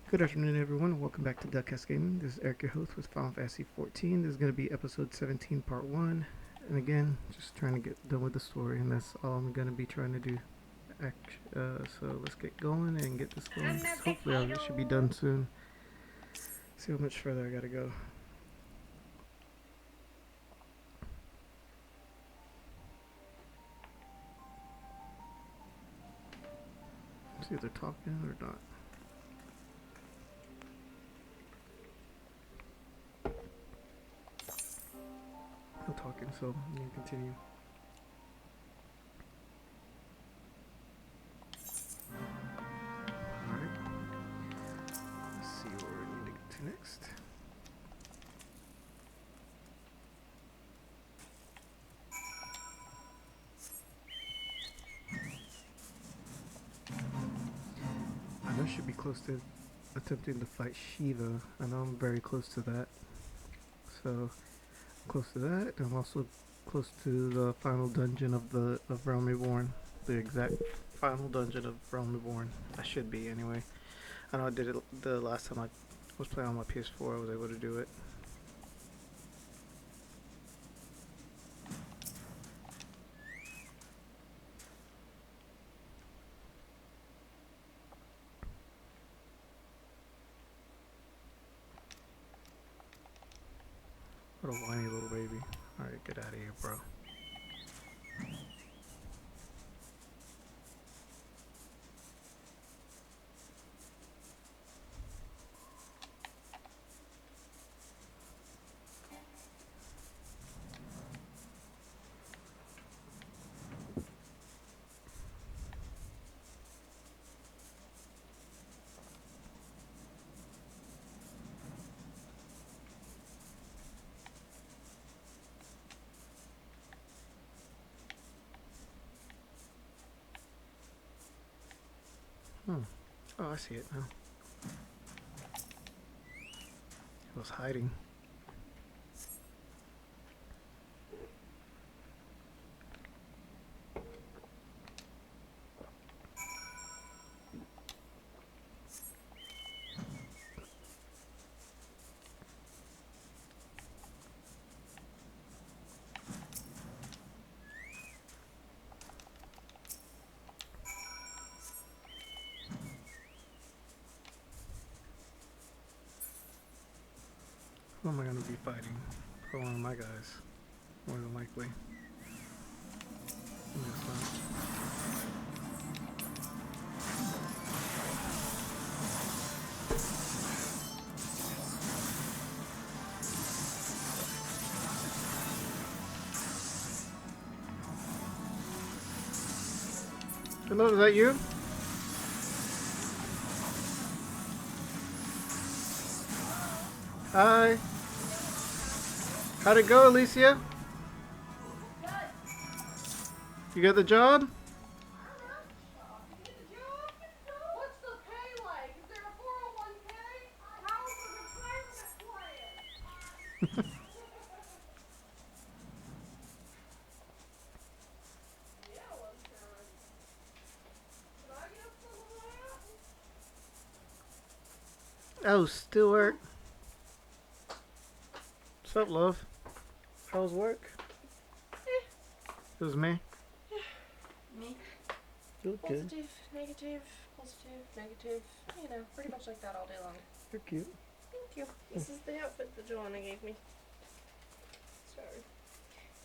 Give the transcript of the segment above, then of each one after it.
Good afternoon, everyone, and welcome back to DelCast Gaming. This is Eric, your host with Final Fantasy XIV. This is going to be episode 17, part 1. And again, just trying to get done with the story, and that's all I'm going to be trying to do. So let's get going and get this going. Hopefully, I should be done soon. See how much further I got to go. See if they're talking or not. No talking, so I'm going to continue. Alright. Let's see where we need to get to next. I should be close to attempting to fight Shiva. I know I'm very close to that. So close to that. I'm also close to the final dungeon of Realm Reborn. The exact final dungeon of Realm Reborn. I should be anyway. I know I did it the last time I was playing on my PS4. I was able to do it. What a whiny little baby. Alright, get out of here, bro. Oh, I see it now. It was hiding. Who am I going to be fighting? For one of my guys. More than likely. Hello, is that you? Hi. How'd it go, Alicia? You got the job? What's the pay like? Is there a 401k? How is the retirement plan? Yeah, well, sure. Can I get some of that? Oh, Stewart. What's up, love? How's work? It was me. Me? You look good. Positive, negative, negative. You know, pretty much like that all day long. You're cute. Thank you. This is the outfit that Joanna gave me. So,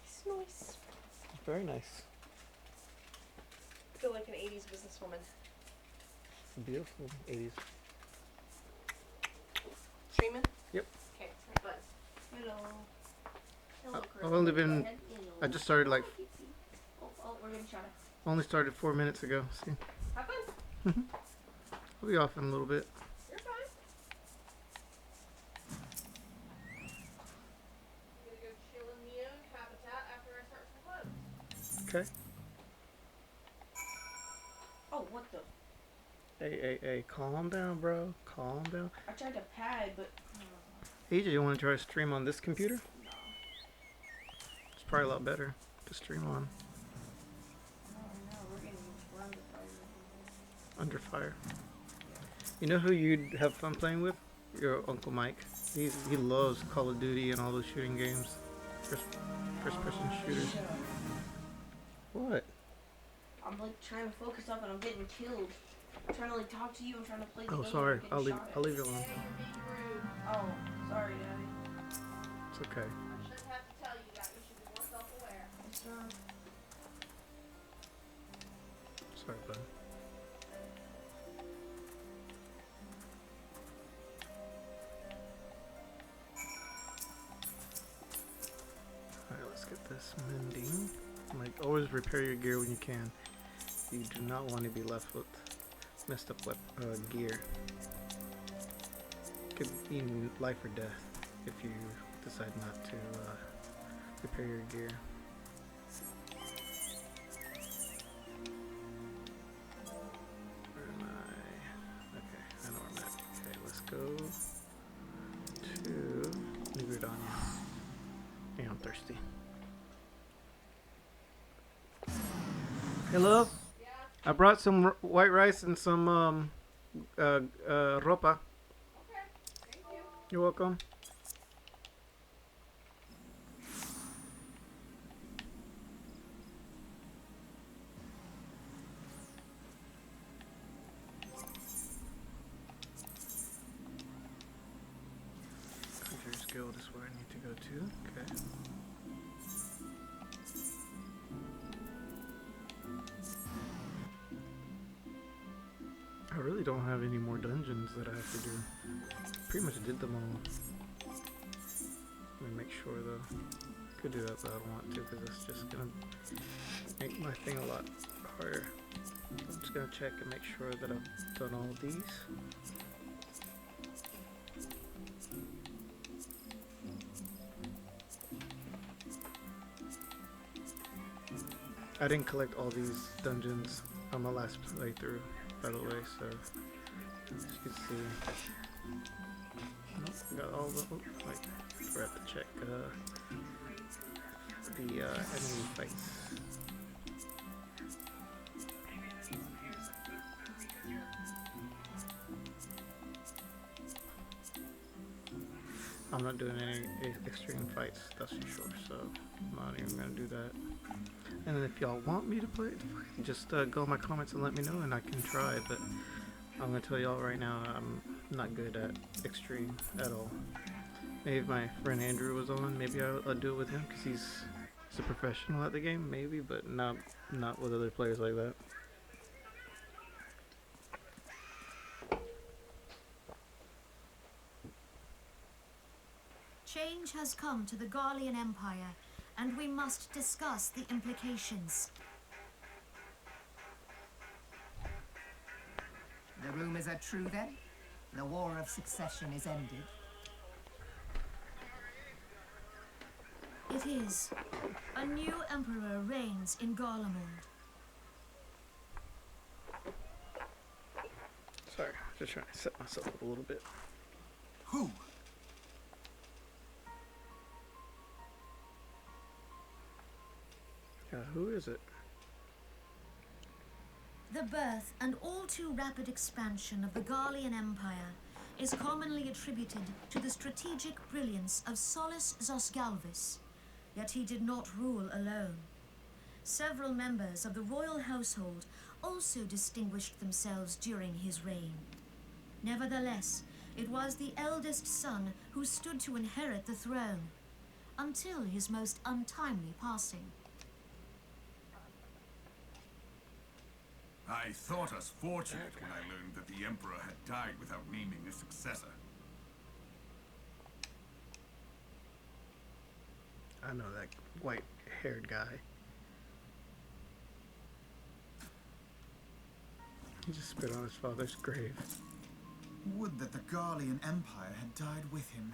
it's nice. It's very nice. I feel like an 80s businesswoman. Beautiful 80s. Streaming? Yep. Okay, buzz. Hello. Hello, I've only been. I just started like. Oh, we're gonna shut it. Only started 4 minutes ago. See, Have fun. I'll be off in a little bit. You're fine. I'm gonna go chill in the own habitat after I start some clothes. Okay. Oh, what the? Hey, calm down, bro. Calm down. I tried to pad, but. AJ, you want to try to stream on this computer? No. It's probably a lot better to stream on. No, we're under fire. Under fire. You know who you'd have fun playing with? Your Uncle Mike. He loves Call of Duty and all those shooting games. First person shooters. Shut up. What? I'm like trying to focus up and I'm getting killed. I'm trying to like talk to you. I'm trying to play the Oh, game. sorry. I'm getting shot I'll at. leave it alone. Hey, you're being rude. Oh, sorry, Daddy. It's okay. I shouldn't have to tell you that. You should be more self-aware. It's Sorry, bud. Alright, let's get this mending. Like, always repair your gear when you can. You do not want to be left with messed up gear. Could mean life or death if you decide not to repair your gear. Where am I? Okay, I know where I'm at. Okay, let's go to Nabriales. Yeah, I'm thirsty. Hello? Yeah. I brought some white rice and some ropa. Okay. Thank you. You're welcome. Conjurer's Guild is where I need to go to. Okay. I really don't have any more dungeons that I have to do. Pretty much did them all. Let me make sure though. Could do that, but I don't want to because it's just gonna make my thing a lot harder. I'm just gonna check and make sure that I've done all of these. I didn't collect all these dungeons on my last playthrough, by the way, so as you can see, nope, I got all the, oh, wait, I forgot to check the enemy fights. I'm not doing any extreme fights, that's for sure, so I'm not even gonna do that. And then if y'all want me to play it, just go in my comments and let me know and I can try, but I'm gonna tell y'all right now I'm not good at extreme at all. Maybe if my friend Andrew was on, maybe I'll do it with him because he's a professional at the game, maybe, but not with other players like that. Change has come to the Garlean Empire, and we must discuss the implications. The rumors are true then? The war of succession is ended? It is. A new emperor reigns in Garlemald. Sorry, just trying to set myself up a little bit. Who? Yeah, who is it? The birth and all too rapid expansion of the Garlean Empire is commonly attributed to the strategic brilliance of Solus Zosgalvis, yet he did not rule alone. Several members of the royal household also distinguished themselves during his reign. Nevertheless, it was the eldest son who stood to inherit the throne, until his most untimely passing. I thought us fortunate when I learned that the Emperor had died without naming a successor. I know that white-haired guy. He just spit on his father's grave. Would that the Garlean Empire had died with him.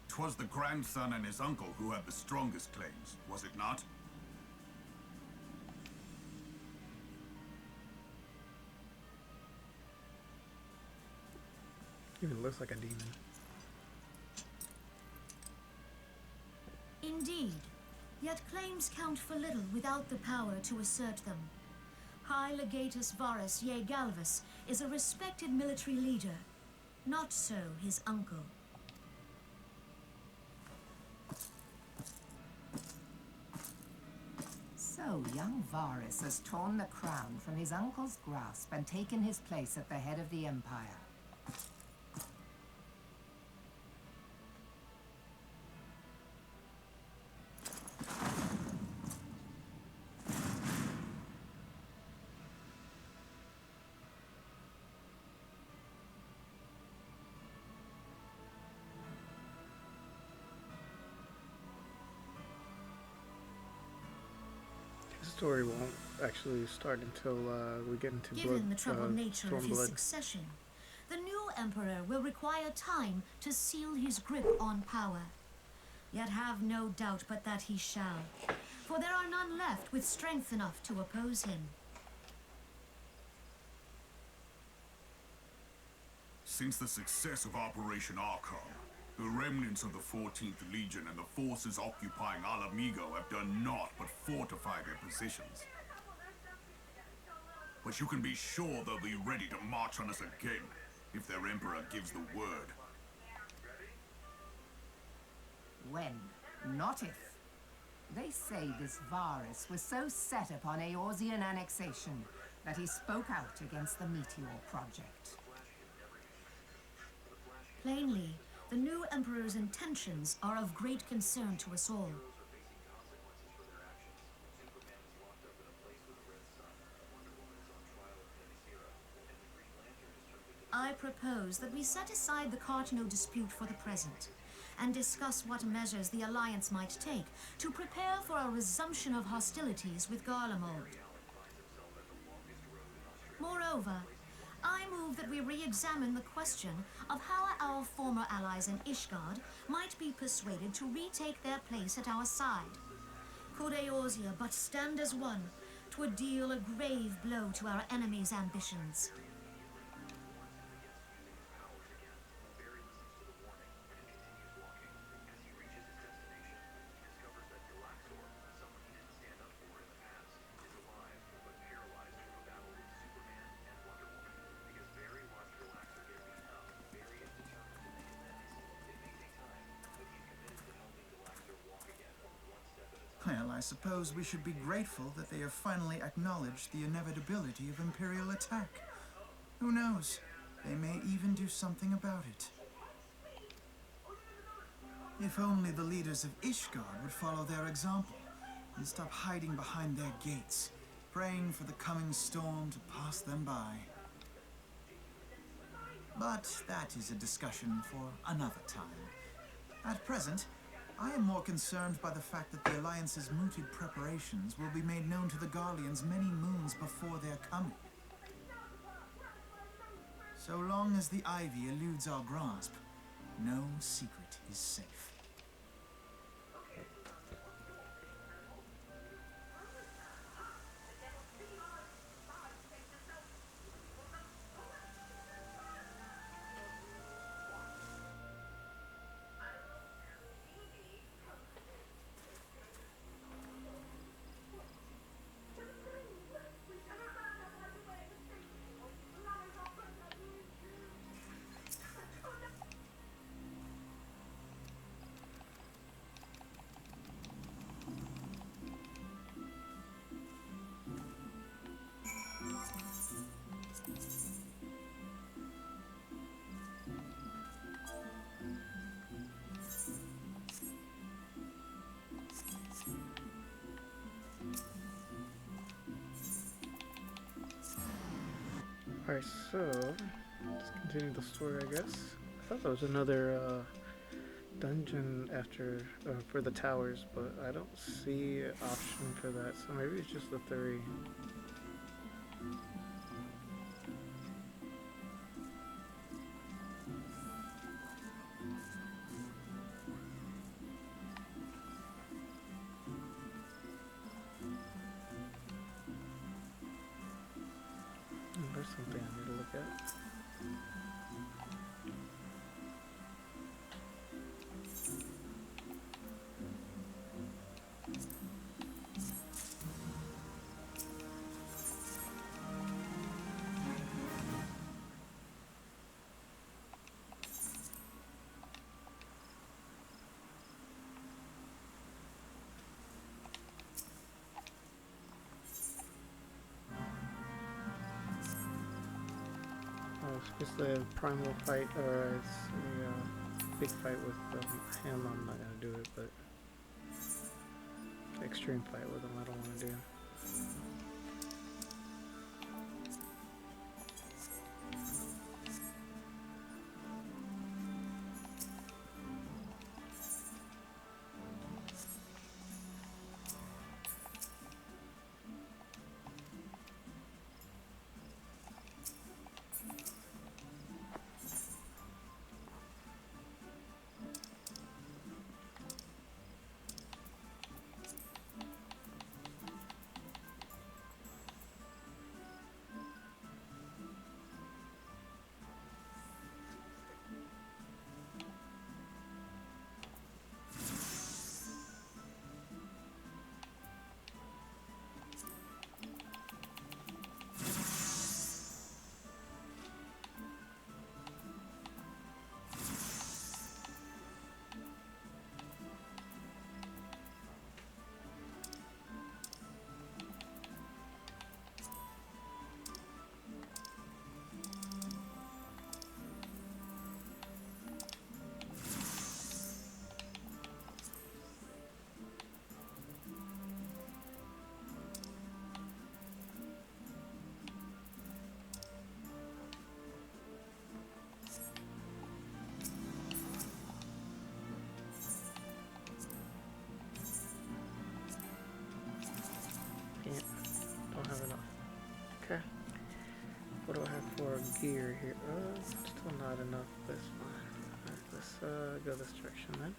'Twas the grandson and his uncle who had the strongest claims, was it not? Even looks like a demon. Indeed, yet claims count for little without the power to assert them. High Legatus Varus Ye Galvus is a respected military leader, not so his uncle. So young Varus has torn the crown from his uncle's grasp and taken his place at the head of the Empire. His story won't actually start until we get into Given the troubled nature of his Stormblood. succession, the new emperor will require time to seal his grip on power. Yet have no doubt but that he shall, for there are none left with strength enough to oppose him. Since the success of Operation Archon, the remnants of the 14th Legion and the forces occupying Alamigo have done naught but fortify their positions. But you can be sure they'll be ready to march on us again, if their Emperor gives the word. When, not if. They say this Varus was so set upon Eorzean annexation that he spoke out against the Meteor Project. Plainly, the new emperor's intentions are of great concern to us all. I propose that we set aside the Cardinal dispute for the present, and discuss what measures the Alliance might take to prepare for a resumption of hostilities with Garlemald. Moreover, I move that we re-examine the question of how our former allies in Ishgard might be persuaded to retake their place at our side. Could Eorzea but stand as one, 'twould deal a grave blow to our enemies' ambitions. Well, I suppose we should be grateful that they have finally acknowledged the inevitability of Imperial attack. Who knows? They may even do something about it. If only the leaders of Ishgard would follow their example and stop hiding behind their gates, praying for the coming storm to pass them by. But that is a discussion for another time. At present, I am more concerned by the fact that the Alliance's mooted preparations will be made known to the Garleans many moons before their coming. So long as the Ivy eludes our grasp, no secret is safe. Alright, so let's continue the story, I guess. I thought there was another dungeon after for the towers, but I don't see an option for that, so maybe it's just the 3. There's something I need to look at. it's the primal fight, or it's a big fight with him. I'm not gonna do it, but extreme fight with him, I don't want to do. Don't have enough. Okay. What do I have for gear here? Still not enough. That's fine. Alright, let's go this direction then.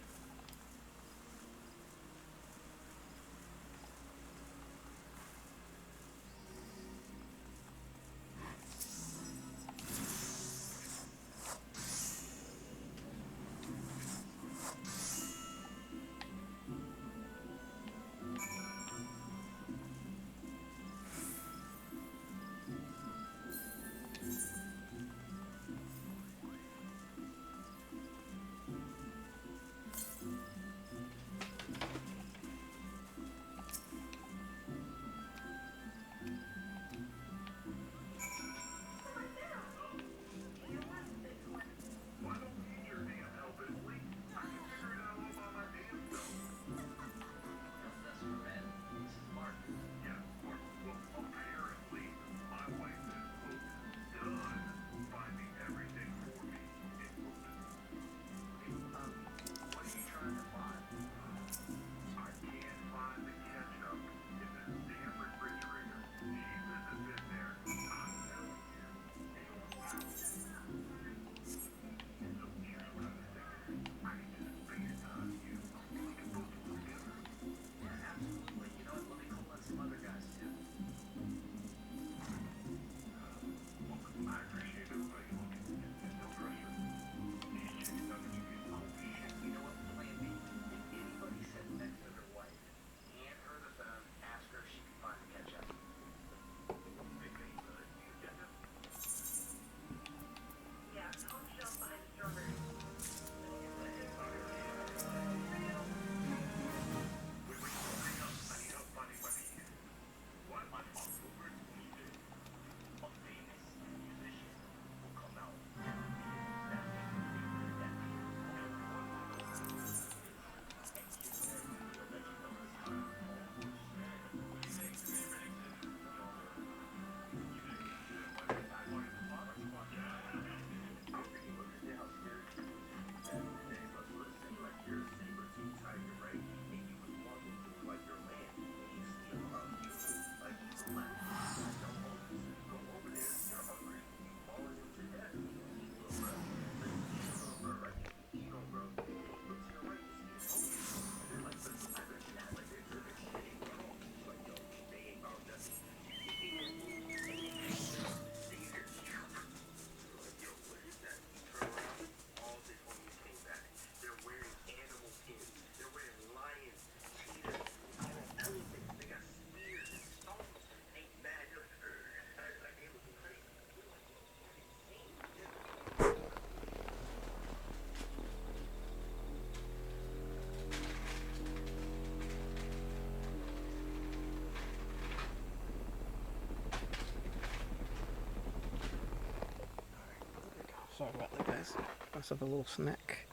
Sorry about that, guys. Myself a little snack.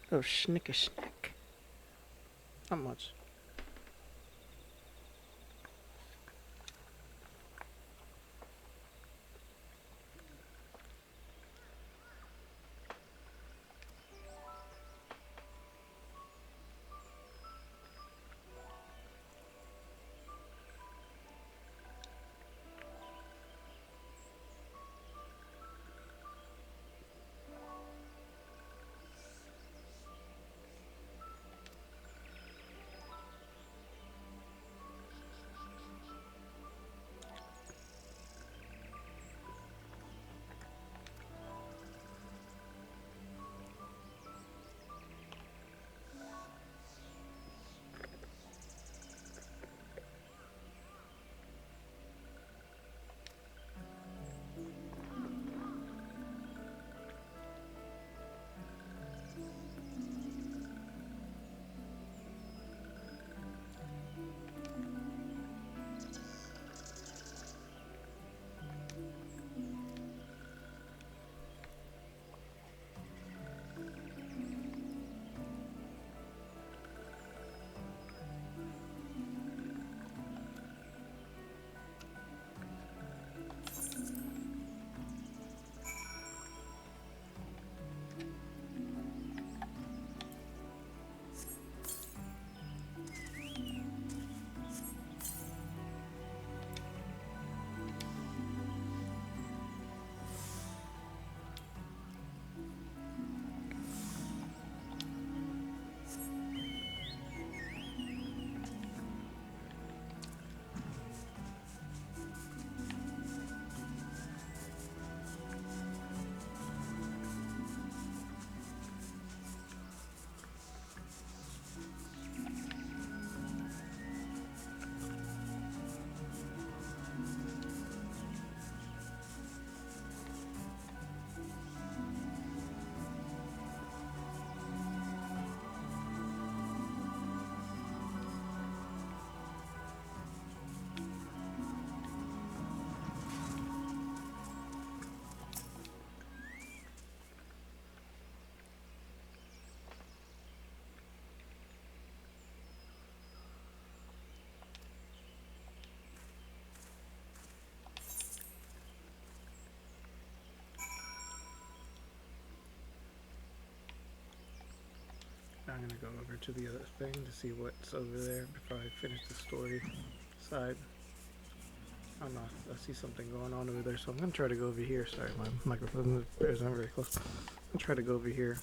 A little snicker snack. Not much. I'm gonna go over to the other thing to see what's over there before I finish the story side. Oh no, I see something going on over there, so I'm gonna try to go over here. Sorry, my microphone is not very close. I'm gonna try to go over here.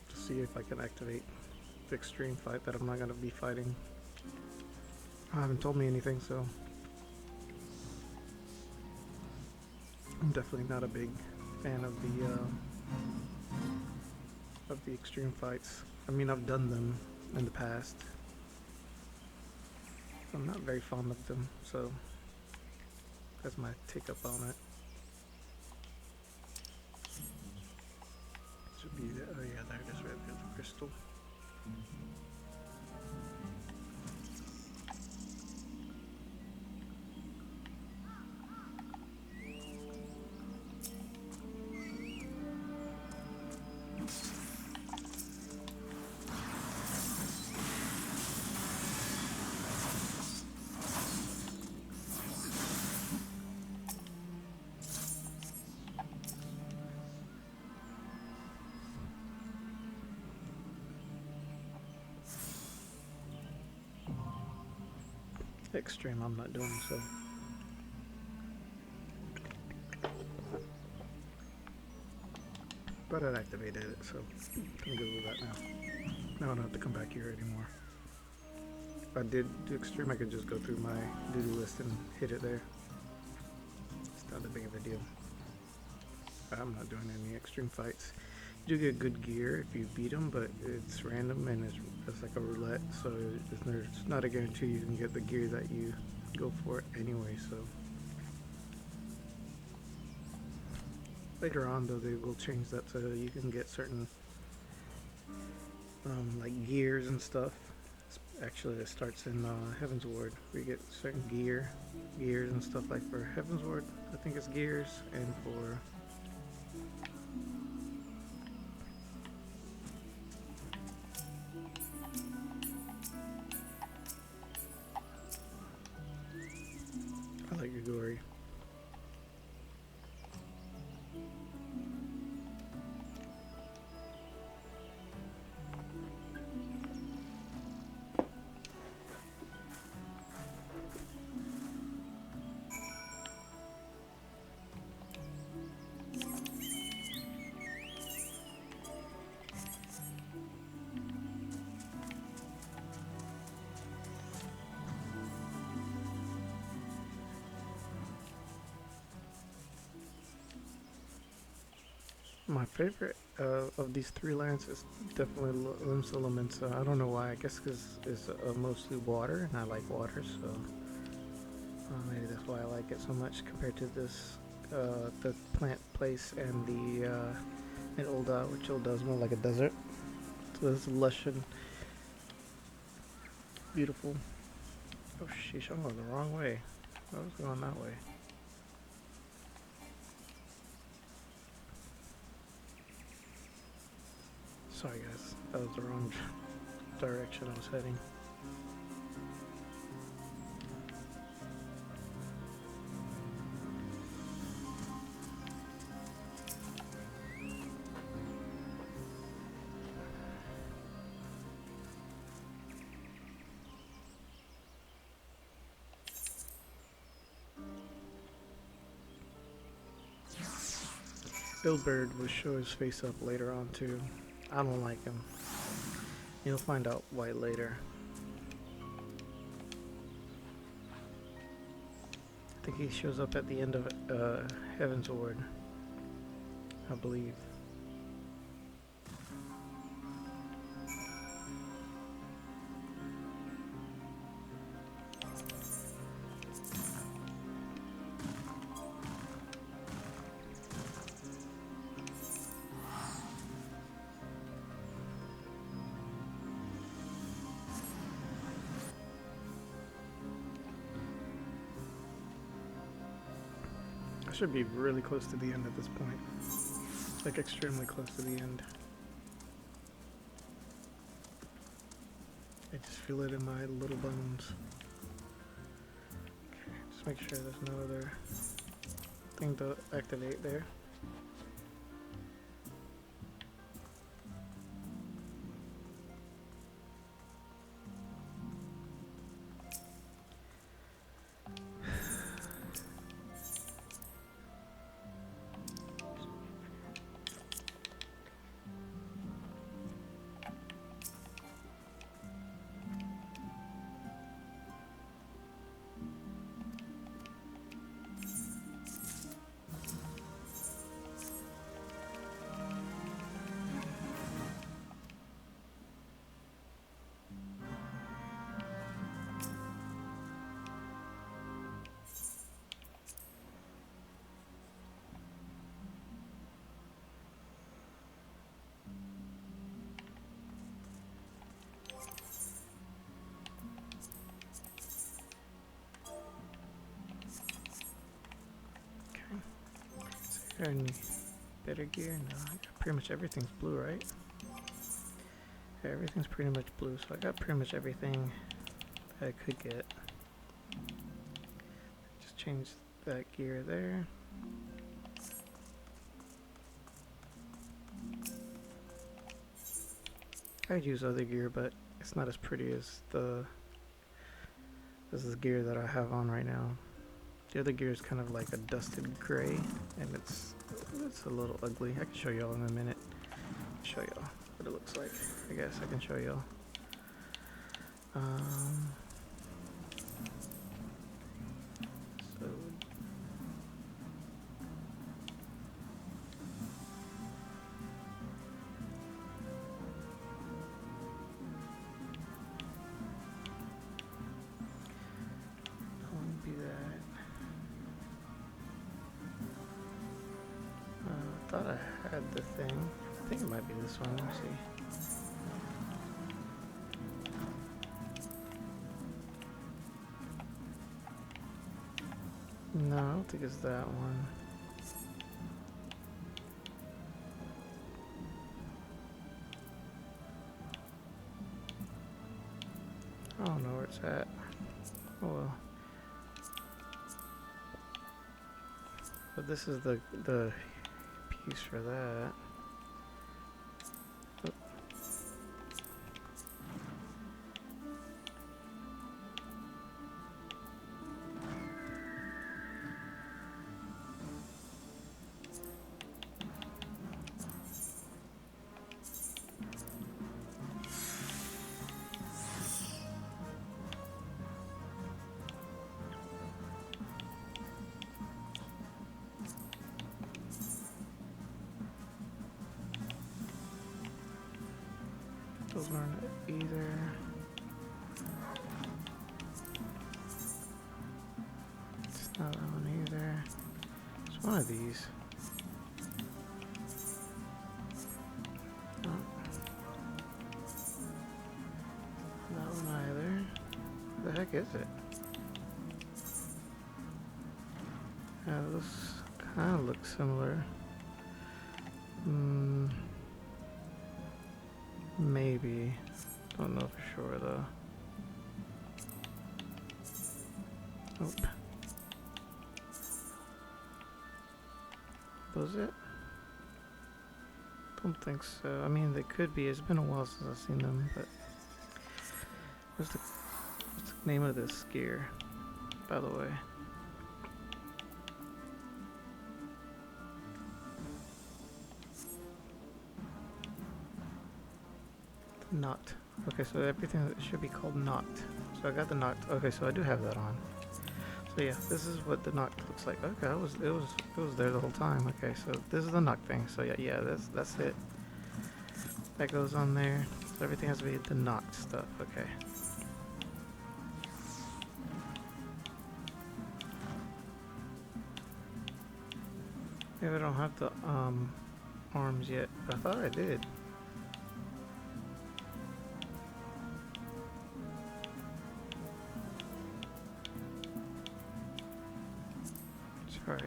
To see if I can activate the extreme fight that I'm not gonna be fighting. I haven't told me anything, so I'm definitely not a big fan of the extreme fights. I mean, I've done them in the past. I'm not very fond of them, so that's my take up on it. Should be the, oh yeah, there it is, right there, the crystal. Extreme I'm not doing, so but I activated it, so I'm good with that now. Now I don't have to come back here anymore. If I did do extreme, I could just go through my to-do list and hit it there. It's not that big of a deal. I'm not doing any extreme fights. You do get good gear if you beat them, but it's random and it's like a roulette, so it's not a guarantee you can get the gear that you go for anyway. So later on, though, they will change that so you can get certain like gears and stuff, Actually, it starts in Heaven's Ward. We get certain gears and stuff like for Heaven's Ward. I think it's gears, and for I like Yugori. My favorite of these three lands is definitely Limbs Elements. I don't know why. I guess because it's mostly water, and I like water, so maybe that's why I like it so much compared to this the plant place and the in Ul'dah, which Ul'dah is more like a desert. So this is lush and beautiful. Oh sheesh, I'm going the wrong way. I was going that way. Sorry guys, that was the wrong direction I was heading. Billbird will show his face up later on too. I don't like him. You'll find out why later. I think he shows up at the end of Heaven's Ward, I believe. I should be really close to the end at this point. Like extremely close to the end. I just feel it in my little bones. Okay, just make sure there's no other thing to activate there. Any better gear? No, I got pretty much everything's blue, right? Yeah, everything's pretty much blue, so I got pretty much everything that I could get. Just change that gear there. I'd use other gear, but it's not as pretty as this is gear that I have on right now. The other gear is kind of like a dusted gray, and it's a little ugly. I can show y'all in a minute. Show y'all what it looks like. I guess I can show y'all. So I thought I had the thing. I think it might be this one. Let me see. No, I don't think it's that one. I don't know where it's at. Oh well. But this is the piece for that. Oh. Those aren't either. It's not that one either. It's one of these. No. That one either. What the heck is it? Yeah, those kind of look similar. Maybe. Don't know for sure though. Nope. Was it? Don't think so. I mean, they could be. It's been a while since I've seen them, but what's the name of this gear, by the way? Knot. Okay, so everything should be called knot. So I got the knot. Okay, so I do have that on. So yeah, this is what the knot looks like. Okay, it was there the whole time. Okay, so this is the knot thing. So yeah, that's it. That goes on there. So everything has to be the knot stuff. Okay. Maybe I don't have the arms yet, but I thought I did. Alright.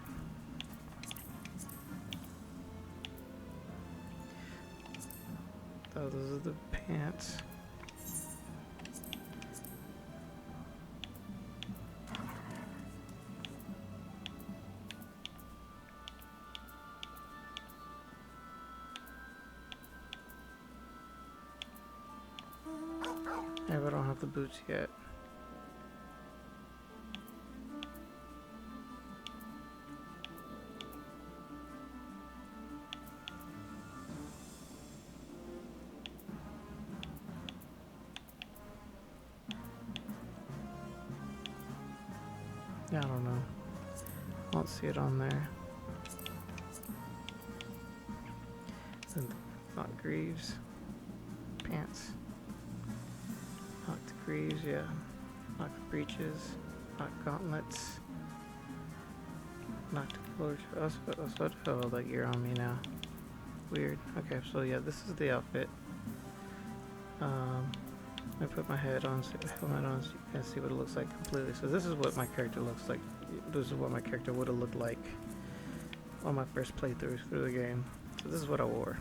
Oh, those are the pants. Yeah, but I don't have the boots yet. Yeah, I don't know. I don't see it on there. And not greaves. Pants. Knocked greaves, yeah. Knocked breeches. Knocked gauntlets. Knocked clothes. That's what I have all that gear on me now. Weird. Okay, so yeah, this is the outfit. I put my head on, helmet on, so you can see what it looks like completely. So this is what my character looks like. This is what my character would have looked like on my first playthrough through the game. So this is what I wore.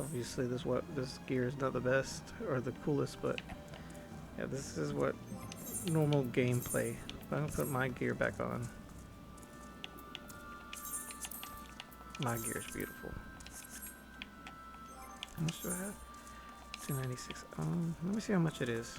Obviously, this gear is not the best or the coolest, but yeah, this is what normal gameplay. I'm gonna put my gear back on. My gear is beautiful. How much do I have? 296. Let me see how much it is.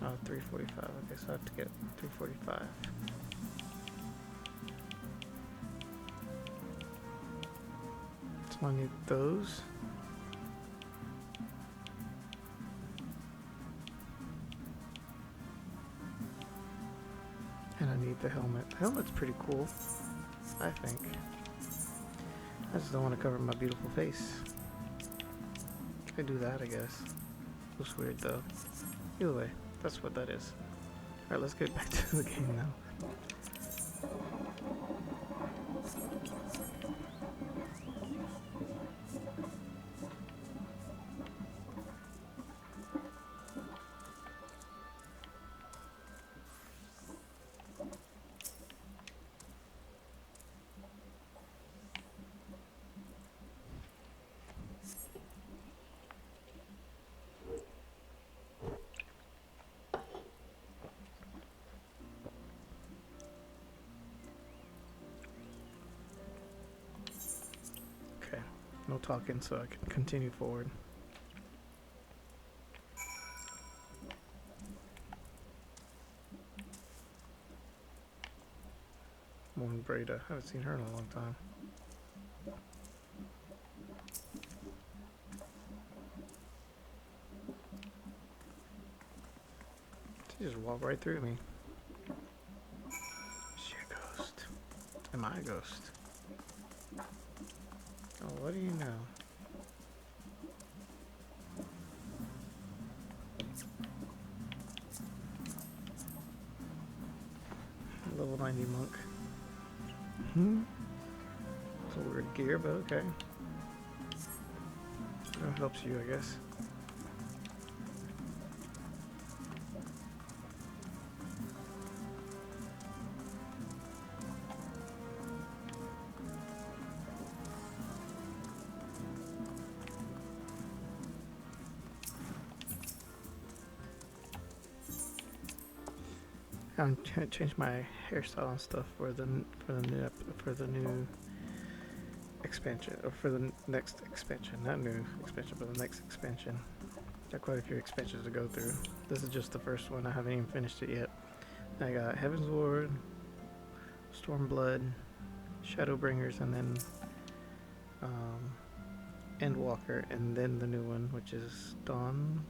Oh, 345. Okay, so I have to get 345. So I need those. And I need the helmet. The helmet's pretty cool, I think. I just don't want to cover my beautiful face. I do that, I guess. Looks weird though. Either way, that's what that is. Alright, let's get back to the game now. Okay, no talking so I can continue forward. Morning Breda, haven't seen her in a long time. She just walked right through me. Is she a ghost? Am I a ghost? Oh, what do you know? Level 90 monk. It's a weird gear, but okay. That helps you, I guess. I'm trying to change my hairstyle and stuff for the new expansion, or for the next expansion, not new expansion, but the next expansion. Got quite a few expansions to go through. This is just the first one. I haven't even finished it yet. I got Heaven's Ward, Stormblood, Shadowbringers, and then Endwalker, and then the new one, which is Dawn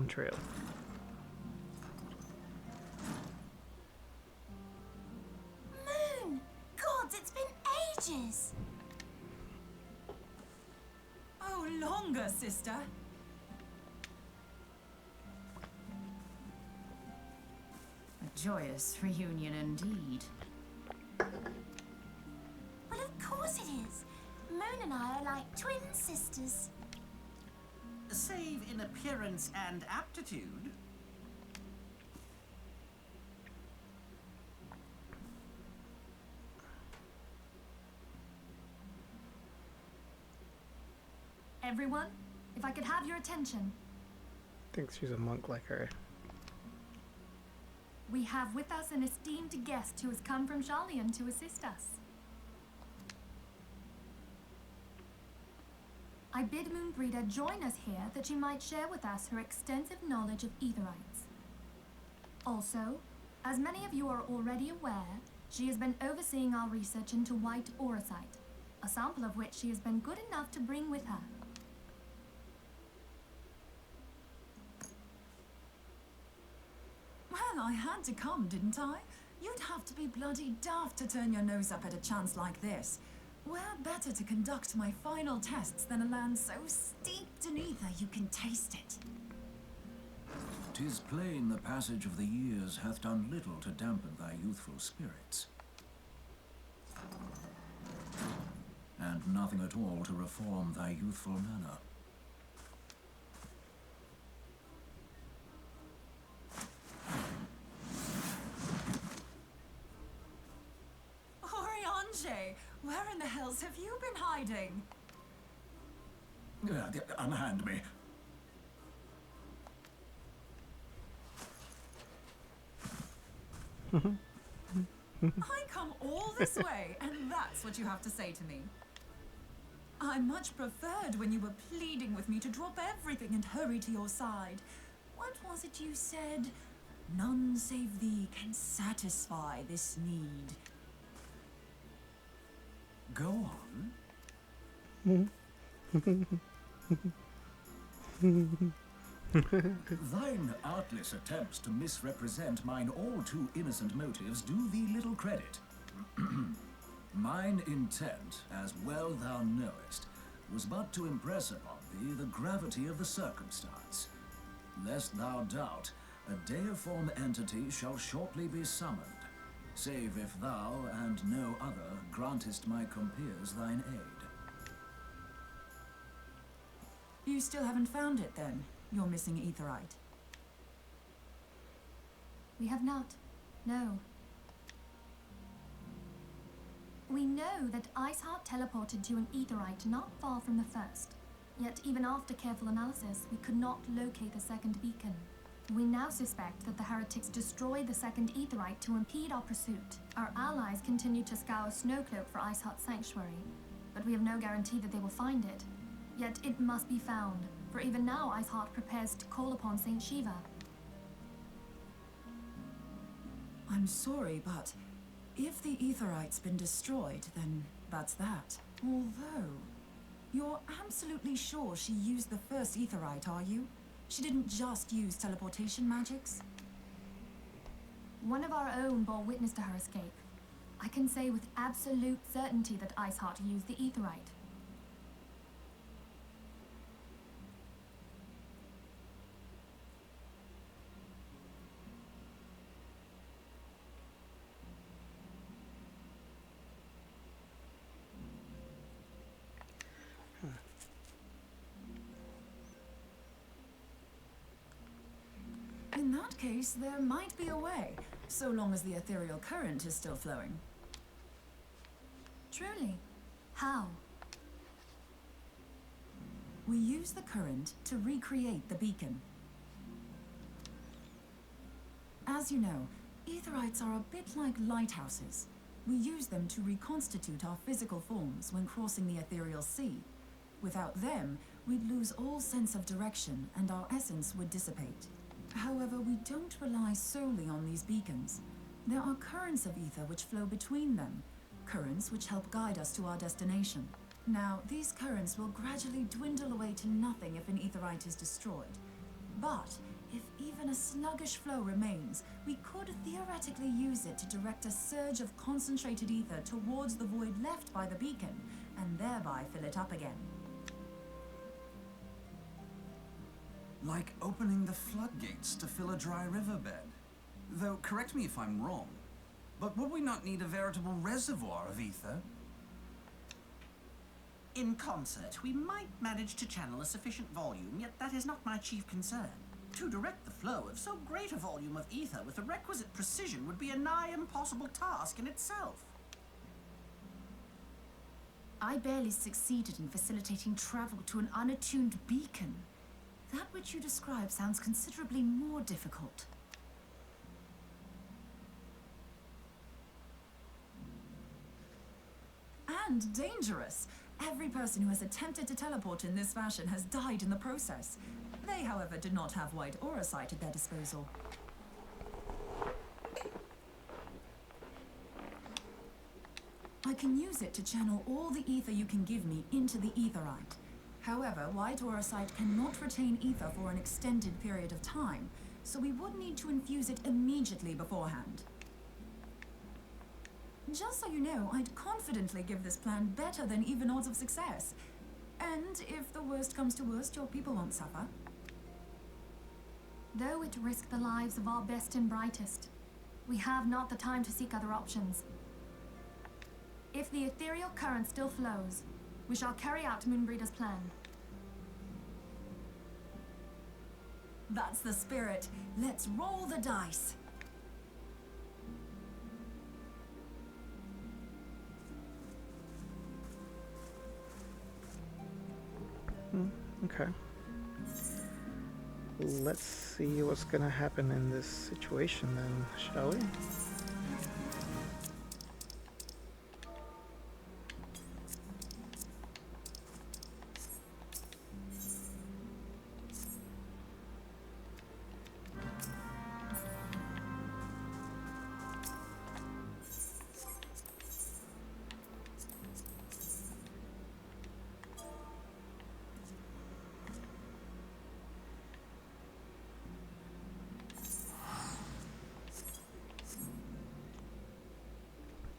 Trail. Oh, longer, sister. A joyous reunion indeed. Well, of course it is. Moon and I are like twin sisters. Save in appearance and aptitude. Everyone, if I could have your attention. Thinks she's a monk like her. We have with us an esteemed guest who has come from Ascian to assist us. I bid Moon Breda join us here that she might share with us her extensive knowledge of Etherites. Also, as many of you are already aware, she has been overseeing our research into white auracite, a sample of which she has been good enough to bring with her. Well, I had to come, didn't I? You'd have to be bloody daft to turn your nose up at a chance like this. Where better to conduct my final tests than a land so steeped in ether you can taste it? 'Tis plain the passage of the years hath done little to dampen thy youthful spirits, and nothing at all to reform thy youthful manner. Oriange, where in the hells have you been hiding? Unhand me. I come all this way, and that's what you have to say to me. I much preferred when you were pleading with me to drop everything and hurry to your side. What was it you said? None save thee can satisfy this need. Go on. Thine artless attempts to misrepresent mine all too innocent motives do thee little credit. Mine intent, as well thou knowest, was but to impress upon thee the gravity of the circumstance. Lest thou doubt, a deiform entity shall shortly be summoned, save if thou and no other grantest my compeers thine aid. You still haven't found it, then? Your missing aetherite? We have not. No. We know that Iceheart teleported to an aetherite not far from the first. Yet even after careful analysis, we could not locate the second beacon. We now suspect that the heretics destroyed the second aetherite to impede our pursuit. Our allies continue to scour Snowcloak for Iceheart's sanctuary, but we have no guarantee that they will find it. Yet it must be found, for even now Iceheart prepares to call upon Saint Shiva. I'm sorry, but if the aetherite's been destroyed, then that's that. Although, you're absolutely sure she used the first aetherite, are you? She didn't just use teleportation magics? One of our own bore witness to her escape. I can say with absolute certainty that Iceheart used the aetherite. In that case, there might be a way, so long as the ethereal current is still flowing. Truly? How? We use the current to recreate the beacon. As you know, aetherites are a bit like lighthouses. We use them to reconstitute our physical forms when crossing the ethereal sea. Without them, we'd lose all sense of direction and our essence would dissipate. However, we don't rely solely on these beacons. There are currents of ether which flow between them, currents which help guide us to our destination. Now, these currents will gradually dwindle away to nothing if an aetherite is destroyed. But if even a sluggish flow remains, we could theoretically use it to direct a surge of concentrated ether towards the void left by the beacon, and thereby fill it up again. Like opening the floodgates to fill a dry riverbed. Though, correct me if I'm wrong, but would we not need a veritable reservoir of ether? In concert, we might manage to channel a sufficient volume, yet that is not my chief concern. To direct the flow of so great a volume of ether with the requisite precision would be a nigh impossible task in itself. I barely succeeded in facilitating travel to an unattuned beacon. That which you describe sounds considerably more difficult. And dangerous. Every person who has attempted to teleport in this fashion has died in the process. They, however, did not have wide aura sight at their disposal. I can use it to channel all the ether you can give me into the aetherite. However, wide aura sight cannot retain ether for an extended period of time, so we would need to infuse it immediately beforehand. Just so you know, I'd confidently give this plan better than even odds of success. And if the worst comes to worst, your people won't suffer. Though it risked the lives of our best and brightest, we have not the time to seek other options. If the ethereal current still flows, we shall carry out Moonbreeder's plan. That's the spirit. Let's roll the dice. Okay. Let's see what's gonna happen in this situation then, shall we?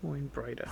More brighter.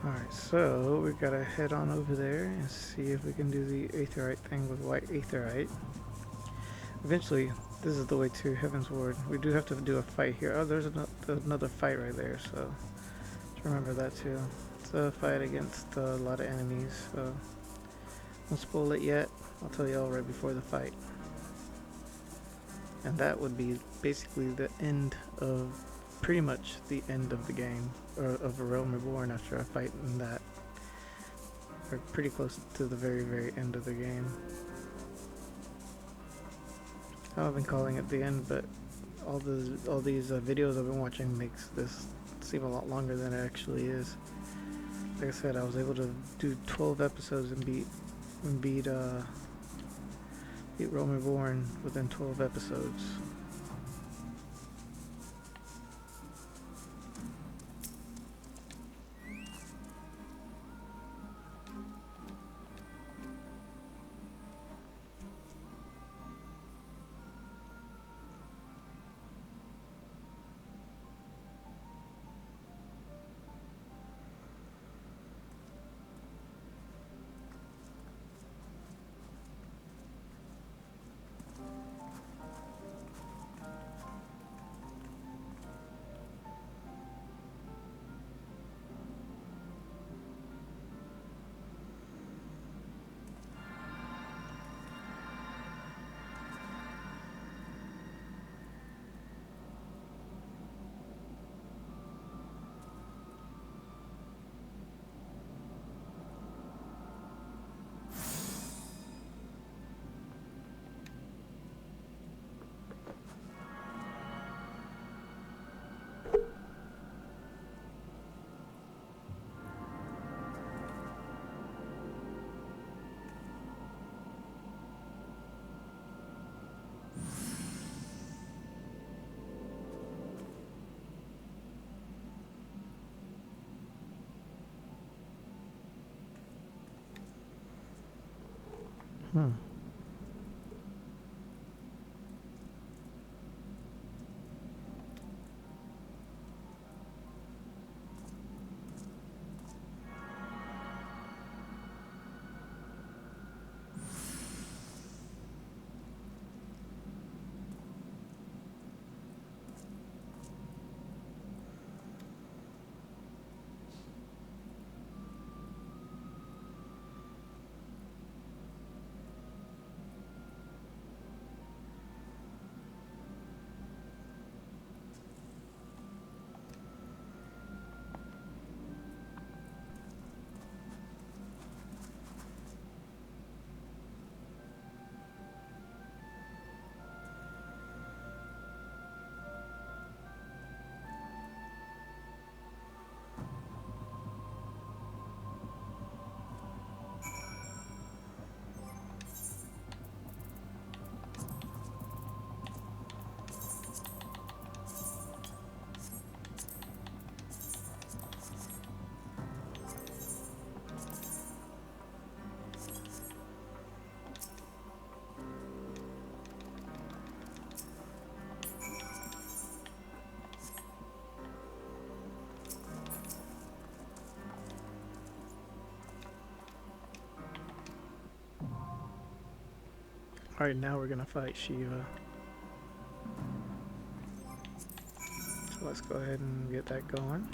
Alright, so we gotta head on over there and see if we can do the aetherite thing with white aetherite. Eventually, this is the way to Heaven's Ward. We do have to do a fight here. Oh, there's another fight right there, so remember that too. It's a fight against a lot of enemies, so don't spoil it yet. I'll tell you all right before the fight. And that would be basically the end of, pretty much the end of the game, or of A Realm Reborn after I fight in that. We're pretty close to the very, very end of the game. I've been calling it the end, but all these videos I've been watching makes this seem a lot longer than it actually is. Like I said, I was able to do 12 episodes and beat Realm Reborn within 12 episodes. Alright, now we're gonna fight Shiva. So let's go ahead and get that going.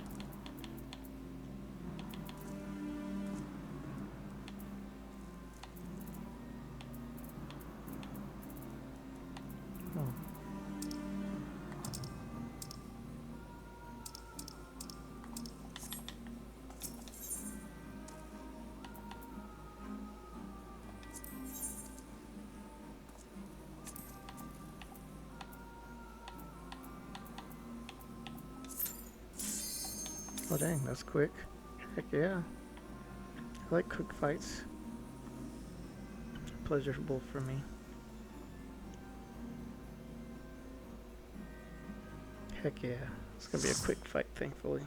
Oh dang, that's quick. Heck yeah. I like quick fights. Pleasurable for me. Heck yeah. It's gonna be a quick fight, thankfully.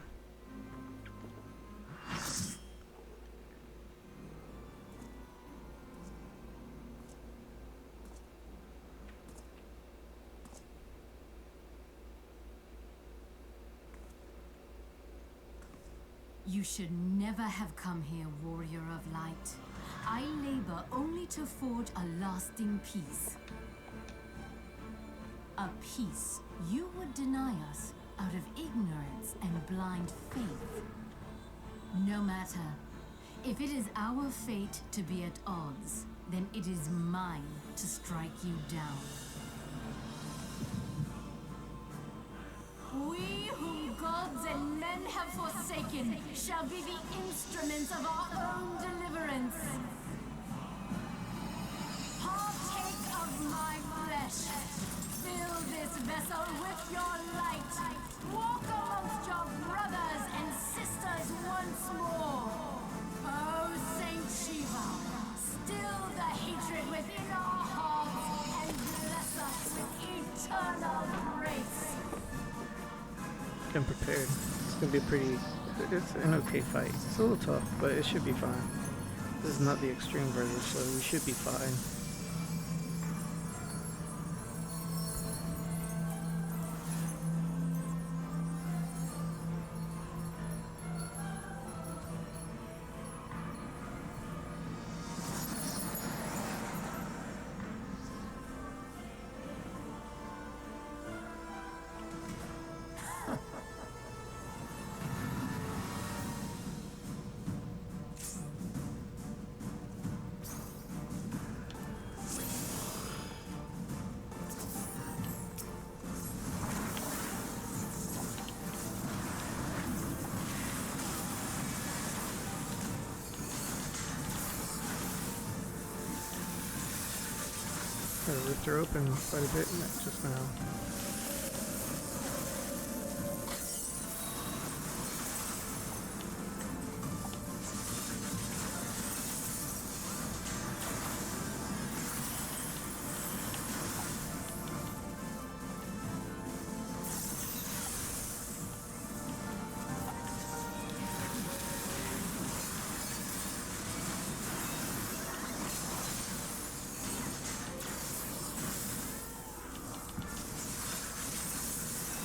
You should never have come here, warrior of light. I labor only to forge a lasting peace. A peace you would deny us out of ignorance and blind faith. No matter. If it is our fate to be at odds, then it is mine to strike you down. We whom gods and men have forsaken shall be the instruments of our own deliverance. Partake of my flesh. Fill this vessel with your light. Walk amongst your brothers and sisters once more. Oh, Saint Shiva, still the hatred within our hearts and bless us with eternal grace. I'm prepared. It's gonna be it's an okay fight. It's a little tough, but it should be fine. This is not the extreme version, so we should be fine. I ripped her open quite a bit just now.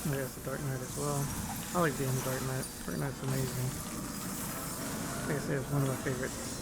There's the Dark Knight as well. I like being the Dark Knight. Dark Knight's amazing. Like I say, it's one of my favorites.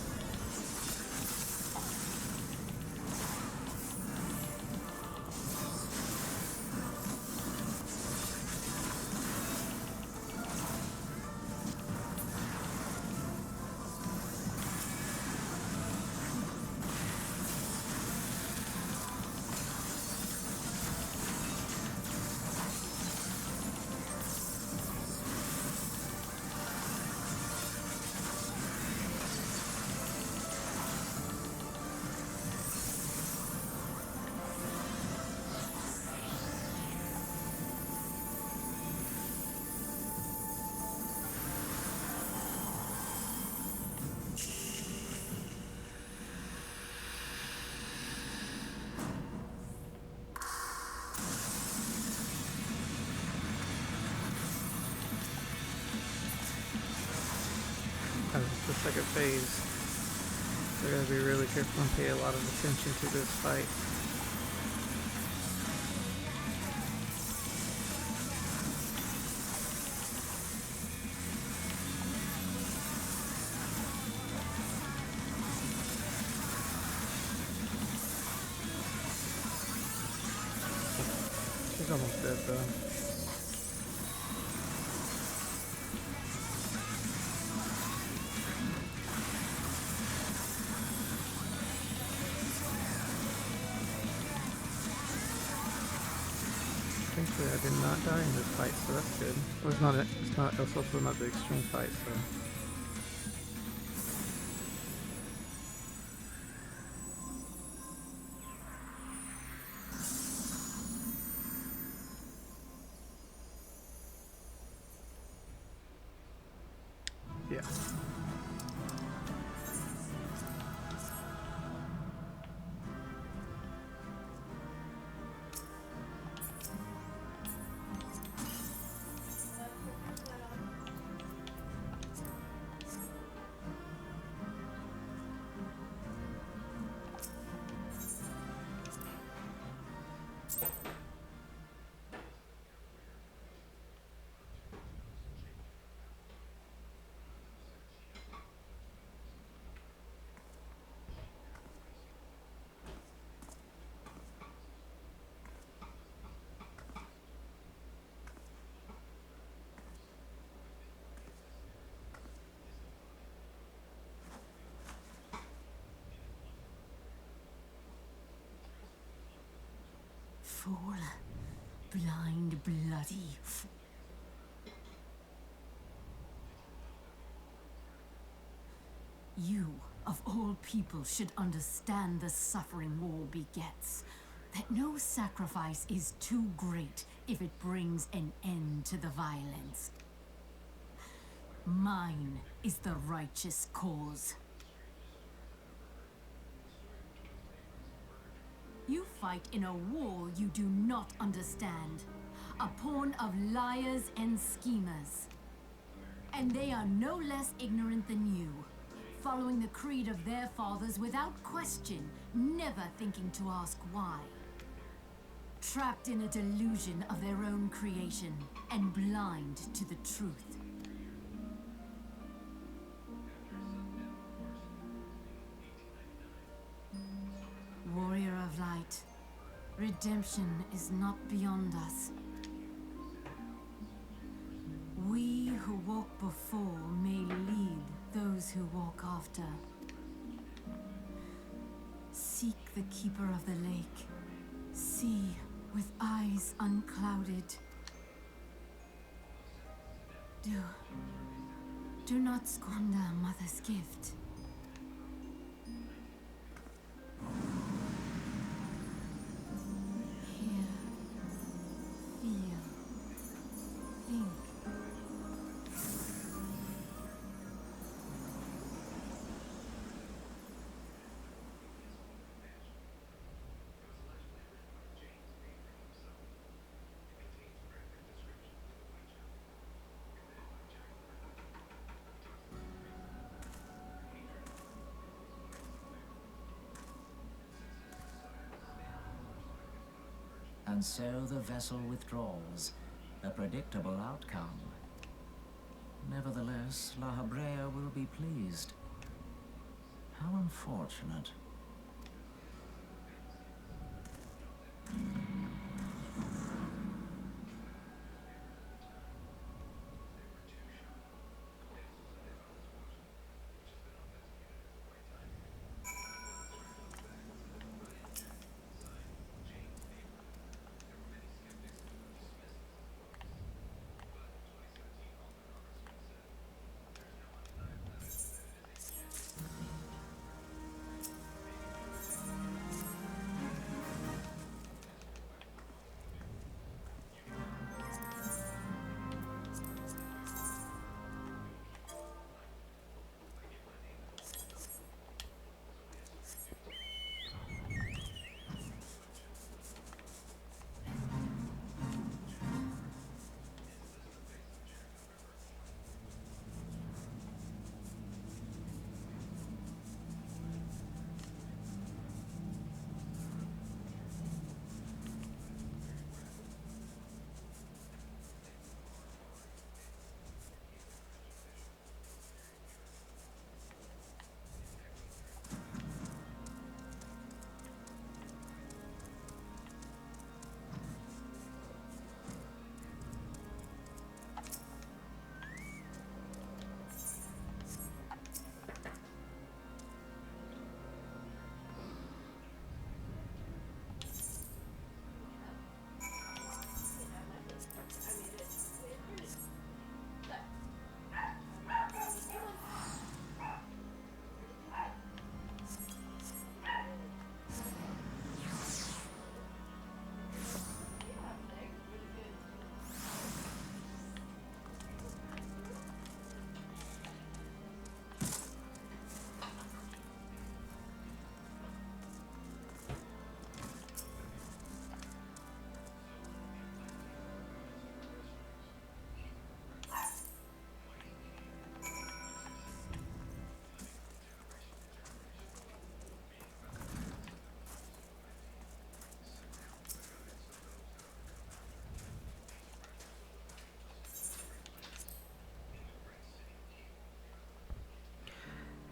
The second phase. So I gotta be really careful and pay a lot of attention to this fight. She's almost dead though. I did not die in this fight, so that's good. Well, it's also not the extreme fight, so. Yeah. fool. Blind, bloody fool. You, of all people, should understand the suffering war begets. That no sacrifice is too great if it brings an end to the violence. Mine is the righteous cause. You fight in a war you do not understand. A pawn of liars and schemers. And they are no less ignorant than you, following the creed of their fathers without question, never thinking to ask why. Trapped in a delusion of their own creation, and blind to the truth. Warrior of light, redemption is not beyond us. We who walk before may lead those who walk after. Seek the keeper of the lake. See with eyes unclouded. Do not squander Mother's gift. Hear, feel, think. And so the vessel withdraws, a predictable outcome. Nevertheless, La Habrea will be pleased. How unfortunate.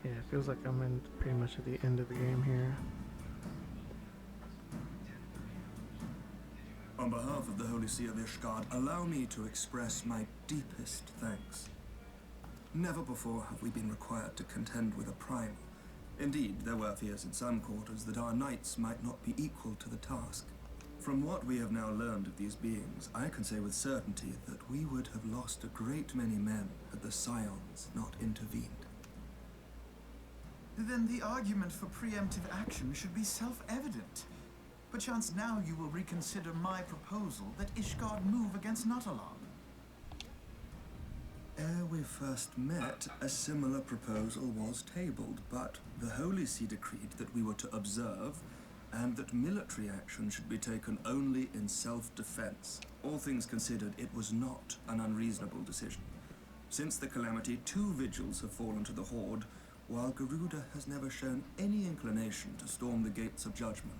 Yeah, it feels like I'm in pretty much at the end of the game here. On behalf of the Holy See of Ishgard, allow me to express my deepest thanks. Never before have we been required to contend with a primal. Indeed, there were fears in some quarters that our knights might not be equal to the task. From what we have now learned of these beings, I can say with certainty that we would have lost a great many men had the Scions not intervened. Then the argument for preemptive action should be self-evident. Perchance now you will reconsider my proposal that Ishgard move against Nautalon. Ere we first met, a similar proposal was tabled, but the Holy See decreed that we were to observe, and that military action should be taken only in self-defense. All things considered, it was not an unreasonable decision. Since the calamity, 2 vigils have fallen to the Horde, while Garuda has never shown any inclination to storm the gates of judgment.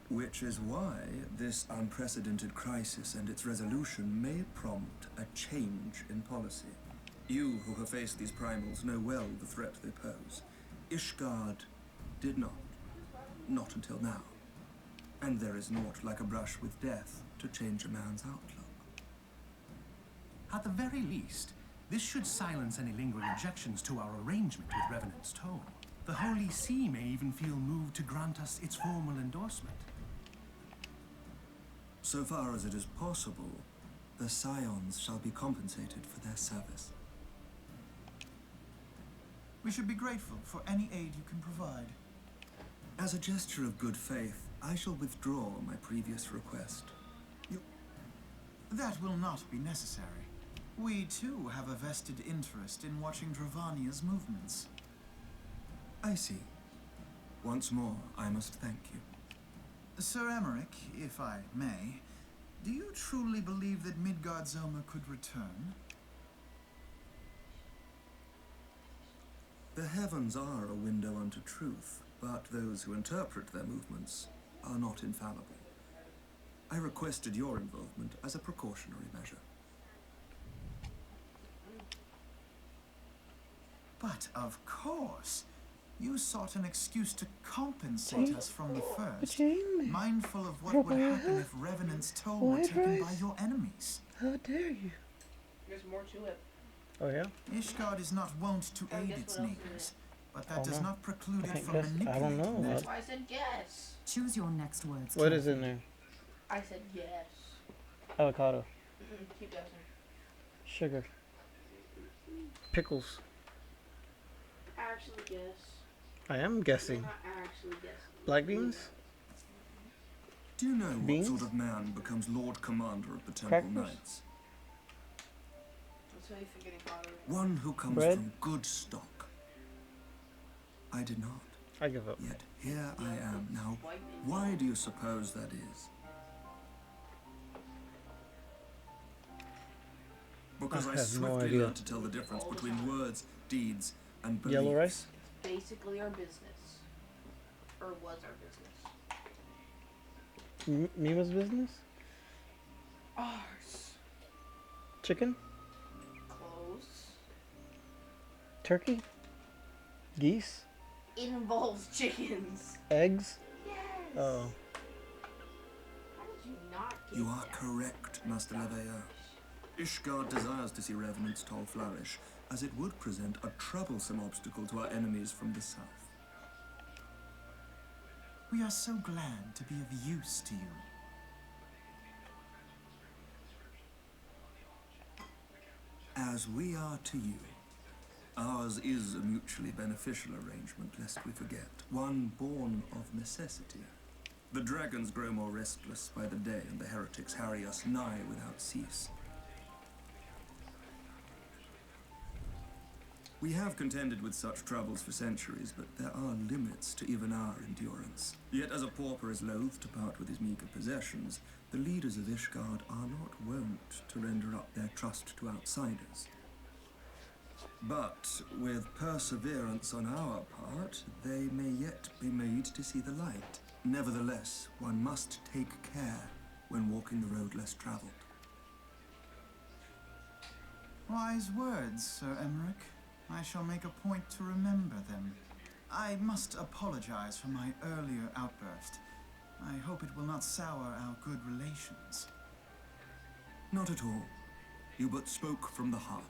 Which is why this unprecedented crisis and its resolution may prompt a change in policy. You who have faced these primals know well the threat they pose. Ishgard did not. Not until now. And there is naught like a brush with death to change a man's outlook. At the very least, this should silence any lingering objections to our arrangement with Revenant's Toll. The Holy See may even feel moved to grant us its formal endorsement. So far as it is possible, the Scions shall be compensated for their service. We should be grateful for any aid you can provide. As a gesture of good faith, I shall withdraw my previous request. That will not be necessary. We, too, have a vested interest in watching Dravania's movements. I see. Once more, I must thank you. Sir Emmerich, if I may, do you truly believe that Midgard Zoma could return? The heavens are a window unto truth, but those who interpret their movements are not infallible. I requested your involvement as a precautionary measure. But of course, you sought an excuse to compensate us from the first, mindful of what would happen if Revenant's Toll were taken by your enemies. How dare you? There's more to it. Oh yeah? Ishgard is not wont to aid its neighbors, but that does not preclude it from I don't manipulating know. That's why I said yes. Choose your next words. What is in there? I said yes. Avocado. Keep guessing. Sugar. Pickles. Actually guess. I am guessing. Not actually guessing. Black beans? Do you know Beans? what sort of man becomes Lord Commander of the Temple Crackers? Knights? That's why you're forgetting pottery. One who comes Bread? from good stock. I did not. I give up. Yet here I am now. Why do you suppose that is? Because I have no swiftly idea. learned to tell the difference between words, deeds, and beliefs. Yellow rice? Basically our business. Or was our business. Mima's business? Ours. Chicken? Close. Turkey? Geese? It involves chickens. Eggs? Yes. Oh. How did you not get You are that? correct, Master Leveilleur. Ishgard desires to see Revenant's Toll flourish, as it would present a troublesome obstacle to our enemies from the south. We are so glad to be of use to you. As we are to you. Ours is a mutually beneficial arrangement, lest we forget. One born of necessity. The dragons grow more restless by the day, and the heretics harry us nigh without cease. We have contended with such troubles for centuries, but there are limits to even our endurance. Yet as a pauper is loath to part with his meager possessions, the leaders of Ishgard are not wont to render up their trust to outsiders. But with perseverance on our part, they may yet be made to see the light. Nevertheless, one must take care when walking the road less traveled. Wise words, Sir Emmerich. I shall make a point to remember them. I must apologize for my earlier outburst. I hope it will not sour our good relations. Not at all. You but spoke from the heart.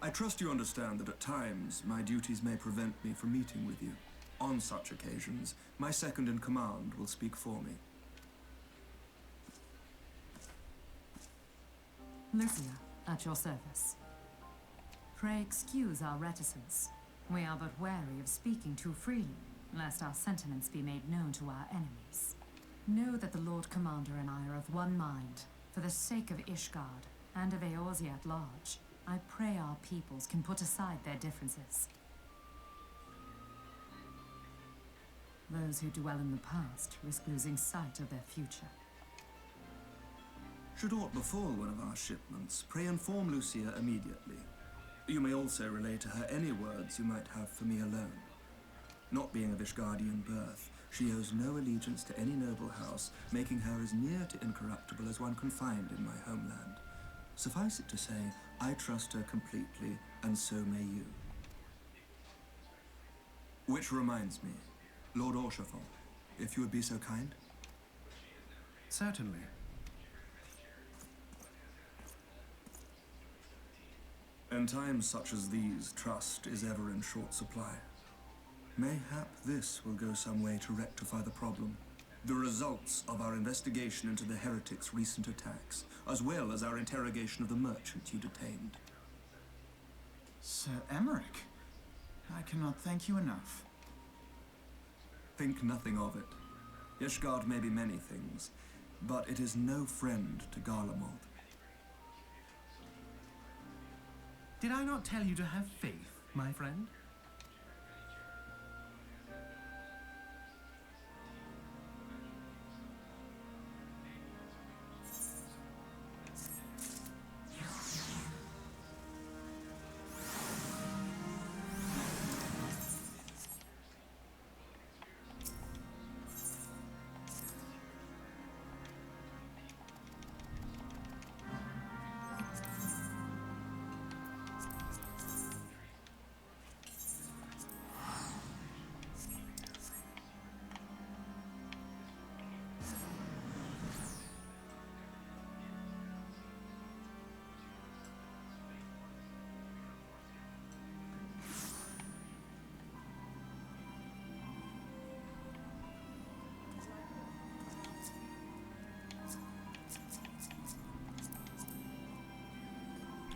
I trust you understand that at times my duties may prevent me from meeting with you. On such occasions, my second-in-command will speak for me. Lucia, at your service. Pray excuse our reticence. We are but wary of speaking too freely, lest our sentiments be made known to our enemies. Know that the Lord Commander and I are of one mind. For the sake of Ishgard, and of Eorzea at large, I pray our peoples can put aside their differences. Those who dwell in the past risk losing sight of their future. Should aught befall one of our shipments, pray inform Lucia immediately. You may also relay to her any words you might have for me alone. Not being of Ishgardian birth, she owes no allegiance to any noble house, making her as near to incorruptible as one can find in my homeland. Suffice it to say, I trust her completely, and so may you. Which reminds me, Lord Orshafon, if you would be so kind? Certainly. In times such as these, trust is ever in short supply. Mayhap this will go some way to rectify the problem. The results of our investigation into the heretics' recent attacks, as well as our interrogation of the merchant you detained. Sir Emmerich, I cannot thank you enough. Think nothing of it. Ishgard may be many things, but it is no friend to Garlemald. Did I not tell you to have faith, my friend?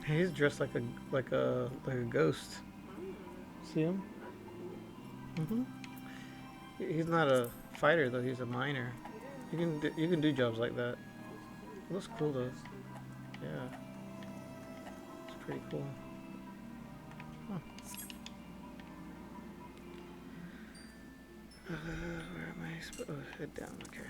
He's dressed like a ghost. See him? He's not a fighter though. He's a miner. You can do jobs like that. It looks cool though. Yeah, it's pretty cool. Huh. Where am I? Oh, head down. Okay.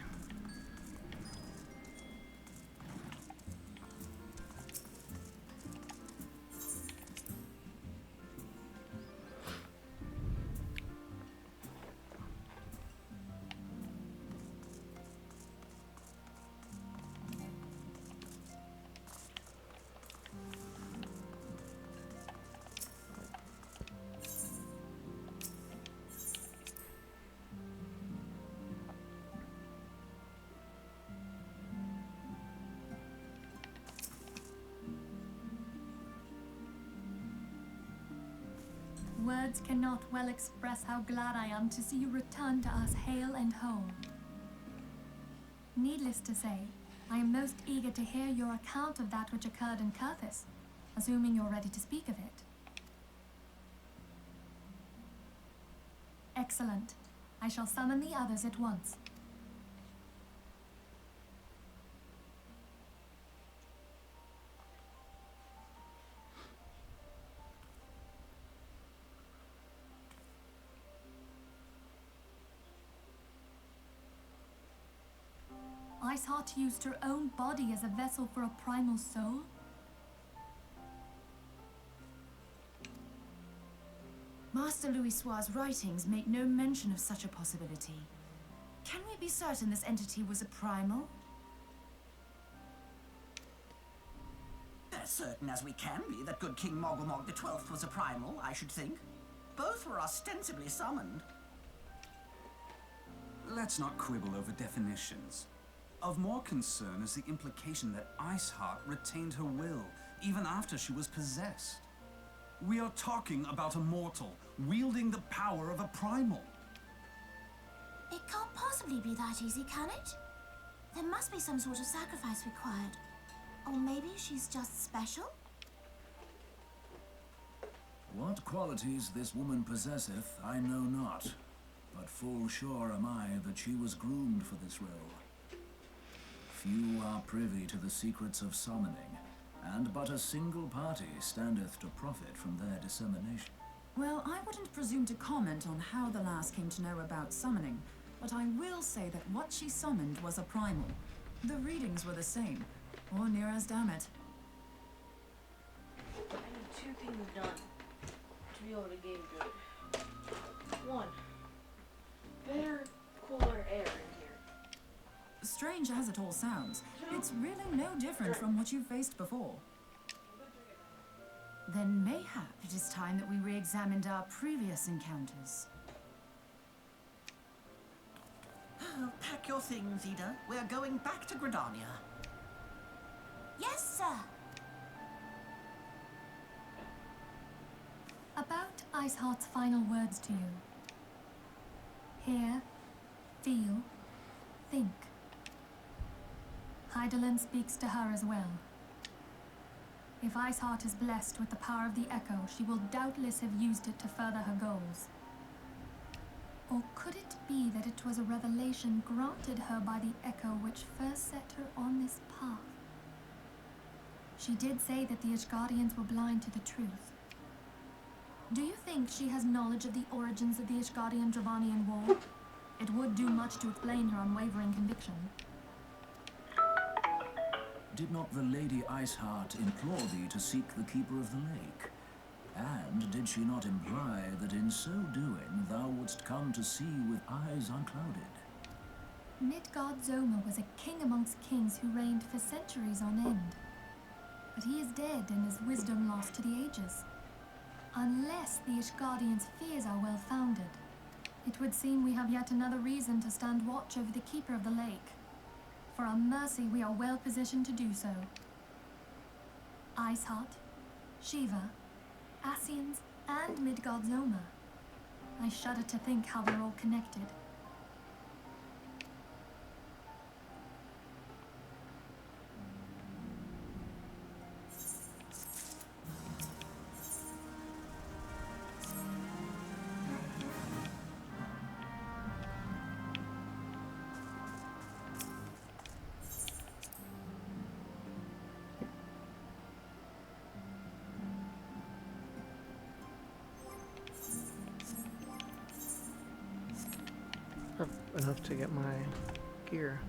Words cannot well express how glad I am to see you return to us hale and whole. Needless to say, I am most eager to hear your account of that which occurred in Kurthis, assuming you're ready to speak of it. Excellent. I shall summon the others at once. Iceheart used her own body as a vessel for a primal soul? Master Louisoir's writings make no mention of such a possibility. Can we be certain this entity was a primal? As certain as we can be that good King Mogulmog XII was a primal, I should think. Both were ostensibly summoned. Let's not quibble over definitions. Of more concern is the implication that Iceheart retained her will, even after she was possessed. We are talking about a mortal, wielding the power of a primal. It can't possibly be that easy, can it? There must be some sort of sacrifice required. Or maybe she's just special? What qualities this woman possesseth, I know not, but full sure am I that she was groomed for this role. Few are privy to the secrets of summoning, and but a single party standeth to profit from their dissemination. Well, I wouldn't presume to comment on how the lass came to know about summoning, but I will say that what she summoned was a primal. The readings were the same, or near as damn it. I need 2 things done to be able to game good. 1, better, cooler air in here. Strange as it all sounds, it's really no different from what you faced before. Then mayhap it is time that we re-examined our previous encounters. Pack your things, Ida. We're going back to Gridania. Yes, sir. About Iceheart's final words to you. Hear, feel, think. Hydaelyn speaks to her as well. If Iceheart is blessed with the power of the Echo, she will doubtless have used it to further her goals. Or could it be that it was a revelation granted her by the Echo which first set her on this path? She did say that the Ishgardians were blind to the truth. Do you think she has knowledge of the origins of the Ishgardian-Dravanian War? It would do much to explain her unwavering conviction. Did not the Lady Iceheart implore thee to seek the Keeper of the Lake? And did she not imply that in so doing thou wouldst come to see with eyes unclouded? Midgard-Zoma was a king amongst kings who reigned for centuries on end. But he is dead and his wisdom lost to the ages. Unless the Ishgardians' fears are well founded, it would seem we have yet another reason to stand watch over the Keeper of the Lake. For our mercy, we are well positioned to do so. Iceheart, Shiva, Ascians, and Midgard-Zoma. I shudder to think how they're all connected. Enough to get my gear.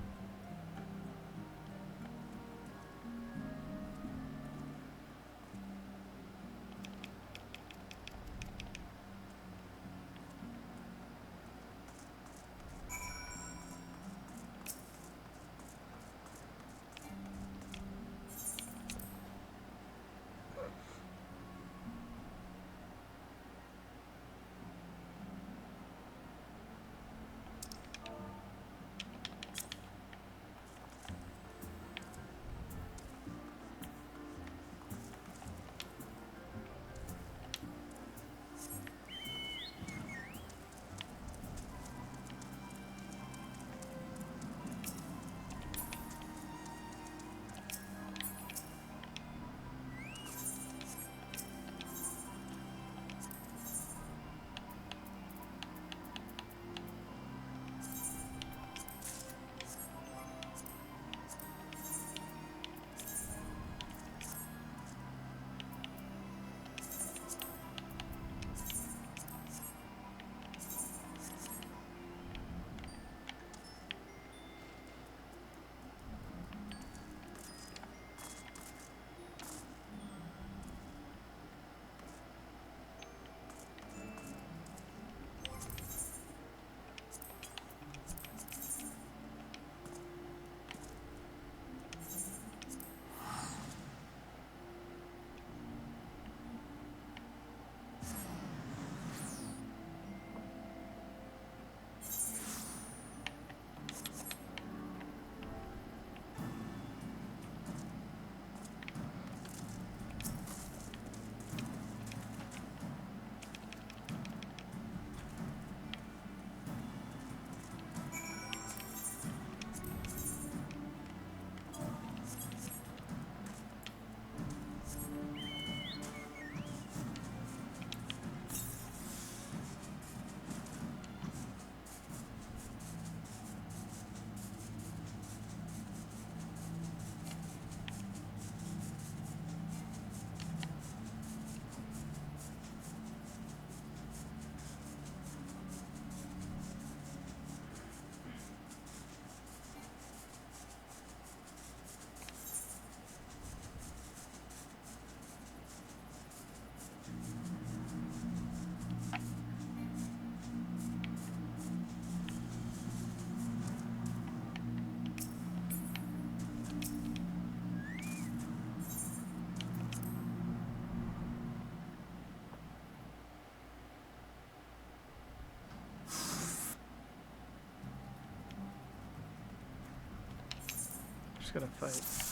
gotta fight.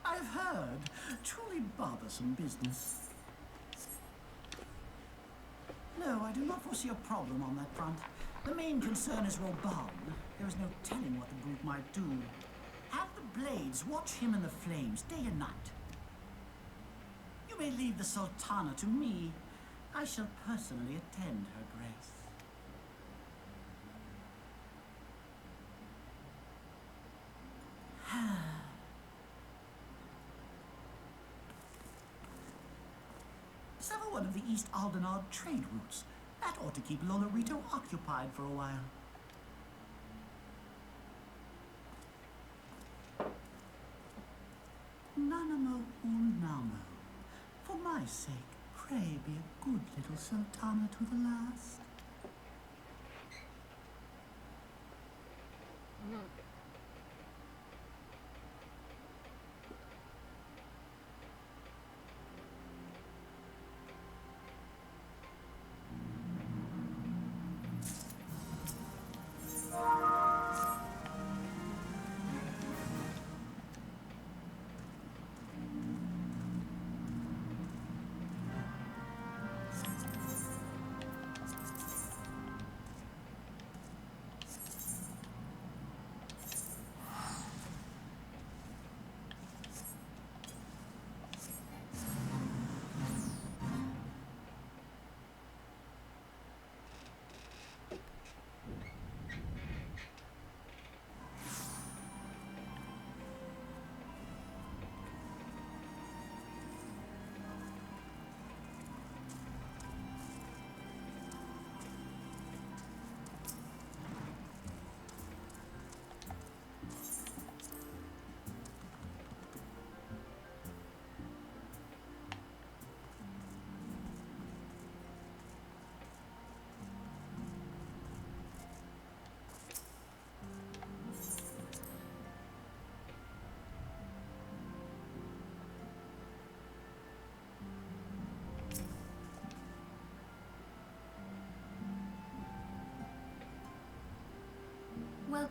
I've heard. Truly bothersome business. No, I do not foresee a problem on that front. The main concern is Reborn. There is no telling what the brute might do. Have the blades watch him in the flames day and night. You may leave the Sultana to me. I shall personally attend her grace. Sever one of the East Aldenard trade routes. That ought to keep Lolorito occupied for a while. Nanamo unamo. For my sake, pray be a good little Sultana to the last.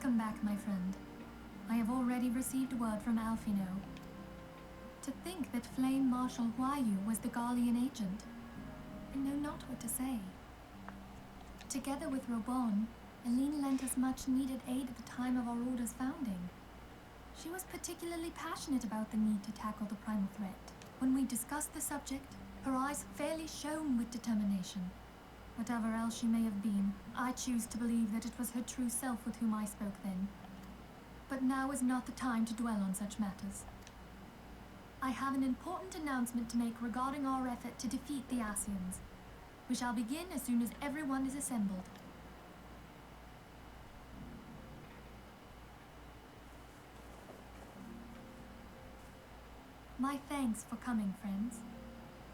Welcome back, my friend. I have already received word from Alfino. To think that Flame Marshal Huayu was the Garlean agent. I know not what to say. Together with Reborn, Eline lent us much needed aid at the time of our order's founding. She was particularly passionate about the need to tackle the primal threat. When we discussed the subject, her eyes fairly shone with determination. Whatever else she may have been, I choose to believe that it was her true self with whom I spoke then. But now is not the time to dwell on such matters. I have an important announcement to make regarding our effort to defeat the Ascians. We shall begin as soon as everyone is assembled. My thanks for coming, friends.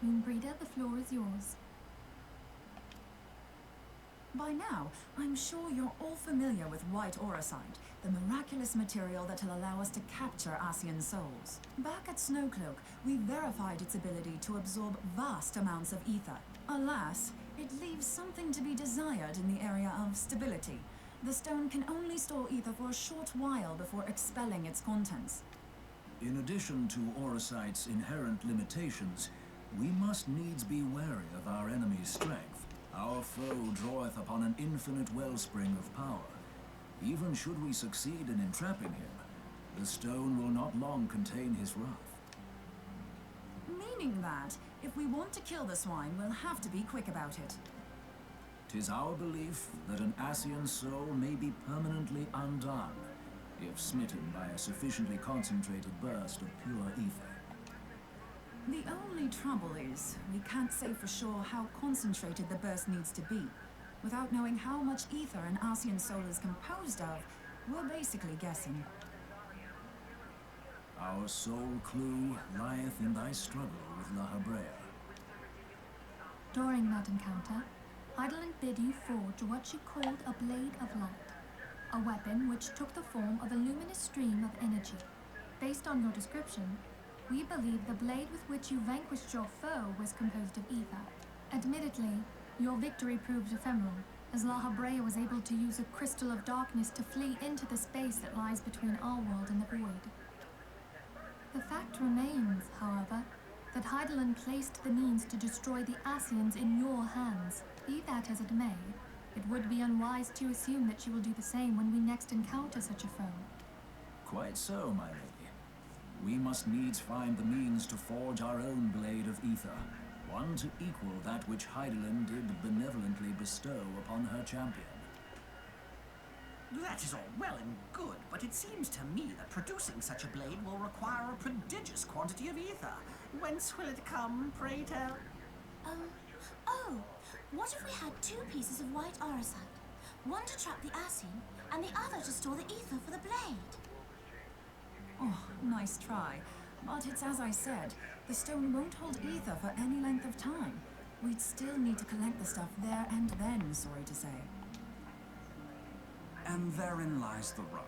Moonbreeder, the floor is yours. By now, I'm sure you're all familiar with White Auracite, the miraculous material that will allow us to capture Ascian souls. Back at Snowcloak, we verified its ability to absorb vast amounts of ether. Alas, it leaves something to be desired in the area of stability. The stone can only store ether for a short while before expelling its contents. In addition to Auracite's inherent limitations, we must needs be wary of our enemy's strength. Our foe draweth upon an infinite wellspring of power. Even should we succeed in entrapping him, the stone will not long contain his wrath. Meaning that, if we want to kill the swine, we'll have to be quick about it. 'Tis our belief that an Ascian soul may be permanently undone, if smitten by a sufficiently concentrated burst of pure ether. The only trouble is, we can't say for sure how concentrated the burst needs to be. Without knowing how much ether an Ascian soul is composed of, we're basically guessing. Our sole clue lieth in thy struggle with La Habrea. During that encounter, Heidelin bid you forge what she called a Blade of Light, a weapon which took the form of a luminous stream of energy. Based on your description, we believe the blade with which you vanquished your foe was composed of ether. Admittedly, your victory proved ephemeral, as La Habrea was able to use a crystal of darkness to flee into the space that lies between our world and the void. The fact remains, however, that Heidelin placed the means to destroy the Ascians in your hands. Be that as it may, it would be unwise to assume that she will do the same when we next encounter such a foe. Quite so, my lady. We must needs find the means to forge our own blade of ether, one to equal that which Heidelin did benevolently bestow upon her champion. That is all well and good, but it seems to me that producing such a blade will require a prodigious quantity of ether. Whence will it come, pray tell? Oh, what if we had two pieces of white auracite? One to trap the Ascian, and the other to store the ether for the blade. Oh, nice try. But it's as I said, the stone won't hold ether for any length of time. We'd still need to collect the stuff there and then, sorry to say. And therein lies the rub.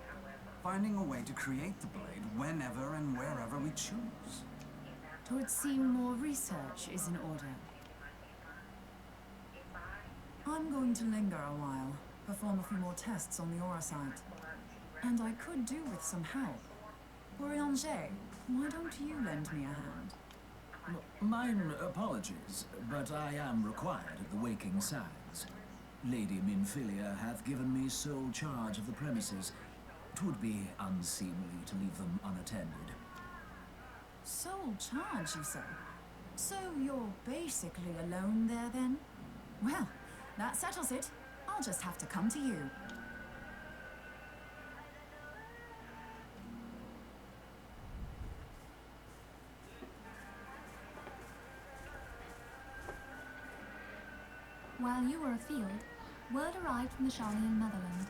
Finding a way to create the blade whenever and wherever we choose. It would seem more research is in order. I'm going to linger a while, perform a few more tests on the Auracite. And I could do with some help. Bourringer, why don't you lend me a hand? Mine apologies, but I am required at the Waking Sands. Lady Minfilia hath given me sole charge of the premises. 'Twould be unseemly to leave them unattended. Sole charge, you say? So you're basically alone there, then? Well, that settles it. I'll just have to come to you. While you were afield, word arrived from the Charlian motherland.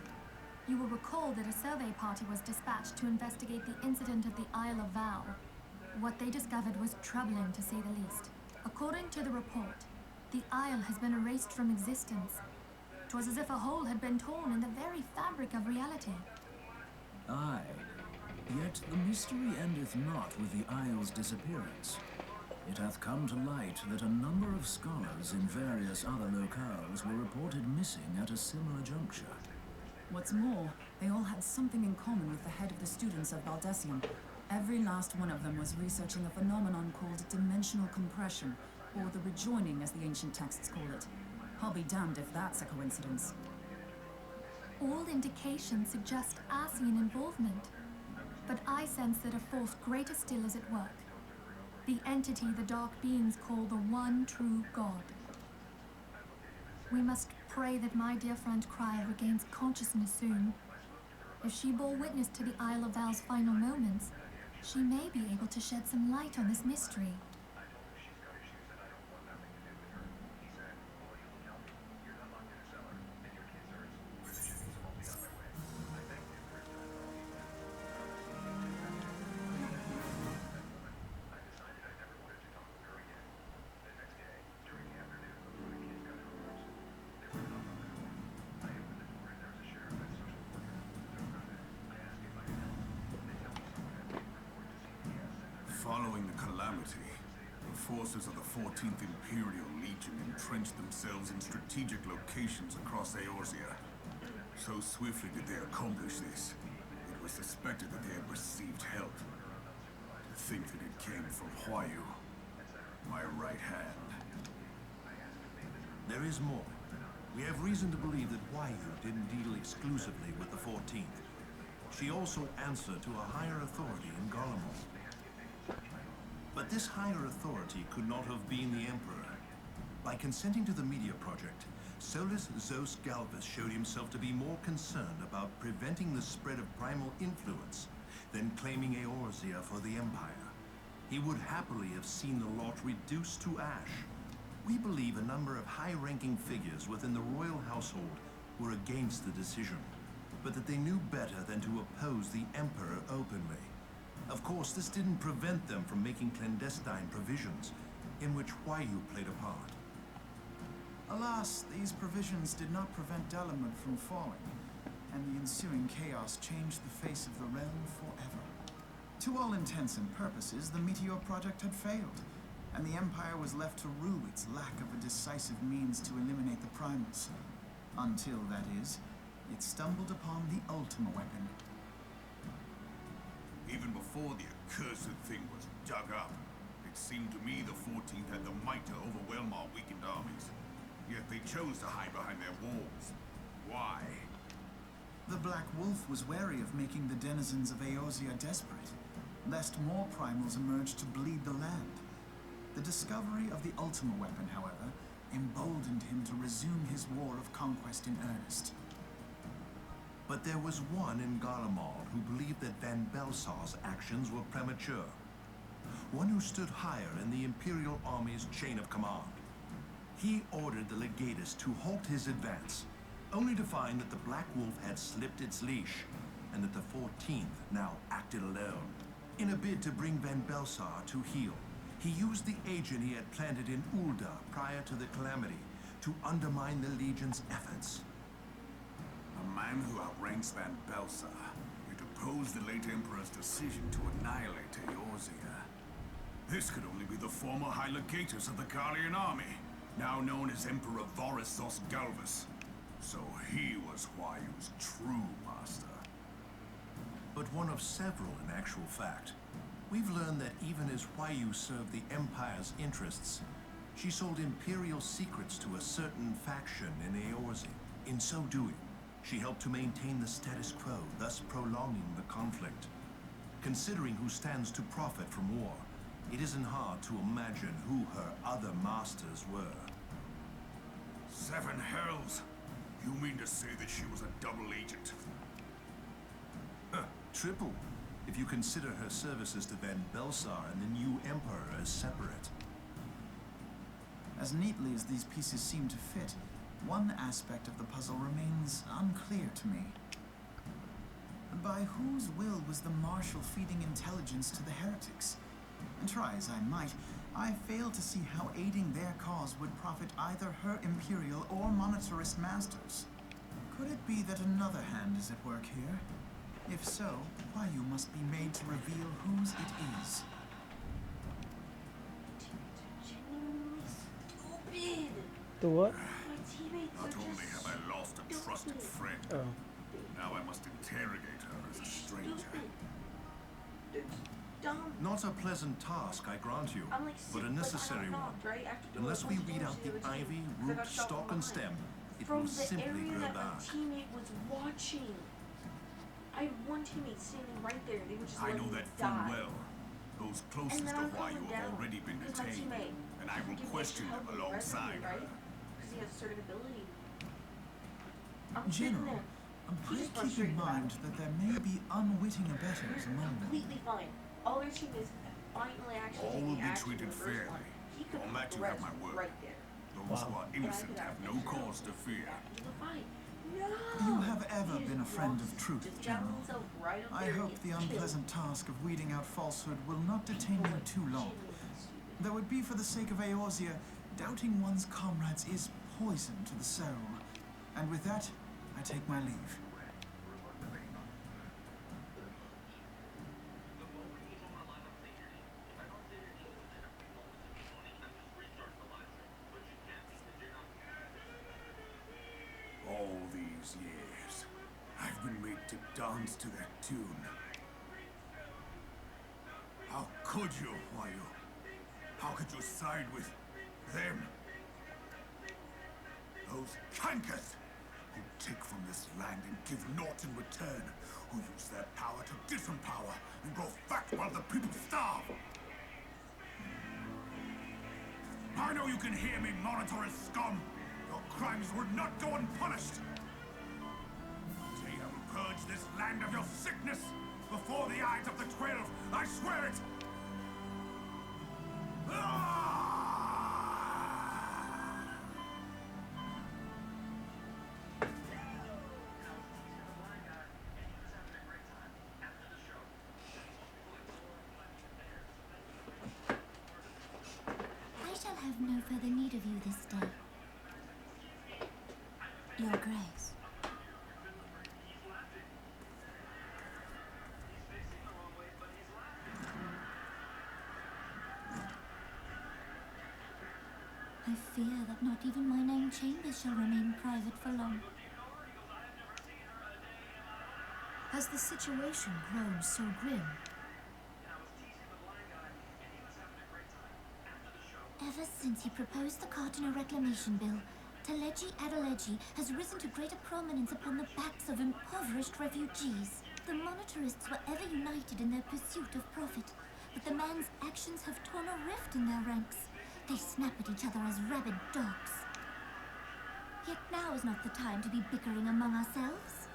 You will recall that a survey party was dispatched to investigate the incident at the Isle of Vow. What they discovered was troubling, to say the least. According to the report, the isle has been erased from existence. 'Twas as if a hole had been torn in the very fabric of reality. Aye. Yet the mystery endeth not with the isle's disappearance. It hath come to light that a number of scholars in various other locales were reported missing at a similar juncture. What's more, they all had something in common with the head of the students of Ascian. Every last one of them was researching a phenomenon called dimensional compression, or the rejoining as the ancient texts call it. I'll be damned if that's a coincidence. All indications suggest Ascian involvement, but I sense that a force greater still is at work. The entity the dark beings call the one true God. We must pray that my dear friend Cryer regains consciousness soon. If she bore witness to the Isle of Val's final moments, she may be able to shed some light on this mystery. Following the calamity, the forces of the 14th Imperial Legion entrenched themselves in strategic locations across Eorzea. So swiftly did they accomplish this, it was suspected that they had received help. To think that it came from Huayu, my right hand. There is more. We have reason to believe that Huayu didn't deal exclusively with the 14th. She also answered to a higher authority in Garlemald. But this higher authority could not have been the Emperor. By consenting to the media project, Solus Zos Galvus showed himself to be more concerned about preventing the spread of primal influence than claiming Eorzea for the Empire. He would happily have seen the lot reduced to ash. We believe a number of high-ranking figures within the royal household were against the decision, but that they knew better than to oppose the Emperor openly. Of course, this didn't prevent them from making clandestine provisions, in which Huayu played a part. Alas, these provisions did not prevent Dalamud from falling, and the ensuing chaos changed the face of the realm forever. To all intents and purposes, the Meteor Project had failed, and the Empire was left to rue its lack of a decisive means to eliminate the Primals. Until, that is, it stumbled upon the Ultima weapon. Even before the accursed thing was dug up, it seemed to me the 14th had the might to overwhelm our weakened armies. Yet they chose to hide behind their walls. Why? The Black Wolf was wary of making the denizens of Eorzea desperate, lest more primals emerge to bleed the land. The discovery of the Ultima weapon, however, emboldened him to resume his war of conquest in earnest. But there was one in Garlemald who believed that Van Belsar's actions were premature. One who stood higher in the Imperial Army's chain of command. He ordered the Legatus to halt his advance, only to find that the Black Wolf had slipped its leash, and that the 14th now acted alone. In a bid to bring Van Belsar to heel, he used the agent he had planted in Ul'dah prior to the calamity to undermine the Legion's efforts. A man who outranks Van Belsar, yet opposed the late Emperor's decision to annihilate Eorzea. This could only be the former High Legatus of the Garlean army, now known as Emperor Varus Zos Galvus. So he was Huayu's true master. But one of several in actual fact. We've learned that even as Huayu served the Empire's interests, she sold Imperial secrets to a certain faction in Eorzea. In so doing, she helped to maintain the status quo, thus prolonging the conflict. Considering who stands to profit from war, it isn't hard to imagine who her other masters were. Seven hells! You mean to say that she was a double agent? Triple, if you consider her services to Van Belsar and the new Emperor as separate. As neatly as these pieces seem to fit, one aspect of the puzzle remains unclear to me. By whose will was the Marshal feeding intelligence to the heretics? And try as I might, I fail to see how aiding their cause would profit either her Imperial or monetarist masters. Could it be that another hand is at work here? If so, Huayu must be made to reveal whose it is. The what? Not only have I lost a trusted friend, Now I must interrogate her as a stranger. Dumb. Not a pleasant task, I grant you, I'm like, but a necessary one. Right? After doing Unless a we bunch of weed out bullshit the with ivy, team, 'cause I root, got shot stalk, from and behind. stem, it From will the simply area grow that my dark. teammate was watching. I had one teammate standing right there. They were just I letting know me that full die. well. Those And closest then to I'm why you calling have down already been because my detained, teammate and I will gave me question extra them help with the rest of alongside me, her. right? Because he has a certain ability. I'm sitting General, there. pray He's keep in frustrated about mind it. that there may be unwitting abettors among them. Completely fine. All their team is finally actually All taking will be action treated in the first fairly. one. He could On that be you have arrested my word. right there. Those who are innocent have no cause to fear. After the fight. No! You have ever He been a just friend lost. of truth, Just got General. himself right up I there and hope gets the killed. unpleasant task of weeding out falsehood will not detain you too long. Though it be for the sake of Eorzea, doubting one's comrades is poison to the soul. And with that, I take my leave. All these years, I've been made to dance to that tune. How could you, Wayu? How could you side with them? Those cankers who take from this land and give naught in return, who use their power to disempower and grow fat while the people starve. I know you can hear me, monitoring scum. Your crimes will not go unpunished. Today I will purge this land of your sickness before the eyes of the 12. I swear it. I shall have no further need of you this day. Your Grace. I fear that not even my named chambers shall remain private for long. Has the situation grown so grim? Ever since he proposed the Cardinal Reclamation Bill, Teleji Adeleji has risen to greater prominence upon the backs of impoverished refugees. The monetarists were ever united in their pursuit of profit, but the man's actions have torn a rift in their ranks. They snap at each other as rabid dogs. Yet now is not the time to be bickering among ourselves.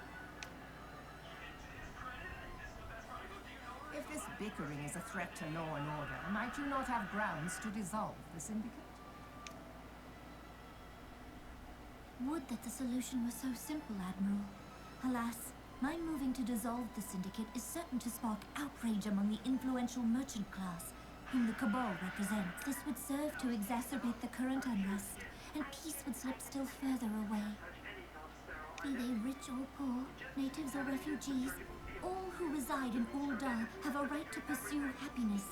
If this bickering is a threat to law and order, might you not have grounds to dissolve the syndicate? Would that the solution were so simple, Admiral. Alas, my moving to dissolve the syndicate is certain to spark outrage among the influential merchant class, whom the Cabal represents. This would serve to exacerbate the current unrest, and peace would slip still further away. Be they rich or poor, natives or refugees, all who reside in Ul'dah have a right to pursue happiness.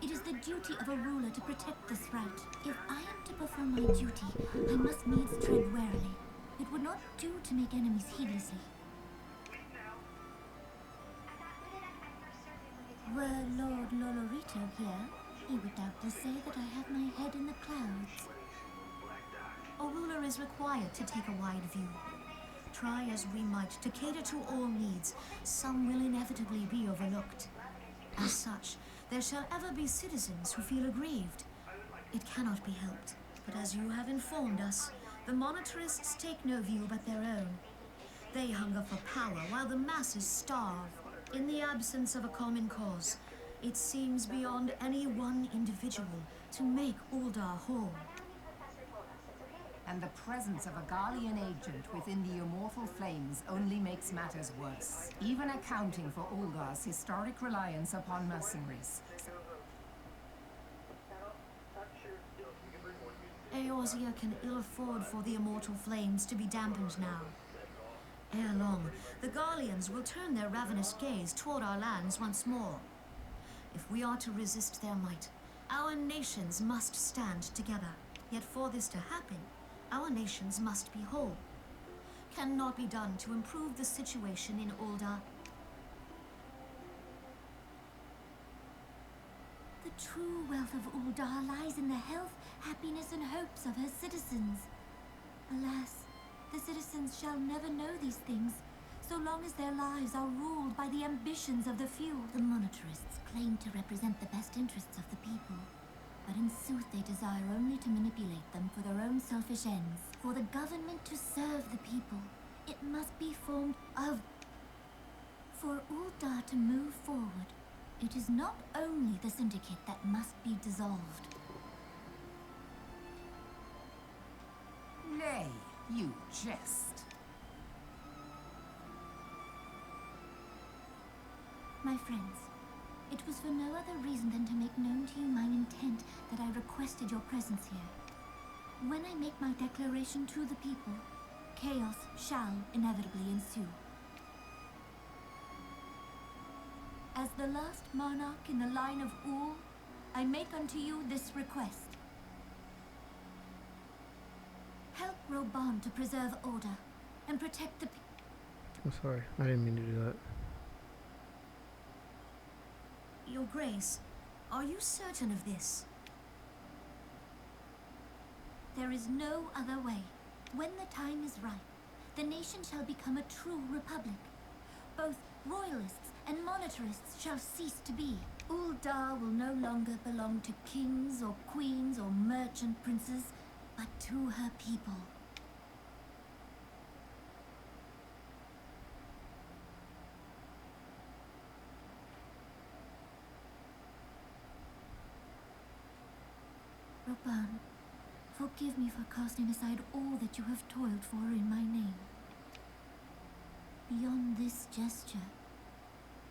It is the duty of a ruler to protect this right. If I am to perform my duty, I must needs tread warily. It would not do to make enemies heedlessly. Were Lord Lolorito here, he would doubtless say that I have my head in the clouds. A ruler is required to take a wide view. Try as we might to cater to all needs, some will inevitably be overlooked. As such, there shall ever be citizens who feel aggrieved. It cannot be helped, but as you have informed us, the monetarists take no view but their own. They hunger for power while the masses starve. In the absence of a common cause, it seems beyond any one individual to make Ul'dah whole. And the presence of a Garlean agent within the Immortal Flames only makes matters worse, even accounting for Ul'dah's historic reliance upon mercenaries. Eorzea can ill afford for the Immortal Flames to be dampened now. Ere long, the Garleans will turn their ravenous gaze toward our lands once more. If we are to resist their might, our nations must stand together. Yet for this to happen, our nations must be whole. cannot be done to improve the situation in Ul'dah? The true wealth of Ul'dah lies in the health, happiness, and hopes of her citizens. Alas, the citizens shall never know these things, so long as their lives are ruled by the ambitions of the few. The monetarists claim to represent the best interests of the people, but in sooth they desire only to manipulate them for their own selfish ends. For the government to serve the people, it must be formed of... For Ul'dah to move forward, it is not only the syndicate that must be dissolved. Nay, you jest. My friends, it was for no other reason than to make known to you my intent that I requested your presence here. When I make my declaration to the people, chaos shall inevitably ensue. As the last monarch in the line of Ul, I make unto you this request. Help Reborn to preserve order and protect the people. I'm sorry, I didn't mean to do that. Your Grace, are you certain of this? There is no other way. When the time is right, the nation shall become a true republic. Both royalists and monetarists shall cease to be. Ul'dah will no longer belong to kings or queens or merchant princes, but to her people. Reborn, forgive me for casting aside all that you have toiled for in my name. Beyond this gesture,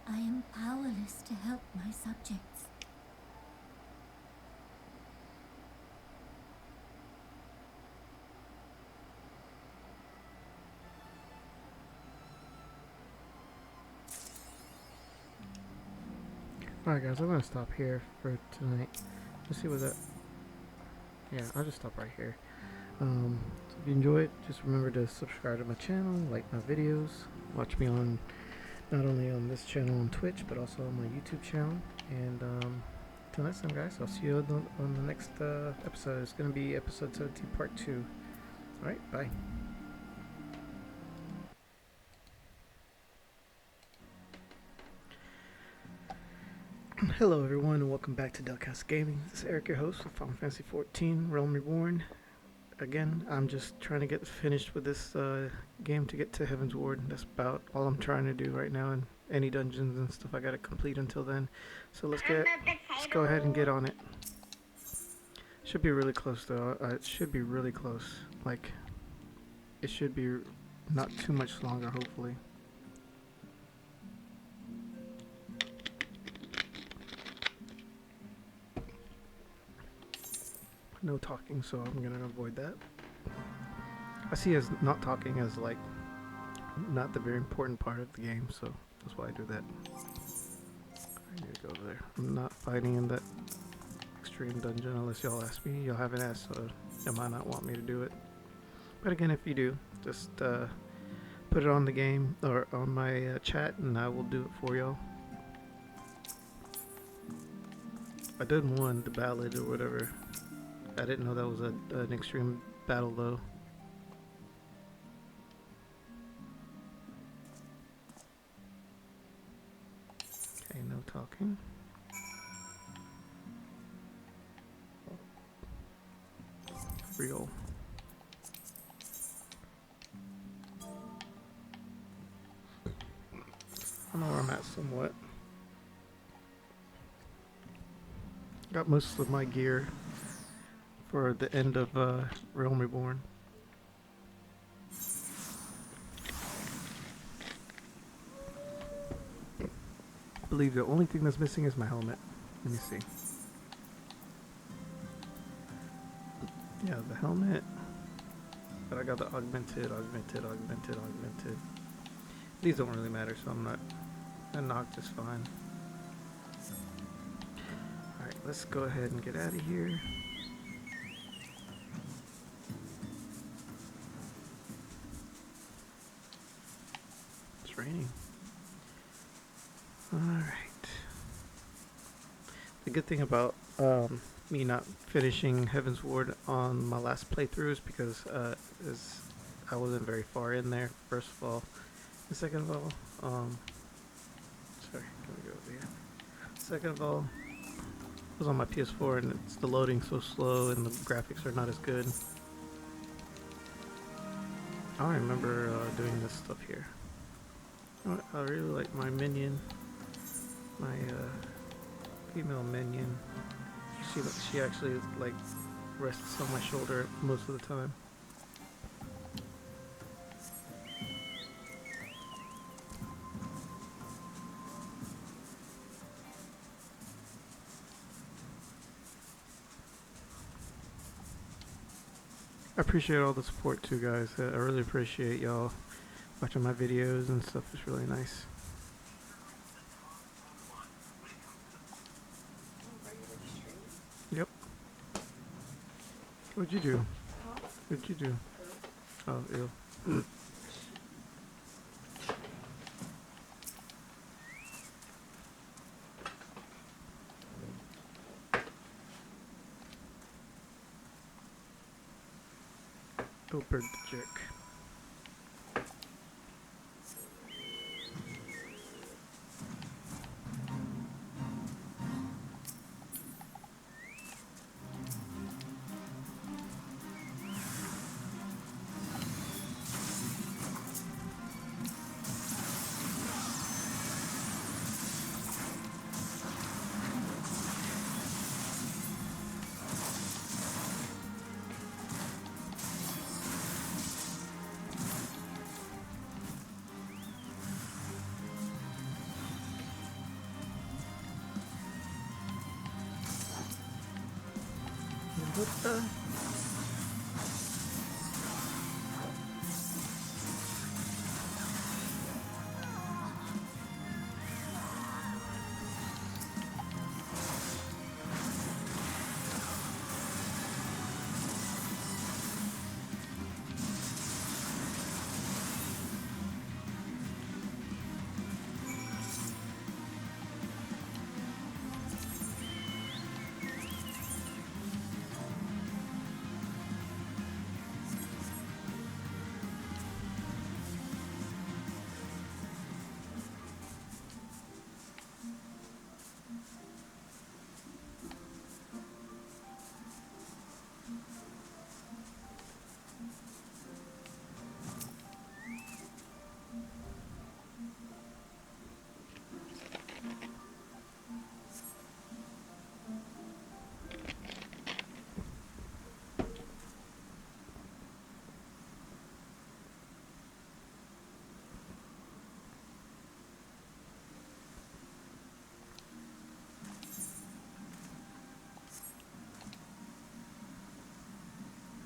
I am powerless to help my subjects. Alright guys, I'm gonna stop here for tonight. Let's see what that... Yeah, I'll just stop right here. So if you enjoyed, just remember to subscribe to my channel, like my videos, watch me on not only on this channel on Twitch, but also on my YouTube channel. And until next time guys, I'll see you on the next episode. It's gonna be episode 17 part 2. Alright, bye. Hello everyone and welcome back to DelCast Gaming. This is Eric, your host of Final Fantasy XIV Realm Reborn. Again, I'm just trying to get finished with this game to get to Heaven's Ward. That's about all I'm trying to do right now, and any dungeons and stuff I gotta complete until then. So let's go ahead and get on it. Should be really close though. It should be really close. Like, it should be not too much longer, hopefully. No talking, so I'm gonna avoid that. I see as not talking as like not the very important part of the game, so that's why I do that. I need to go there. I'm not fighting in that extreme dungeon unless y'all ask me. Y'all haven't asked, so you might not want me to do it. But again, if you do, just put it on the game or on my chat, and I will do it for y'all. I did one, the ballad or whatever. I didn't know that was an extreme battle though. Okay, no talking. Real. I know where I'm at somewhat. Got most of my gear for the end of Realm Reborn. I believe the only thing that's missing is my helmet. Let me see. Yeah, the helmet. But I got the augmented. These don't really matter, so I'm not... A knocked is fine. Alright, let's go ahead and get out of here. it's raining. Alright. The good thing about me not finishing Heaven's Ward on my last playthrough is because I wasn't very far in there, first of all. And second of all, sorry, can we go over here? Second of all, it was on my PS4 and it's the loading so slow and the graphics are not as good. I don't remember doing this stuff here. I really like my minion, my female minion. She actually like rests on my shoulder most of the time. I appreciate all the support too, guys. I really appreciate y'all watching my videos and stuff. It's really nice. Yep. What'd you do? What'd you do? Oh, ew. Oh, bird the jerk. What the?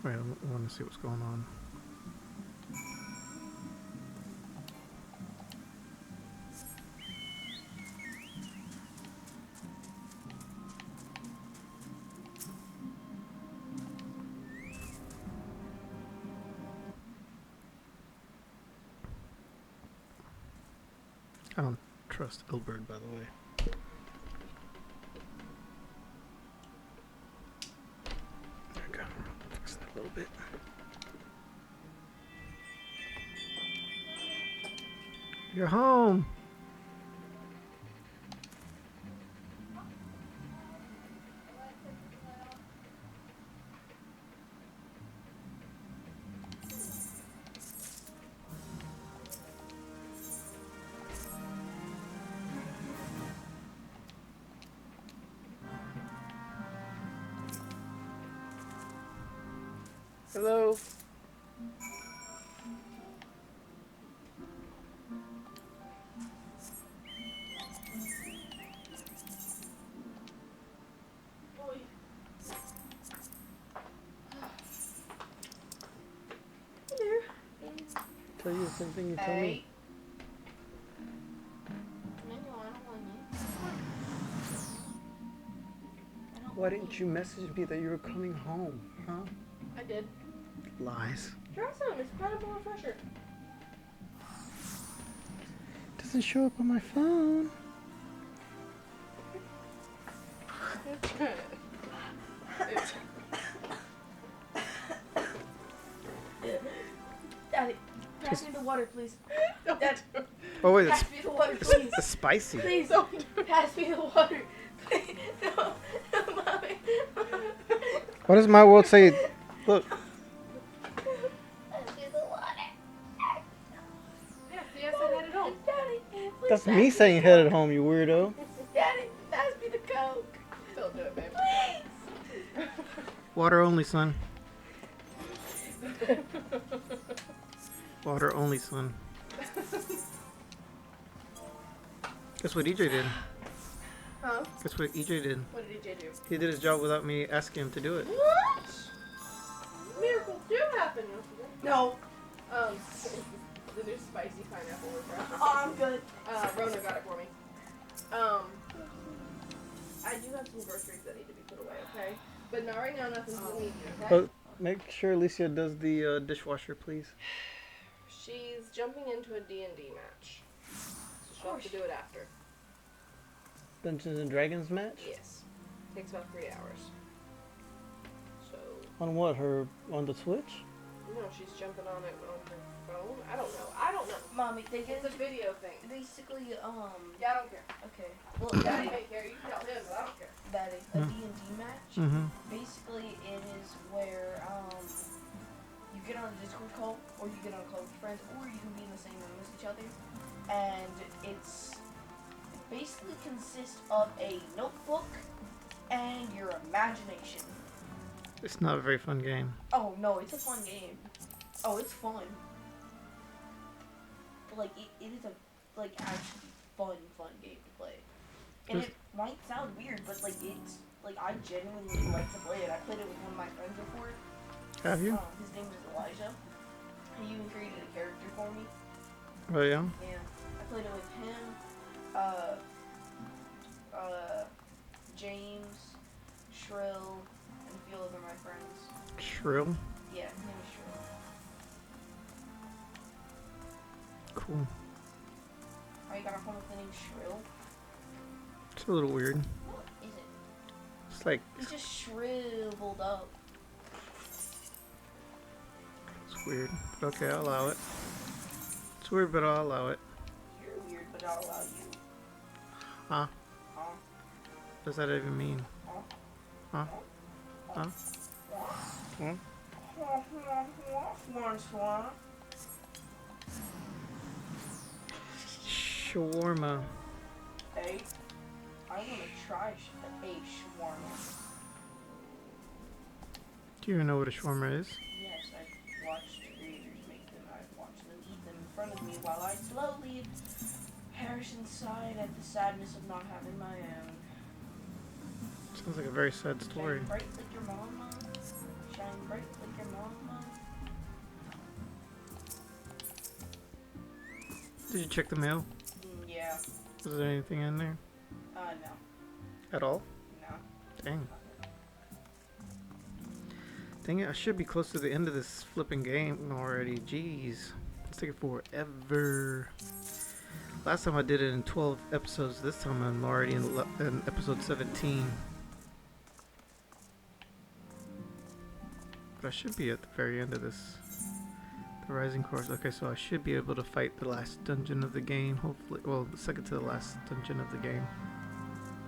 Wait, I want to see what's going on. I don't trust Ilberd, by the way. There we go. Fix that a little bit. You're home. Hello. Tell you the same thing you told me. Why didn't you message me that you were coming home, huh? I did. Lies. Try some. It's pineapple refresher. doesn't show up on my phone? Daddy, pass me the water, please. Dad, Oh wait, pass me the water, please. it's spicy. Please, pass me the water. Please, no, mommy. What does my world say? Look, Pass me the water. Yeah, see, I said head it home. Daddy, please. that's pass me saying head at home, you weirdo. Daddy, pass me the Coke. Don't do it, babe. Please. Water only, son. Water only, son. Guess what EJ did? Huh? Guess what EJ did? What did EJ do? He did his job without me asking him to do it. What? Miracles do happen. No. The new spicy pineapple refreshment. Oh, I'm good. Rona got it for me. I do have some groceries that need to be put away, okay? But not right now, nothing's immediate, okay? But make sure Alicia does the dishwasher, please. She's jumping into a D&D match. So she'll have to do it after. Dungeons and Dragons match? Yes. Takes about 3 hours. So, On what? Her on the Switch? no, she's jumping on it on her phone. I don't know. Mommy, they get It's a video thing. basically, Yeah, I don't care. okay. Well, Daddy Daddy, may care. You can tell him, but I don't care. Daddy, a D&D match. Mm-hmm. Basically, it is where you get on a Discord call, or you get on a call with friends, or you can be in the same room as each other, and it basically consists of a notebook and your imagination. It's not a very fun game. Oh no, it's a fun game. Oh, it's fun. Like it is a actually fun game to play. And it might sound weird, but it's I genuinely like to play it. I played it with one of my friends before. Have you? His name is Elijah. He even created a character for me. Oh yeah? Yeah. I played it with him, James, Shrill, and a few other my friends. Shrill? Yeah, his name is Shrill. Cool. Oh, you got a phone with the name Shrill? It's a little weird. What is it? It's like, He's just shriveled up. it's weird. But okay, I'll allow it. It's weird, but I'll allow it. You're weird, but I'll allow you. Huh? Huh? What does that even mean? Huh? Huh? Huh? Shawarma. Hey, I want to try a shawarma. Do you even know what a shawarma is? Yes, I've watched creators make them. I've watched them eat them in front of me while I slowly perish inside at the sadness of not having my own. Sounds like a very sad story. Shine bright like your mama. Shine bright like your mama. Did you check the mail? Yeah. Was there anything in there? No. At all? No. Dang. Dang it, I should be close to the end of this flipping game already. Jeez. It's taking forever. Last time I did it in 12 episodes. This time I'm already in episode 17. But I should be at the very end of this. The Rising Course. Okay, so I should be able to fight the last dungeon of the game. Hopefully. Well, the second to the last dungeon of the game.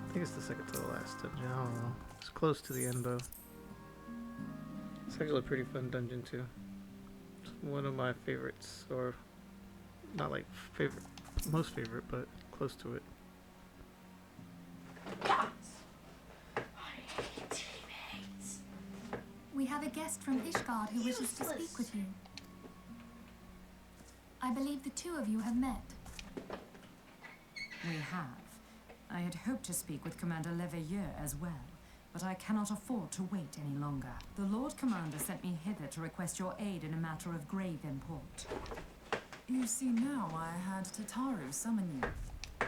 I think it's the second to the last dungeon. I don't know. It's close to the end though. It's actually a pretty fun dungeon too. It's one of my favorites. Or not like favorite. Most favorite, but close to it. We have a guest from Ishgard who wishes to speak with you. I believe the two of you have met. We have. I had hoped to speak with Commander Leveilleur as well, but I cannot afford to wait any longer. The Lord Commander sent me hither to request your aid in a matter of grave import. You see, now I had Tataru summon you.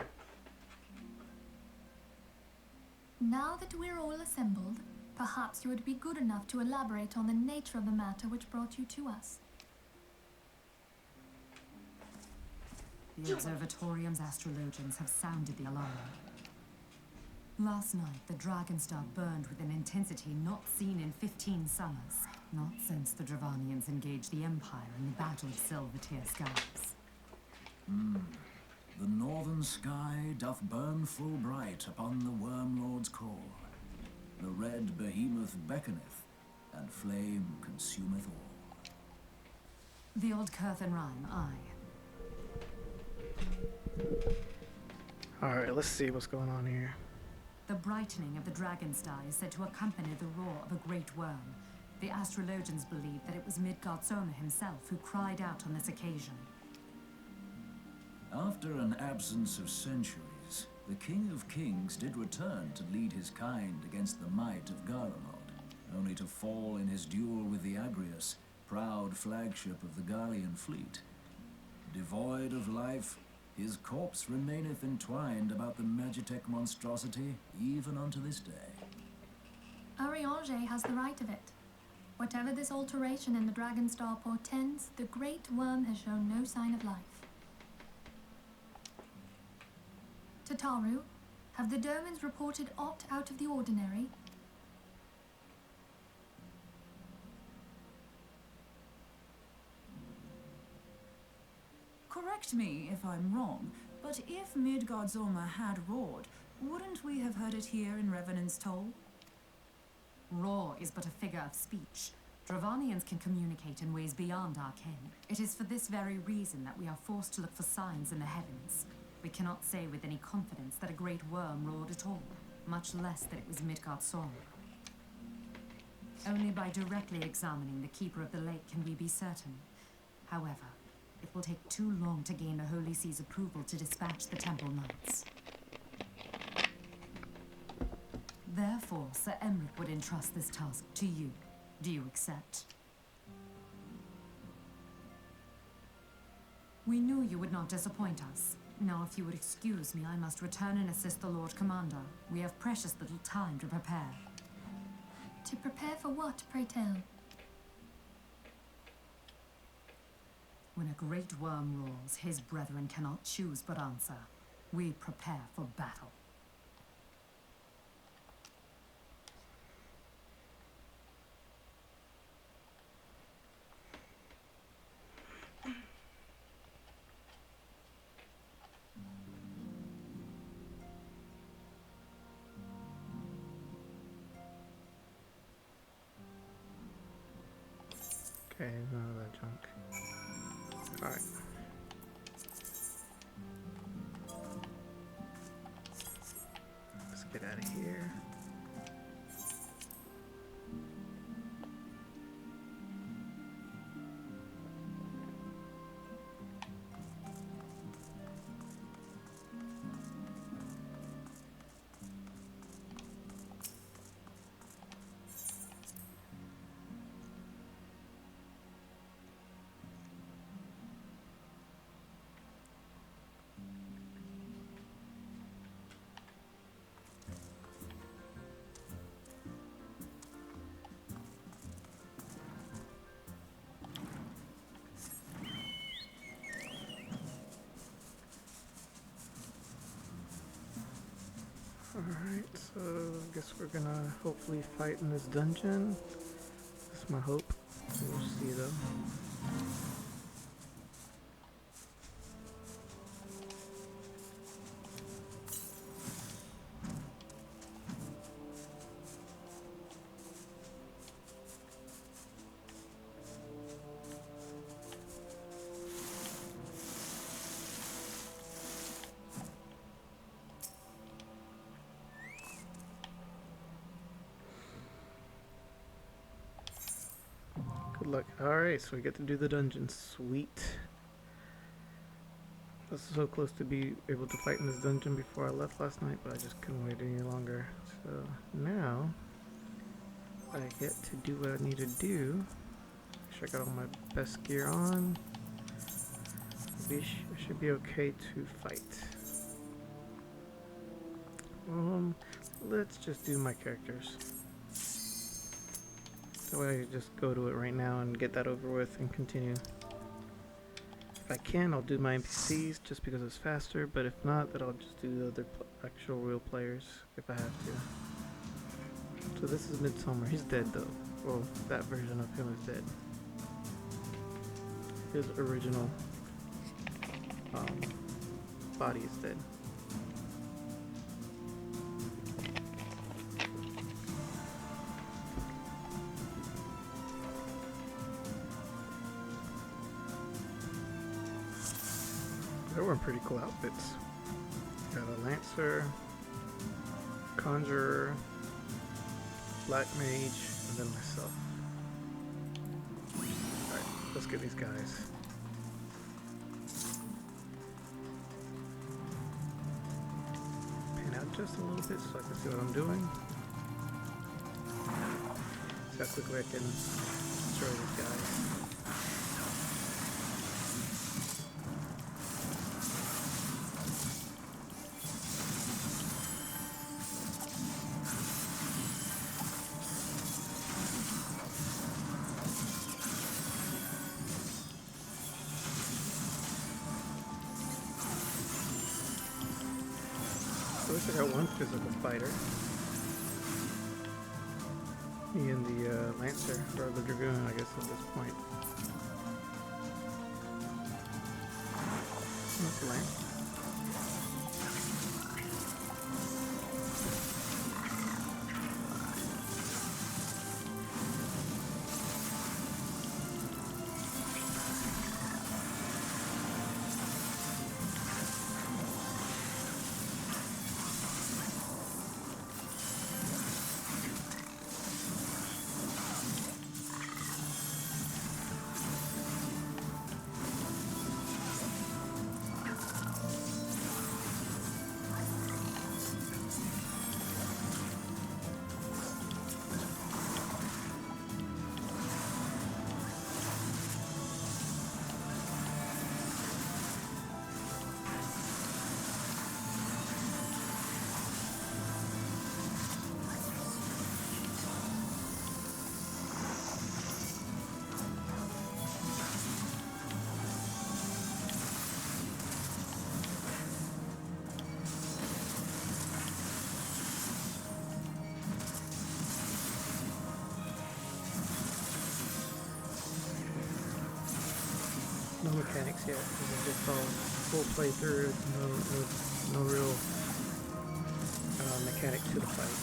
Now that we're all assembled, perhaps you would be good enough to elaborate on the nature of the matter which brought you to us. The observatorium's astrologians have sounded the alarm. Last night, the Dragonstar burned with an intensity not seen in 15 summers. Not since the Dravanians engaged the Empire in the Battle of Silvertear Skies. The northern sky doth burn full bright upon the Wormlord's core. The red behemoth beckoneth, and flame consumeth all. The old Curthan rhyme, aye. Alright, let's see what's going on here. The brightening of the Dragonstar is said to accompany the roar of a great worm. The astrologians believe that it was Midgard Soma himself who cried out on this occasion. After an absence of centuries, the King of Kings did return to lead his kind against the might of Garlemald, only to fall in his duel with the Agrius, proud flagship of the Gallian fleet. Devoid of life, his corpse remaineth entwined about the Magitech monstrosity even unto this day. Ariange has the right of it. Whatever this alteration in the Dragonstar portends, the great worm has shown no sign of life. Tataru, have the Domans reported aught out of the ordinary? Correct me if I'm wrong, but if Midgard Zorma had roared, wouldn't we have heard it here in Revenant's Toll? Roar is but a figure of speech. Dravanians can communicate in ways beyond our ken. It is for this very reason that we are forced to look for signs in the heavens. We cannot say with any confidence that a great worm roared at all, much less that it was Midgard Zorma. Only by directly examining the Keeper of the Lake can we be certain. However, it will take too long to gain the Holy See's approval to dispatch the Temple Knights. Therefore, Sir Emric would entrust this task to you. Do you accept? We knew you would not disappoint us. Now, if you would excuse me, I must return and assist the Lord Commander. We have precious little time to prepare. To prepare for what, pray tell? When a great worm roars, his brethren cannot choose but answer. We prepare for battle. Okay, none of that junk. Alright. Let's get out of here. Alright, so I guess we're gonna hopefully fight in this dungeon. That's my hope. We'll see though. Good luck. Alright, so we get to do the dungeon. Sweet. I was so close to be able to fight in this dungeon before I left last night, but I just couldn't wait any longer. So now I get to do what I need to do. Make sure I got all my best gear on. I should be okay to fight. Let's just do my characters. That way I can just go to it right now and get that over with and continue. If I can, I'll do my NPCs just because it's faster, but if not, then I'll just do the other actual real players if I have to. So this is Midsummer. He's dead though. Well, that version of him is dead. His original body is dead. They were pretty cool outfits. Got a Lancer, Conjurer, Black Mage, and then myself. Alright, let's get these guys. Pan out just a little bit so I can see what I'm doing. See how quickly I can destroy these guys. At least I got one physical fighter. Me and the Lancer, or the Dragoon, I guess, at this point. That's the Lance. No mechanics yet. It's just all full playthrough. No real mechanic to the fight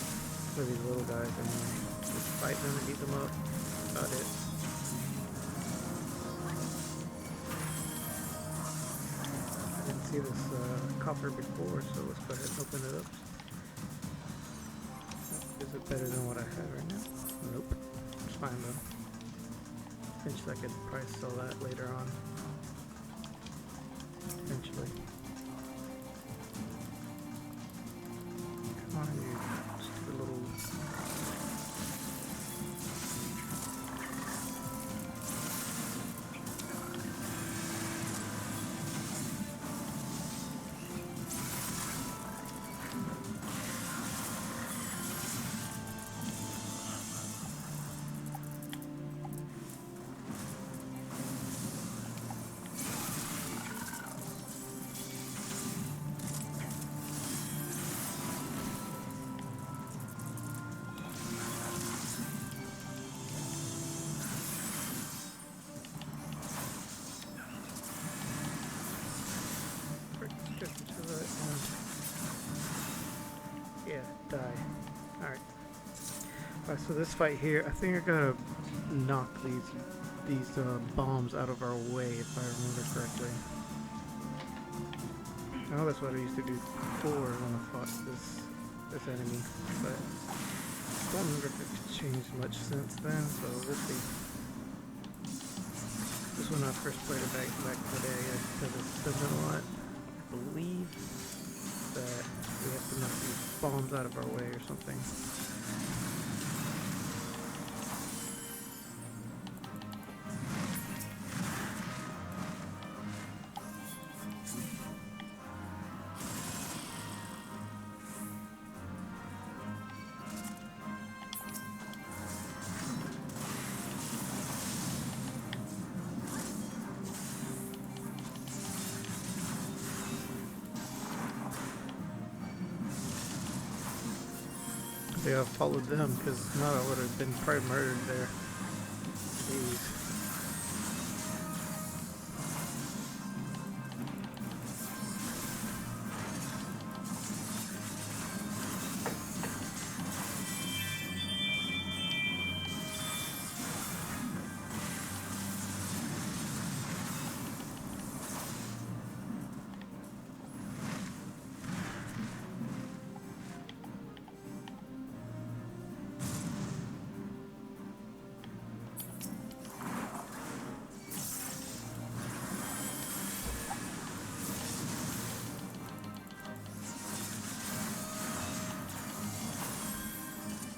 for these little guys. I mean, just fight them and beat them up. About it. I didn't see this copper before, so let's go ahead and open it up. Is it better than what I have right now? Nope. It's fine though. Eventually I could probably sell that later on. Eventually. Come on, you stupid little... Yeah, die. Alright. Alright, so this fight here, I think I gotta knock these bombs out of our way if I remember correctly. I know that's what I used to do before when I fought this enemy, but I don't remember if it's changed much since then, so we'll see. This when I first played it back in the day, I said it does a lot. I believe that we have to knock these bombs out of our way or something. Yeah, I followed them because if not, I would have been probably murdered there. Jeez.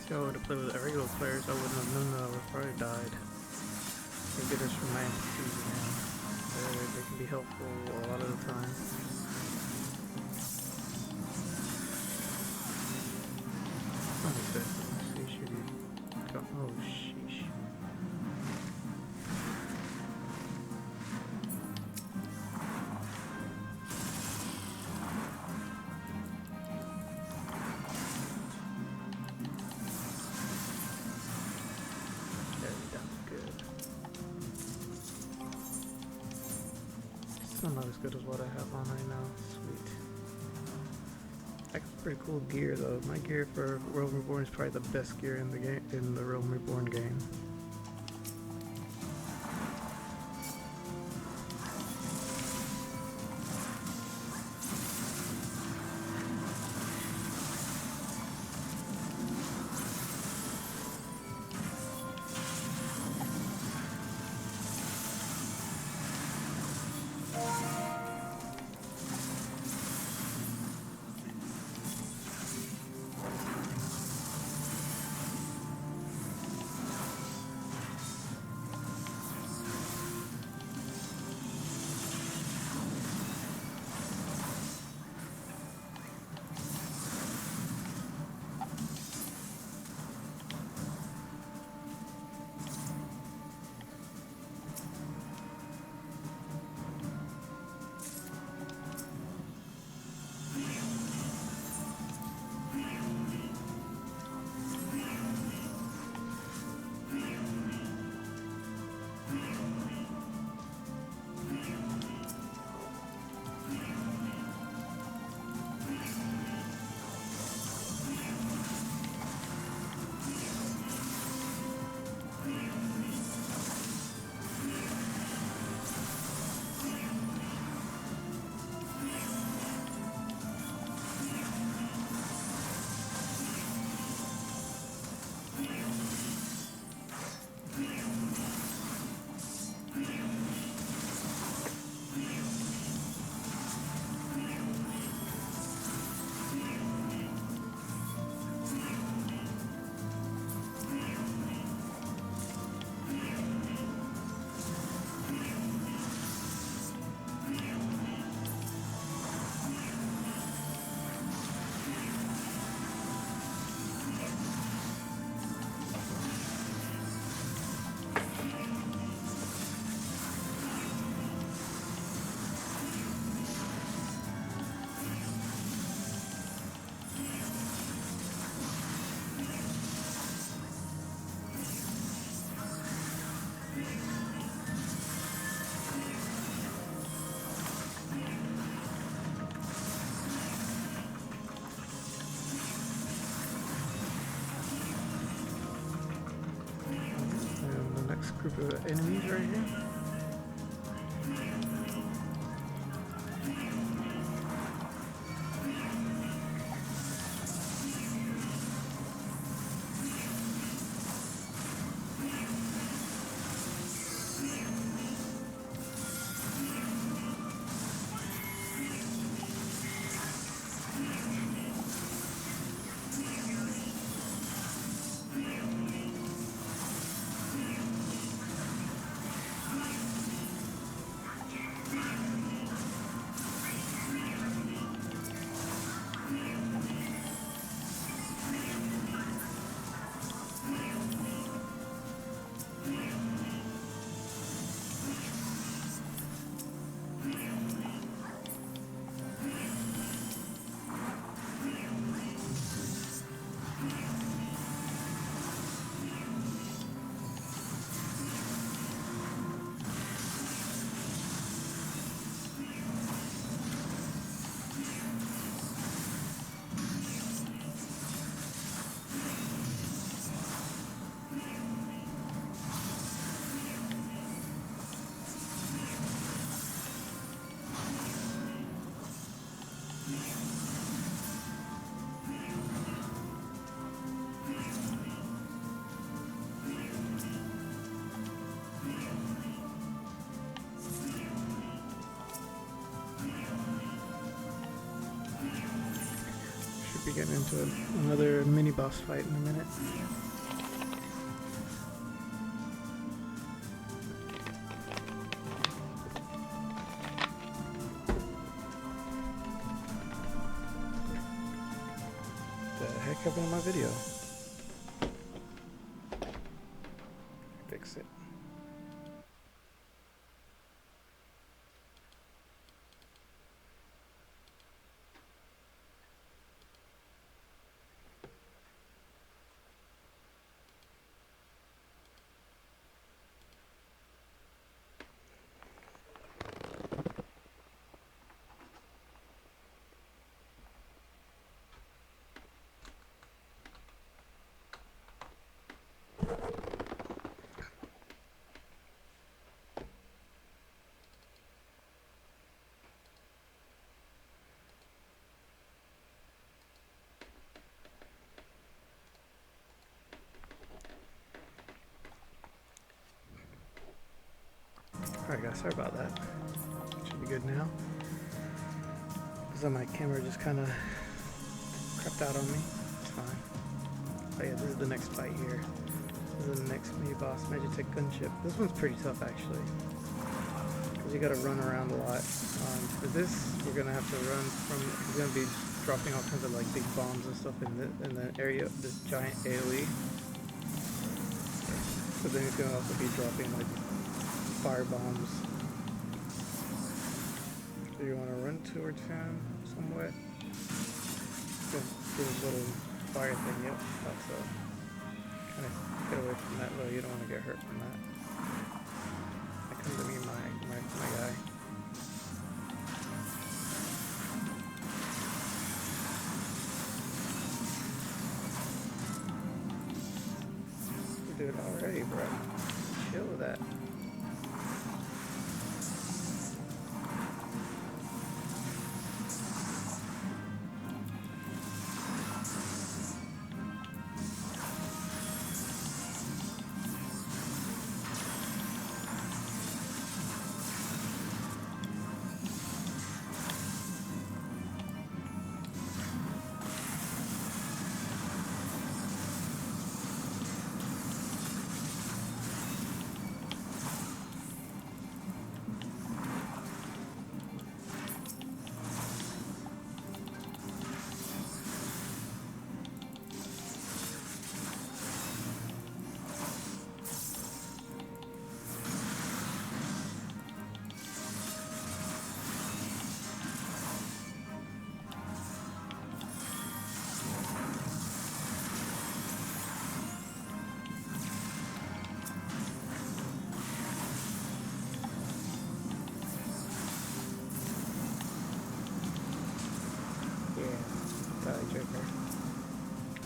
If I would have played with the regular players, I wouldn't have known that I would have probably died. Maybe this from my NPCs, man. They can be helpful a lot of the time. What is that? Let's see, should you come? Oh, sheesh. Still not as good as what I have on right now. Sweet. That's pretty cool gear though. My gear for Realm Reborn is probably the best gear in the game, in the Realm Reborn game. Group of enemies right here. be getting into another mini boss fight in a minute. The heck happened to my video? Fix it. Alright guys, sorry about that. Should be good now. Because my camera just kind of crept out on me. It's fine. Oh yeah, this is the next fight here. This is the next mini boss, Magitech Gunship. This one's pretty tough actually. Because you gotta run around a lot. For this, we're gonna have to run from, he's gonna be dropping all kinds of like big bombs and stuff in the area of this giant AoE. But then he's gonna also be dropping like fire bombs. Do you want to run towards him somewhat? Do his little fire thing, yep, thought so. Kind of get away from that though, you don't want to get hurt from that. That comes to me, my guy. You do it already, bro. Chill with that.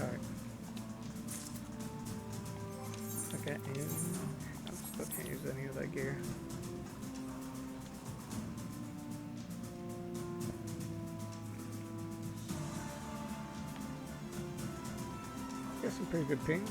Alright. Okay, and I still can't use any of that gear. Got some pretty good ping.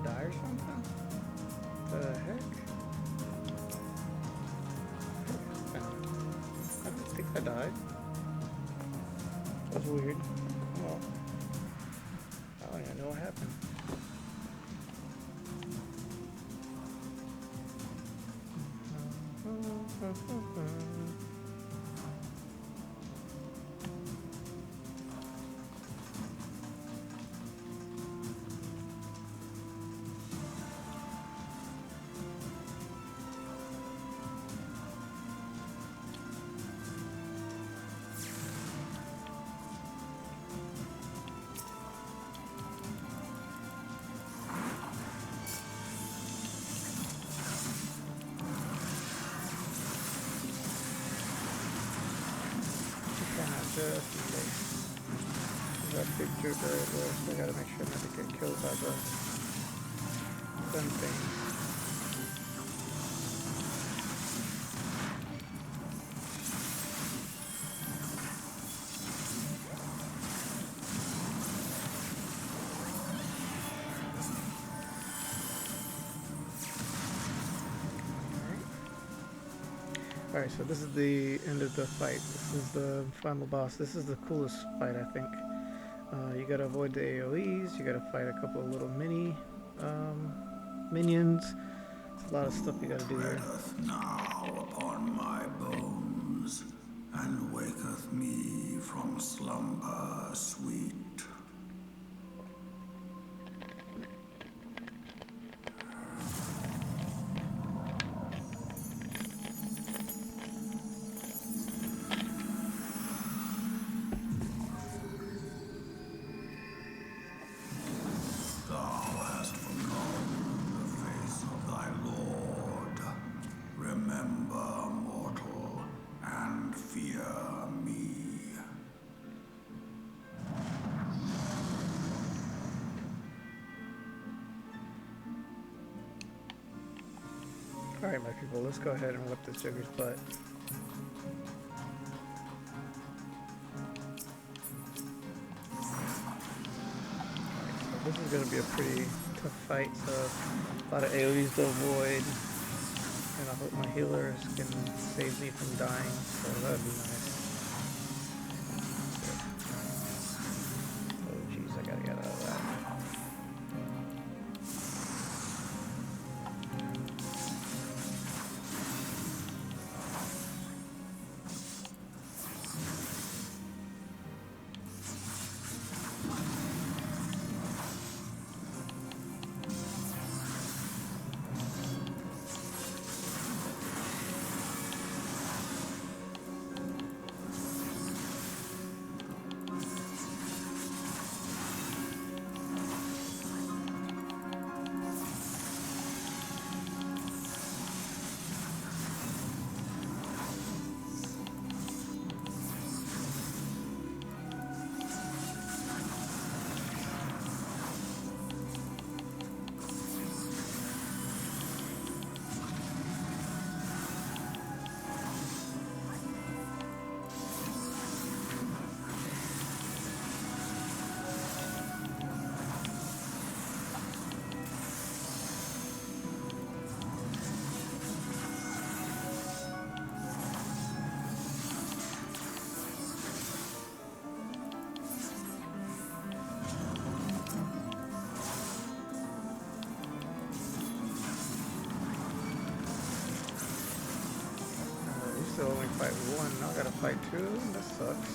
die or something? The heck? I think I died. That's weird. Well, I don't even know what happened. Just in case. That big dude right there, so I gotta make sure not to get killed by the gun thing. Alright, so this is the end of the fight. This is the final boss. This is the coolest fight, I think. You gotta avoid the AoEs, you gotta fight a couple of little minions. It's a lot of stuff you gotta do here. Now upon my bones, and waketh me from slumber sweet. Alright, my people, let's go ahead and whip this Joker's butt. Alright, so this is going to be a pretty tough fight, so a lot of AoEs to avoid. And I hope my healers can save me from dying, so that would be nice. Oh jeez, I gotta get out of that. Still only fight one, now I gotta fight two? That sucks.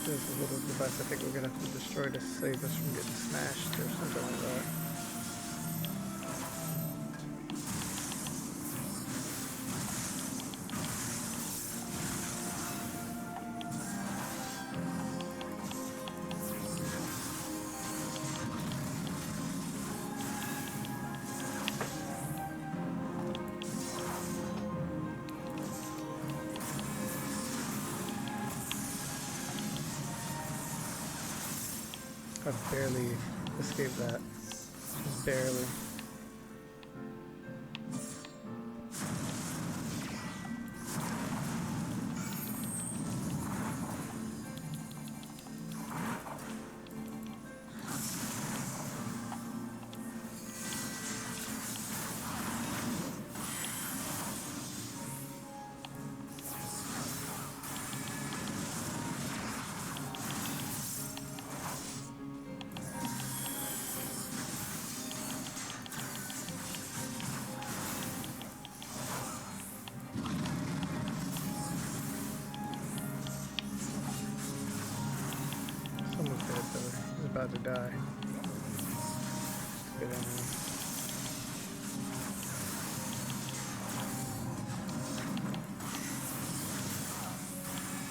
There's a little device I think we're gonna have to destroy to save us from getting smashed or something like that. I barely escaped that. Barely. Someone's dead though. He's about to die. Just get in there.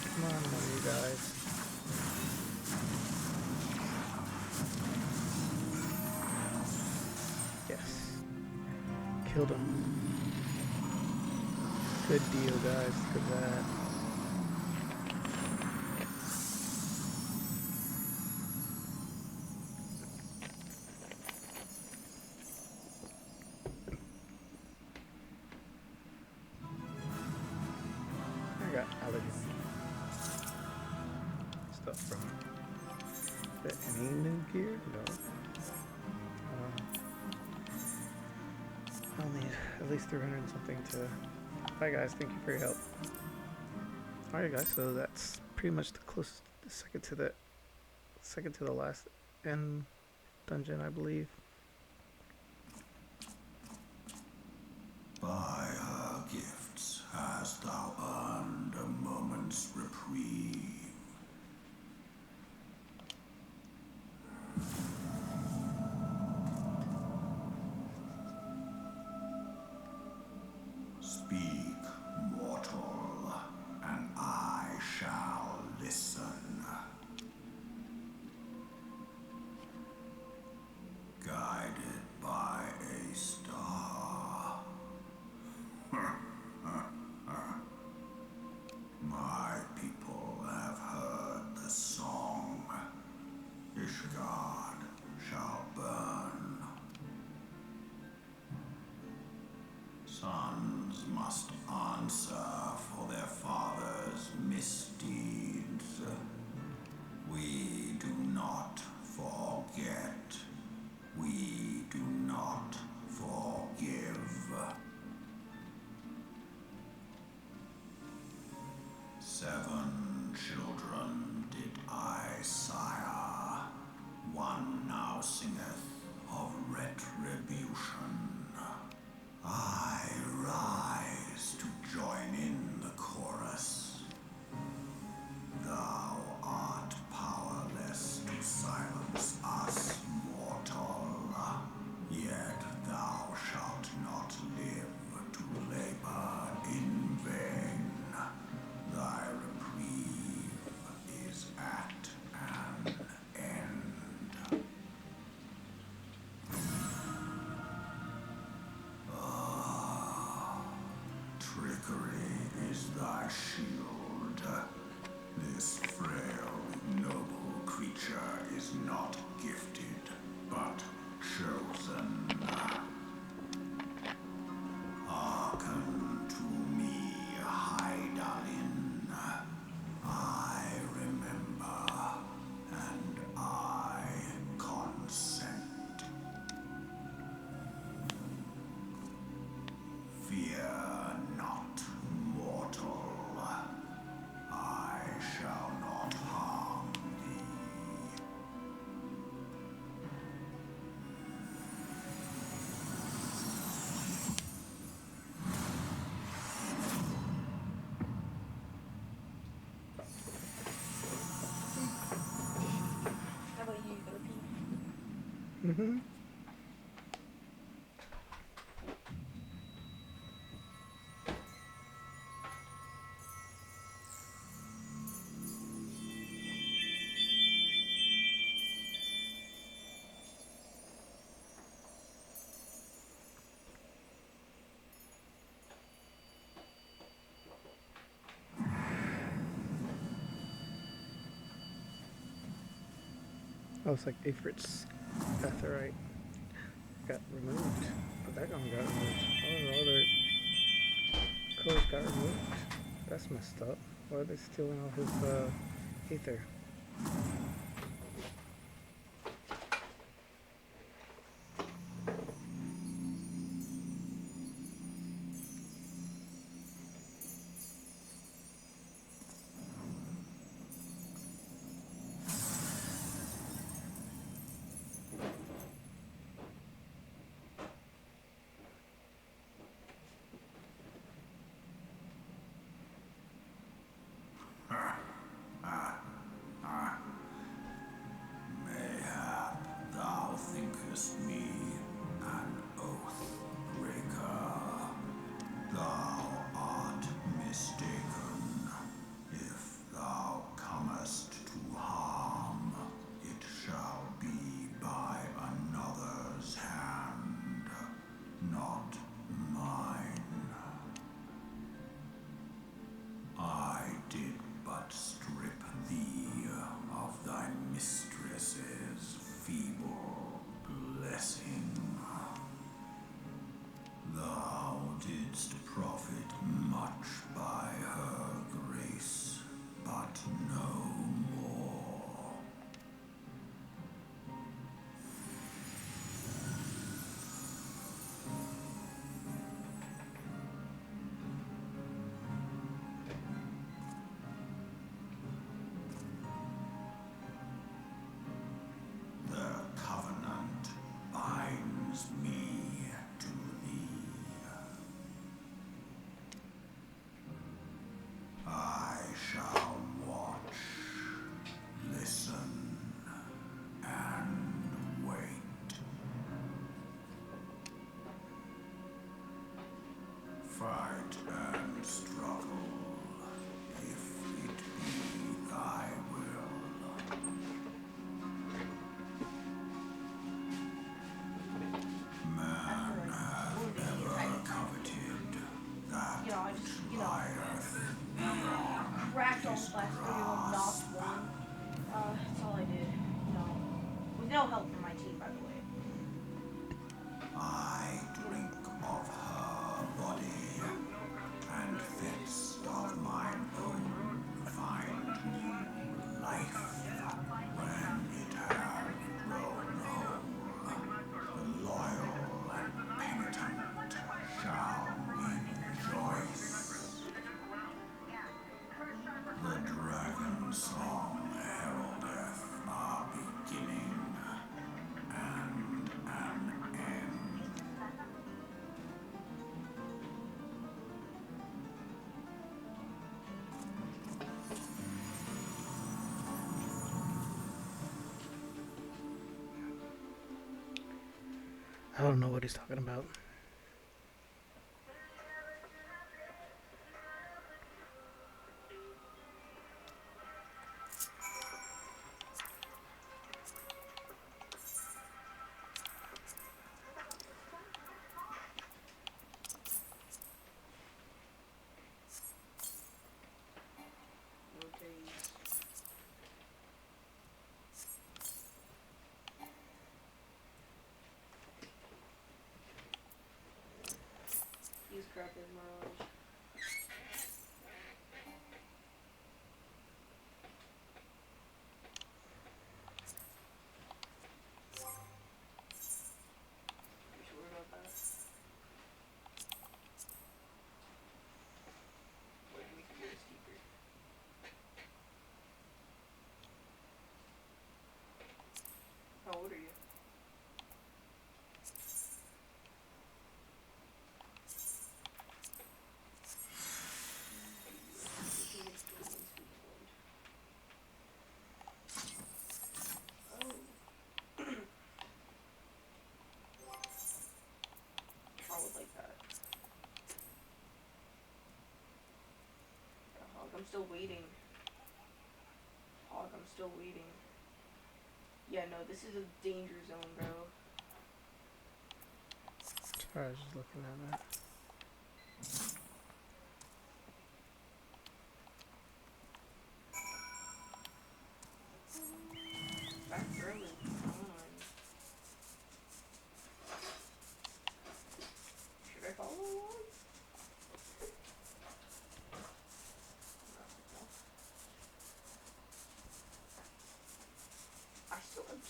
Come on, one of you guys. Yes. Killed him. Good deal, guys. Look at that. I got elegant stuff from it. Any new gear? No. I'll need at least 300 and something to... Bye guys, thank you for your help. Alright guys, so that's pretty much the closest, the second to the last end dungeon, I believe. By her gifts hast thou earned a moment's reprieve. Speak, mortal, and I shall listen. Guided by a star. My people have heard the song. Ishgard shall burn. Sons must answer for their father's misdeeds. We do not forget. We do not forgive. 7 children did I sire. One now singeth of retribution. I rise to join in the chorus. Thou art powerless to silence us, mortal. Yet thou shalt not live to labor in vain. Thy reprieve is at an end. Trickery is thy shield. This frail, noble creature is not gifted, but chosen. Hearken to me, Hydaelyn. I remember, and I consent. Fear not, mortal. I shall not harm thee. How about you, Lookie? Mm-hmm. Oh, it's like Ifrit's Aetherite got removed. But that one got removed. All the other codes got removed. That's messed up. Why are they stealing all his ether? Mayhap thou thinkest me an oath breaker. Thou art mistaken. If thou comest to harm, it shall be by another's hand, not mine. I did but strip thee of thy mistress's feeble blessing. Thou didst profit much by her grace, but no more. The covenant binds me to thee. I shall watch, listen, and wait. Fight and struggle, if it be thy will. Man hath ever coveted that You know, I which just, lieth beyond cracked all the his plastic and knocked grasp. one. That's all I did. No. With no help from my team, by the way. I drink of her body, and thence of mine own find new life. When it hath grown whole, the loyal and penitent shall rejoice. The dragon song heraldeth our beginning and an end. I don't know what he's talking about. He's crap as Mirage. You sure about that? Wait, we can get a steeper. How old are you? I would like that. Hog, I'm still waiting. Hog, I'm still waiting. Yeah, no, this is a danger zone, bro. Sorry, I was just looking at that. Back early.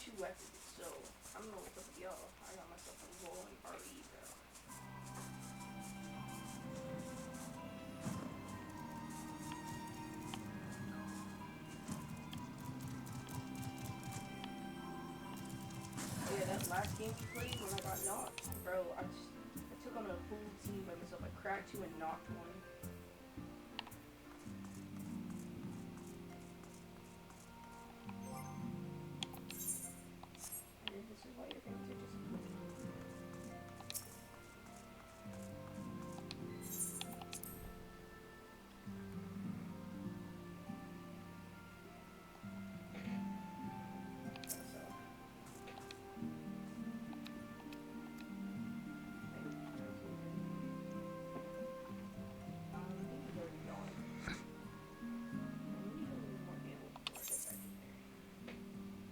2 weapons, so I don't know what's up with y'all. I got myself a rolling RE, bro. Yeah, that last game we played when I got knocked, bro, I took on a full team by myself. I cracked 2 and knocked 1. And this is why your parents are disappointed.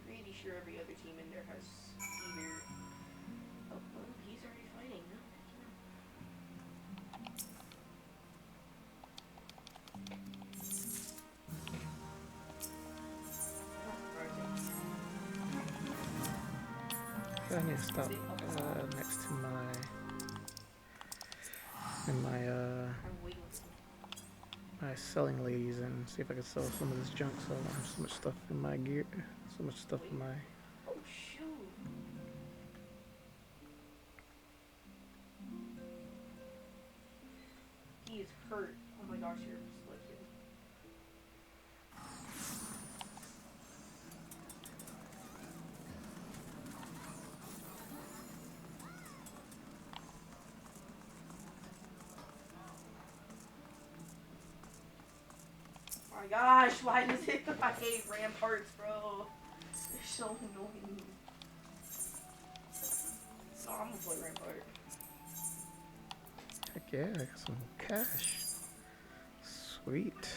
Pretty sure every other team in there has either. Oh, well, he's already fighting. No, I need to stop next to my selling ladies and see if I can sell some of this junk so I don't have so much stuff in my gear, so much stuff in my... Oh, shoot. He is hurt. Oh my gosh, you're slipping. Oh my gosh, why does it? I hate ramparts, bro. They're so annoying. No, I'm gonna play rampart. Heck yeah, I got some cash. Sweet.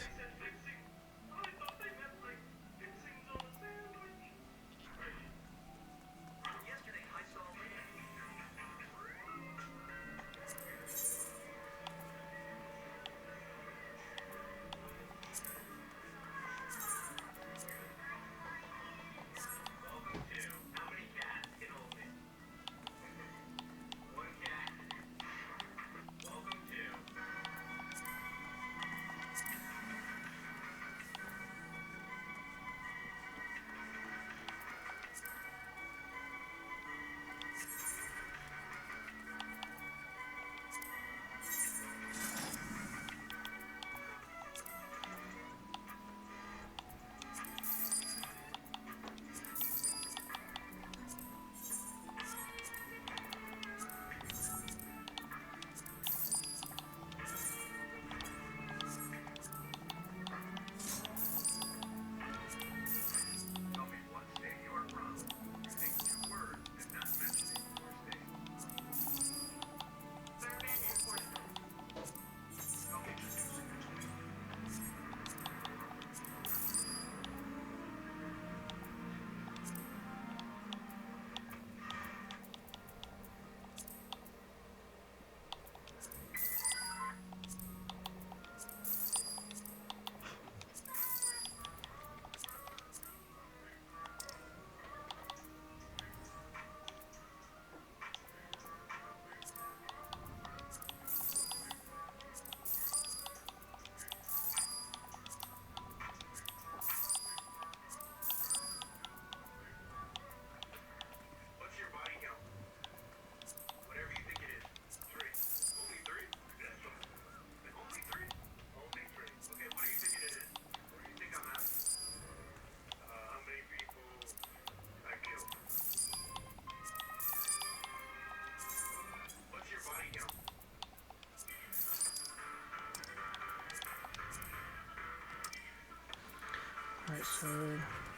Alright, so,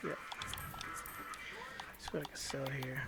yeah. Let's see what I can sell here.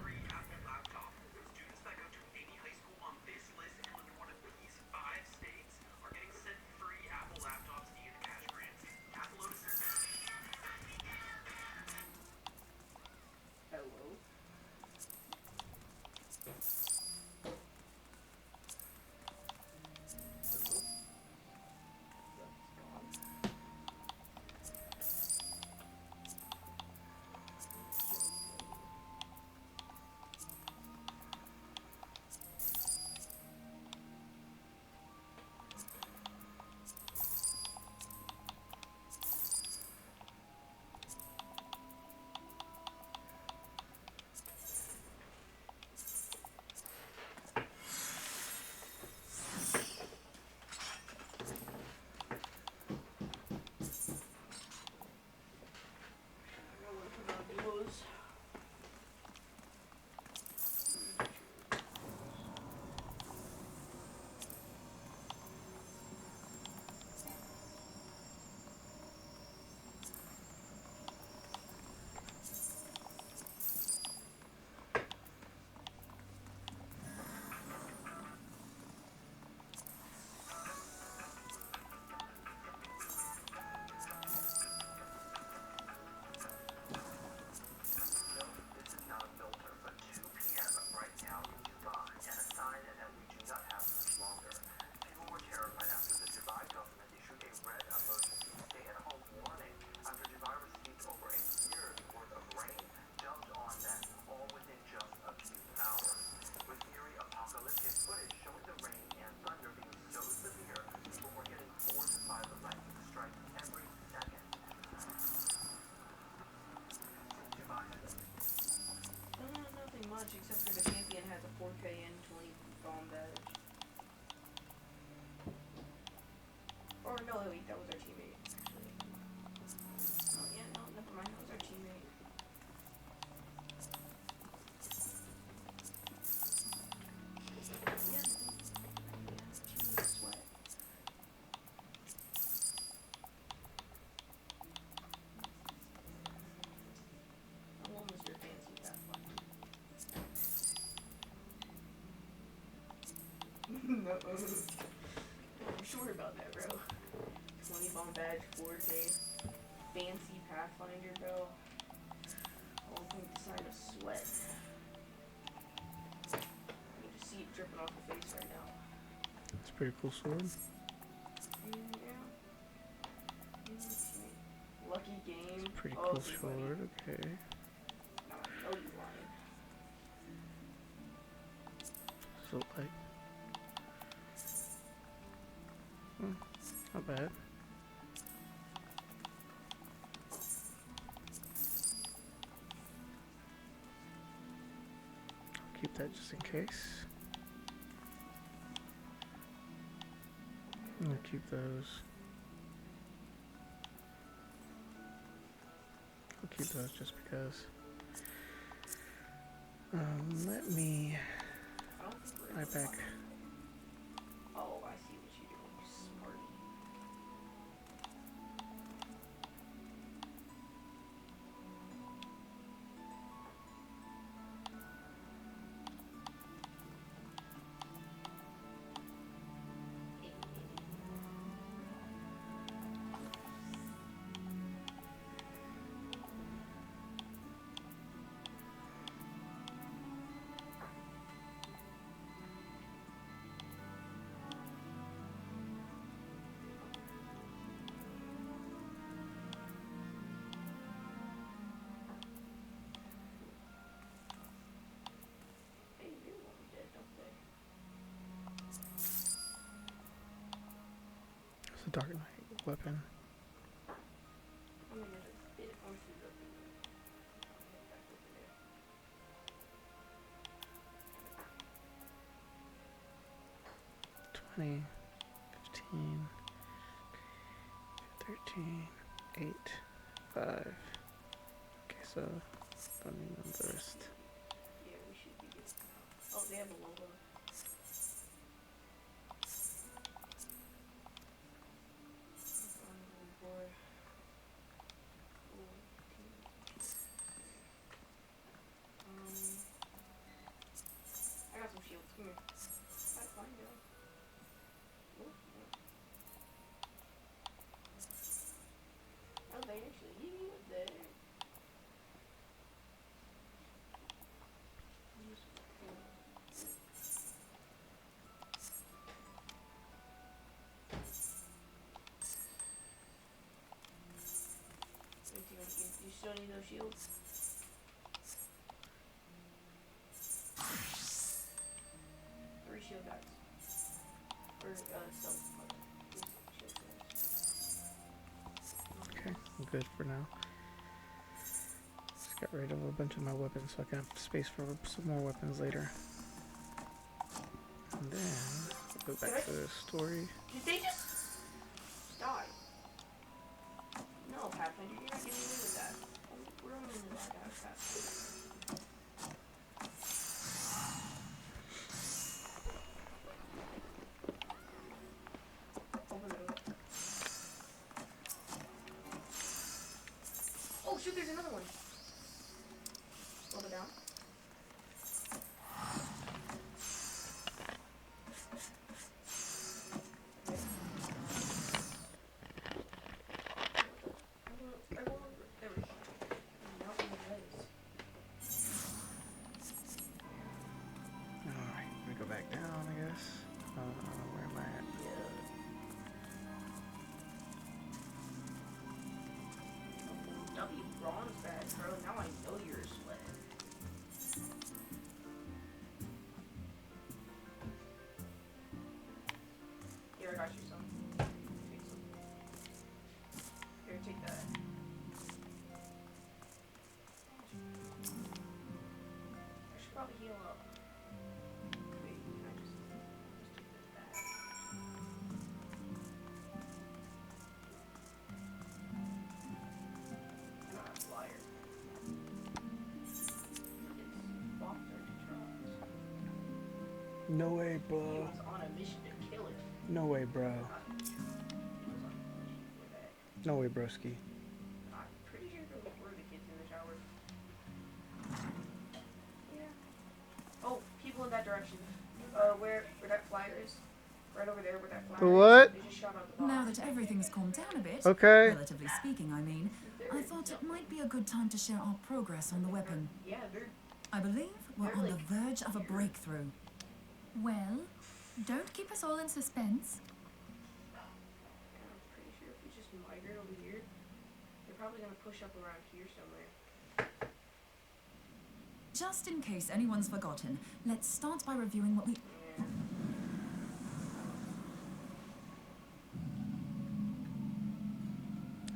on badge 4, Dave. Fancy Pathfinder, bro. All thing the sign of sweat. You can just see it dripping off the face right now. It's a pretty cool sword. Yeah. Lucky game. It's a pretty Oh, cool okay, sword, okay. No, I know you lying. So like, not bad. I'll keep that just in case. I'm gonna keep those. I'll keep those just because. Let me buy back. Oh, I see what you're doing, you smarty. It's a Dark Knight weapon. I'm gonna just spit on through the thing. Back over there. 20, 15, 13, 8, 5. Okay, so don't need the rest. Yeah, we should be good now. Oh, they have a logo. I got some shields. Come here. That's fine, girl. Oh, they actually leave me with that. You still need those shields? Shield guys. Or, stealth. Okay, I'm good for now. Just got rid of a bunch of my weapons so I can have space for some more weapons later. And then, we'll go back to the story. Did they just die? No, Pathfinder, you're not getting away with that. We're only in the Pathfinder. Oh shoot, there's another one. Slow it down. Alright, let me go back down, I guess. Where am I at? W bronze badge, bro. Now I know you're a sweat. Here, I got you some. Take some. Here, take that. I should probably heal up. Wait, can I just take that back? Flyer. No way, bro. He was on a mission to kill it. No way, bro. He was on a mission for that. No way, broski. I'm pretty sure there were the kids in the shower. Yeah. Oh, people in that direction. Where that flyer is. Right over there with that fire. The what? They just shot out the Now box. that everything's calmed down a bit, Okay. relatively speaking, I mean, I thought it might be a good time to share our progress on the weapon. Yeah, they're I believe we're on the verge of a breakthrough. Well, don't keep us all in suspense. I'm pretty sure if we just migrate over here, they're probably gonna push up around here somewhere. Just in case anyone's forgotten, let's start by reviewing what we...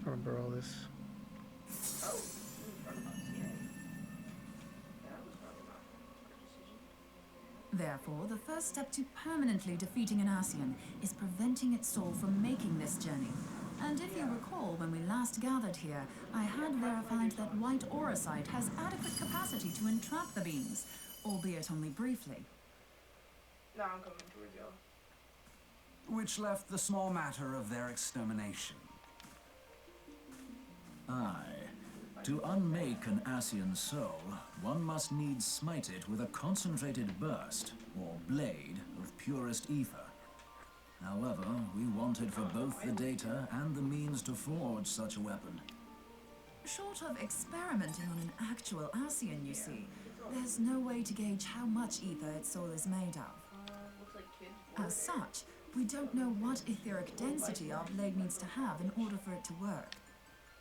I remember all this. Oh, front of us, yeah. That was probably not our decision. Therefore, the first step to permanently defeating an Ascian is preventing its soul from making this journey. And if you recall, when we last gathered here, I had verified that white auracite has adequate capacity to entrap the beings, albeit only briefly. No, I'm coming towards y'all. Which left the small matter of their extermination. Aye. To unmake an Ascian soul, one must needs smite it with a concentrated burst, or blade, of purest ether. However, we wanted for both the data and the means to forge such a weapon. Short of experimenting on an actual Ascian, you see, there's no way to gauge how much ether its soul is made of. Looks like kids. As such, we don't know what etheric density our blade needs to have in order for it to work.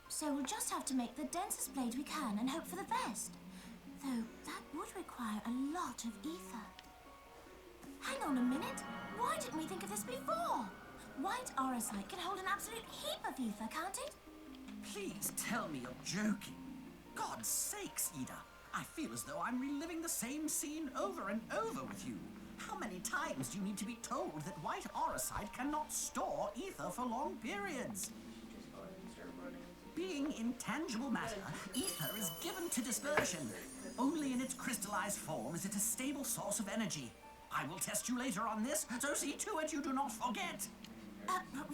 So we'll just have to make the densest blade we can and hope for the best. Though that would require a lot of ether. Hang on a minute. Why didn't we think of this before? White auracite can hold an absolute heap of ether, can't it? Please tell me you're joking. God's sakes, Ida. I feel as though I'm reliving the same scene over and over with you. How many times do you need to be told that white auracite cannot store ether for long periods? Just go ahead and start running. Being intangible matter, ether is given to dispersion. Only in its crystallized form is it a stable source of energy. I will test you later on this, so see to it you do not forget.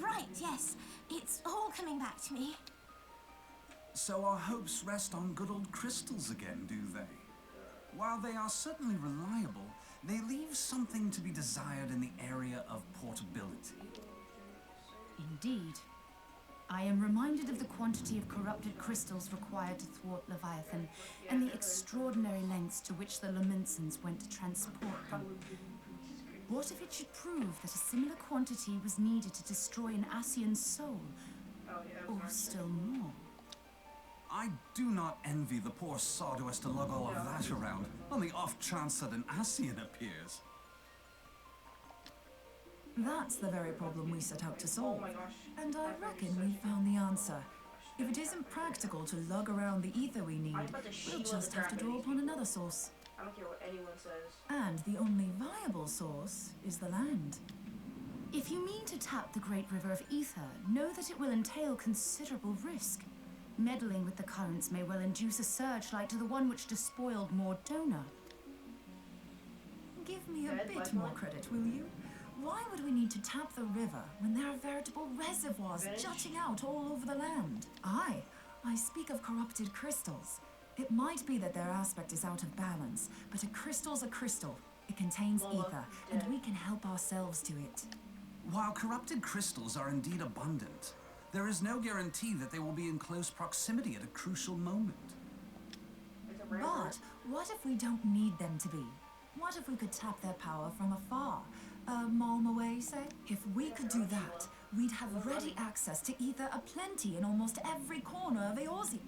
Right, yes. It's all coming back to me. So our hopes rest on good old crystals again, do they? While they are certainly reliable, they leave something to be desired in the area of portability. Indeed. I am reminded of the quantity of corrupted crystals required to thwart Leviathan, and the extraordinary lengths to which the Lamentsons went to transport them. What if it should prove that a similar quantity was needed to destroy an Ascian's soul? Or still more? I do not envy the poor sod who has to lug all of that around, on the off chance that an Ascian appears. That's the very problem we set out to solve. And I reckon we found the answer. If it isn't practical to lug around the ether we need, we'll just have to draw upon another source. I don't care what anyone says. And the only viable source is the land. If you mean to tap the Great River of Ether, know that it will entail considerable risk. Meddling with the currents may well induce a surge like to the one which despoiled Mordona. Give me a bit more credit, will you? Why would we need to tap the river when there are veritable reservoirs jutting out all over the land? I speak of corrupted crystals. It might be that their aspect is out of balance, but a crystal's a crystal. It contains ether, and we can help ourselves to it. While corrupted crystals are indeed abundant, there is no guarantee that they will be in close proximity at a crucial moment. But what if we don't need them to be? What if we could tap their power from afar? A malm away, say? If we could do that, we'd have ready access to ether aplenty in almost every corner of Eorzea.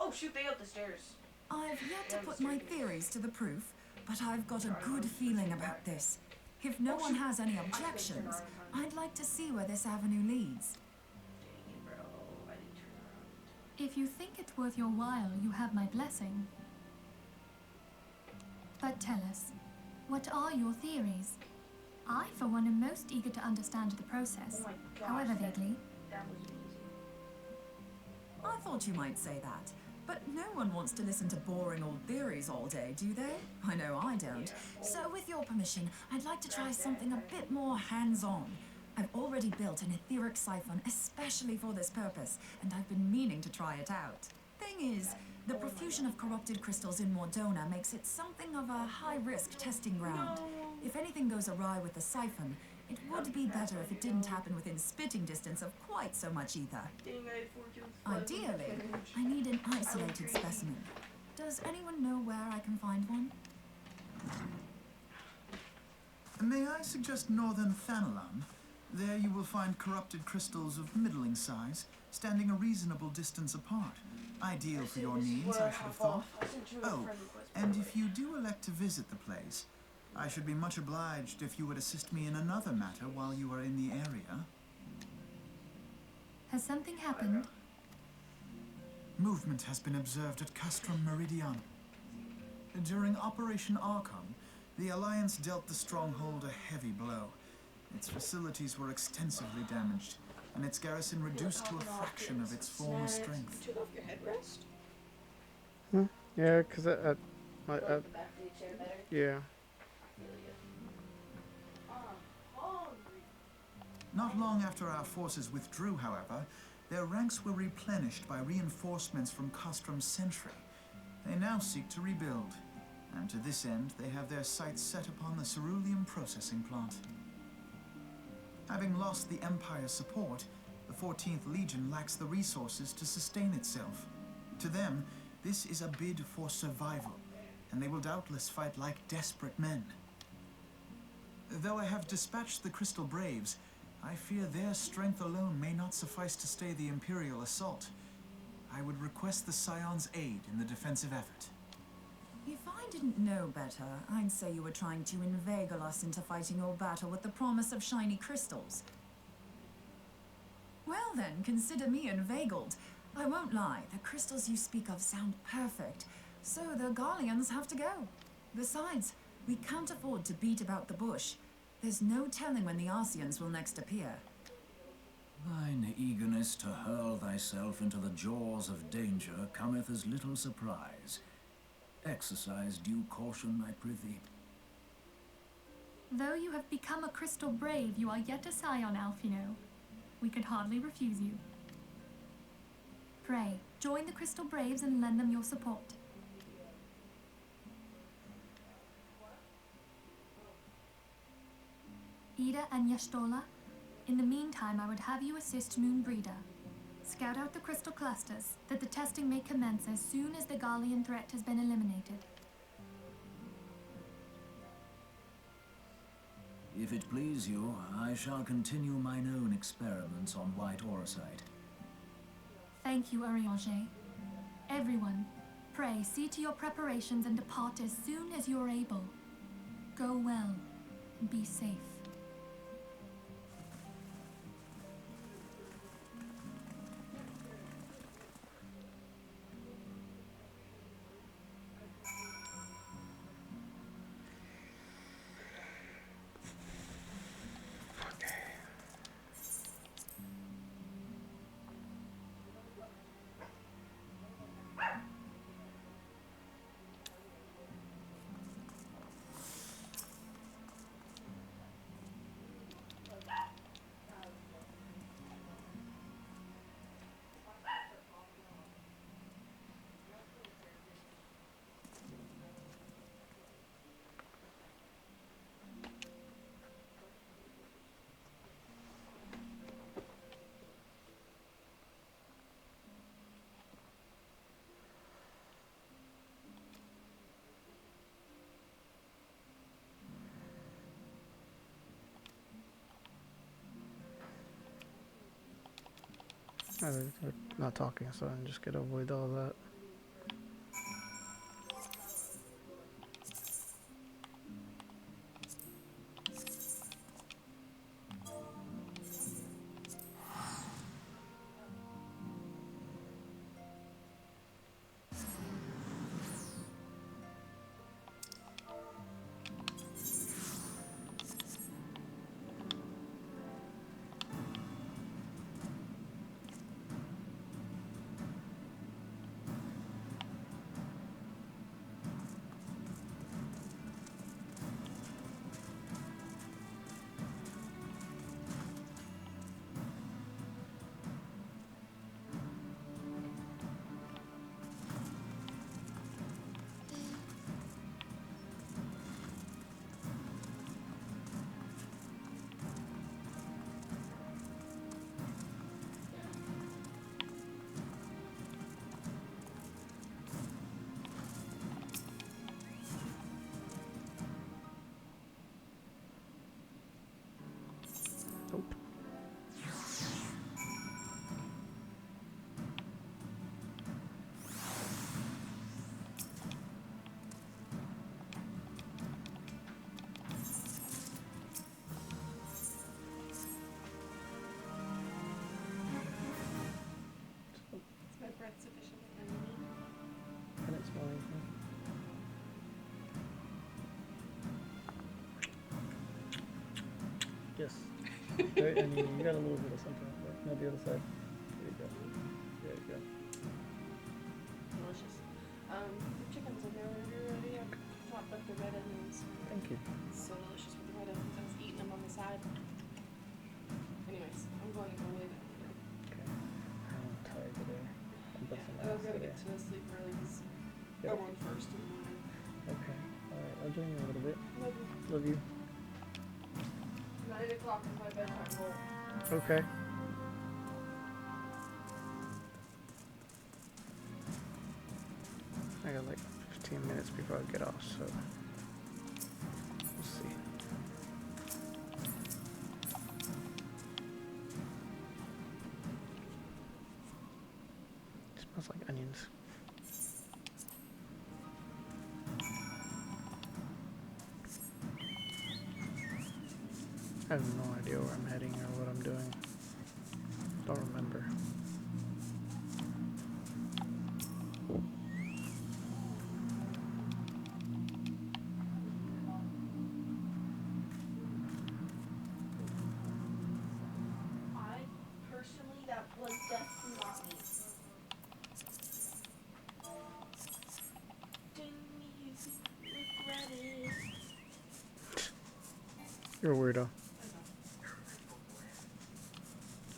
Oh shoot, they up the stairs. I've yet to put my theories to the proof, but I've got a good feeling about this. If no one has any objections, I'd like to see where this avenue leads. If you think it's worth your while, you have my blessing. But tell us, what are your theories? I, for one, am most eager to understand the process, however vaguely. That was easy. I thought you might say that, but no one wants to listen to boring old theories all day, do they? I know I don't. So with your permission, I'd like to try something a bit more hands-on. I've already built an etheric siphon especially for this purpose, and I've been meaning to try it out. Thing is, the profusion of corrupted crystals in Mordona makes it something of a high-risk testing ground. If anything goes awry with the siphon, it would be better if it didn't happen within spitting distance of quite so much ether. Ideally, I need an isolated specimen. Does anyone know where I can find one? May I suggest northern Thanalan? There you will find corrupted crystals of middling size, standing a reasonable distance apart. Ideal for your needs, I should have thought. Oh, and if you do elect to visit the place, I should be much obliged if you would assist me in another matter while you are in the area. Has something happened? Movement has been observed at Castrum Meridian. During Operation Archon, the Alliance dealt the stronghold a heavy blow. Its facilities were extensively damaged, and its garrison reduced to a fraction of its former strength. Took off your headrest? Yeah, because yeah. Not long after our forces withdrew, however, their ranks were replenished by reinforcements from Castrum's sentry. They now seek to rebuild, and to this end they have their sights set upon the ceruleum processing plant. Having lost the Empire's support, the 14th Legion lacks the resources to sustain itself. To them, this is a bid for survival, and they will doubtless fight like desperate men. Though I have dispatched the Crystal Braves, I fear their strength alone may not suffice to stay the Imperial assault. I would request the Scion's aid in the defensive effort. If I didn't know better, I'd say you were trying to inveigle us into fighting your battle with the promise of shiny crystals. Well then, consider me inveigled. I won't lie, the crystals you speak of sound perfect, so the Garleans have to go. Besides, we can't afford to beat about the bush. There's no telling when the Ascians will next appear. Thine eagerness to hurl thyself into the jaws of danger cometh as little surprise. Exercise due caution, I prithee. Though you have become a Crystal Brave, you are yet a Scion, Alphino. We could hardly refuse you. Pray, join the Crystal Braves and lend them your support. Ida and Yashtola, in the meantime I would have you assist Moonbreeder. Scout out the crystal clusters, that the testing may commence as soon as the Garlean threat has been eliminated. If it please you, I shall continue mine own experiments on white orosite. Thank you, Arianger. Everyone, pray see to your preparations and depart as soon as you're able. Go well, and be safe. They're not talking, so I'm just gonna avoid all that. Yes. Right, I mean, you got a little bit of something, but not the other side. There you go. There you go. Delicious. Chickens are there when you're ready. I've chopped up the red onions. Thank you. So delicious with the red onions. I was eating them on the side. Anyways, I'm going to go lay down here. Okay. I'm tired today. I'm busting my I've ass got to today. get to sleep early because I run first in the morning. Okay. Alright, I'll join you a little bit. Love you. Love you. 9 o'clock is my bedtime goal. Okay. I got like 15 minutes before I get off, so we'll see. It smells like onions. I have no idea where I'm heading or what I'm doing. Don't remember. I personally, that was definitely not me. Didn't you regret it? You're a weirdo.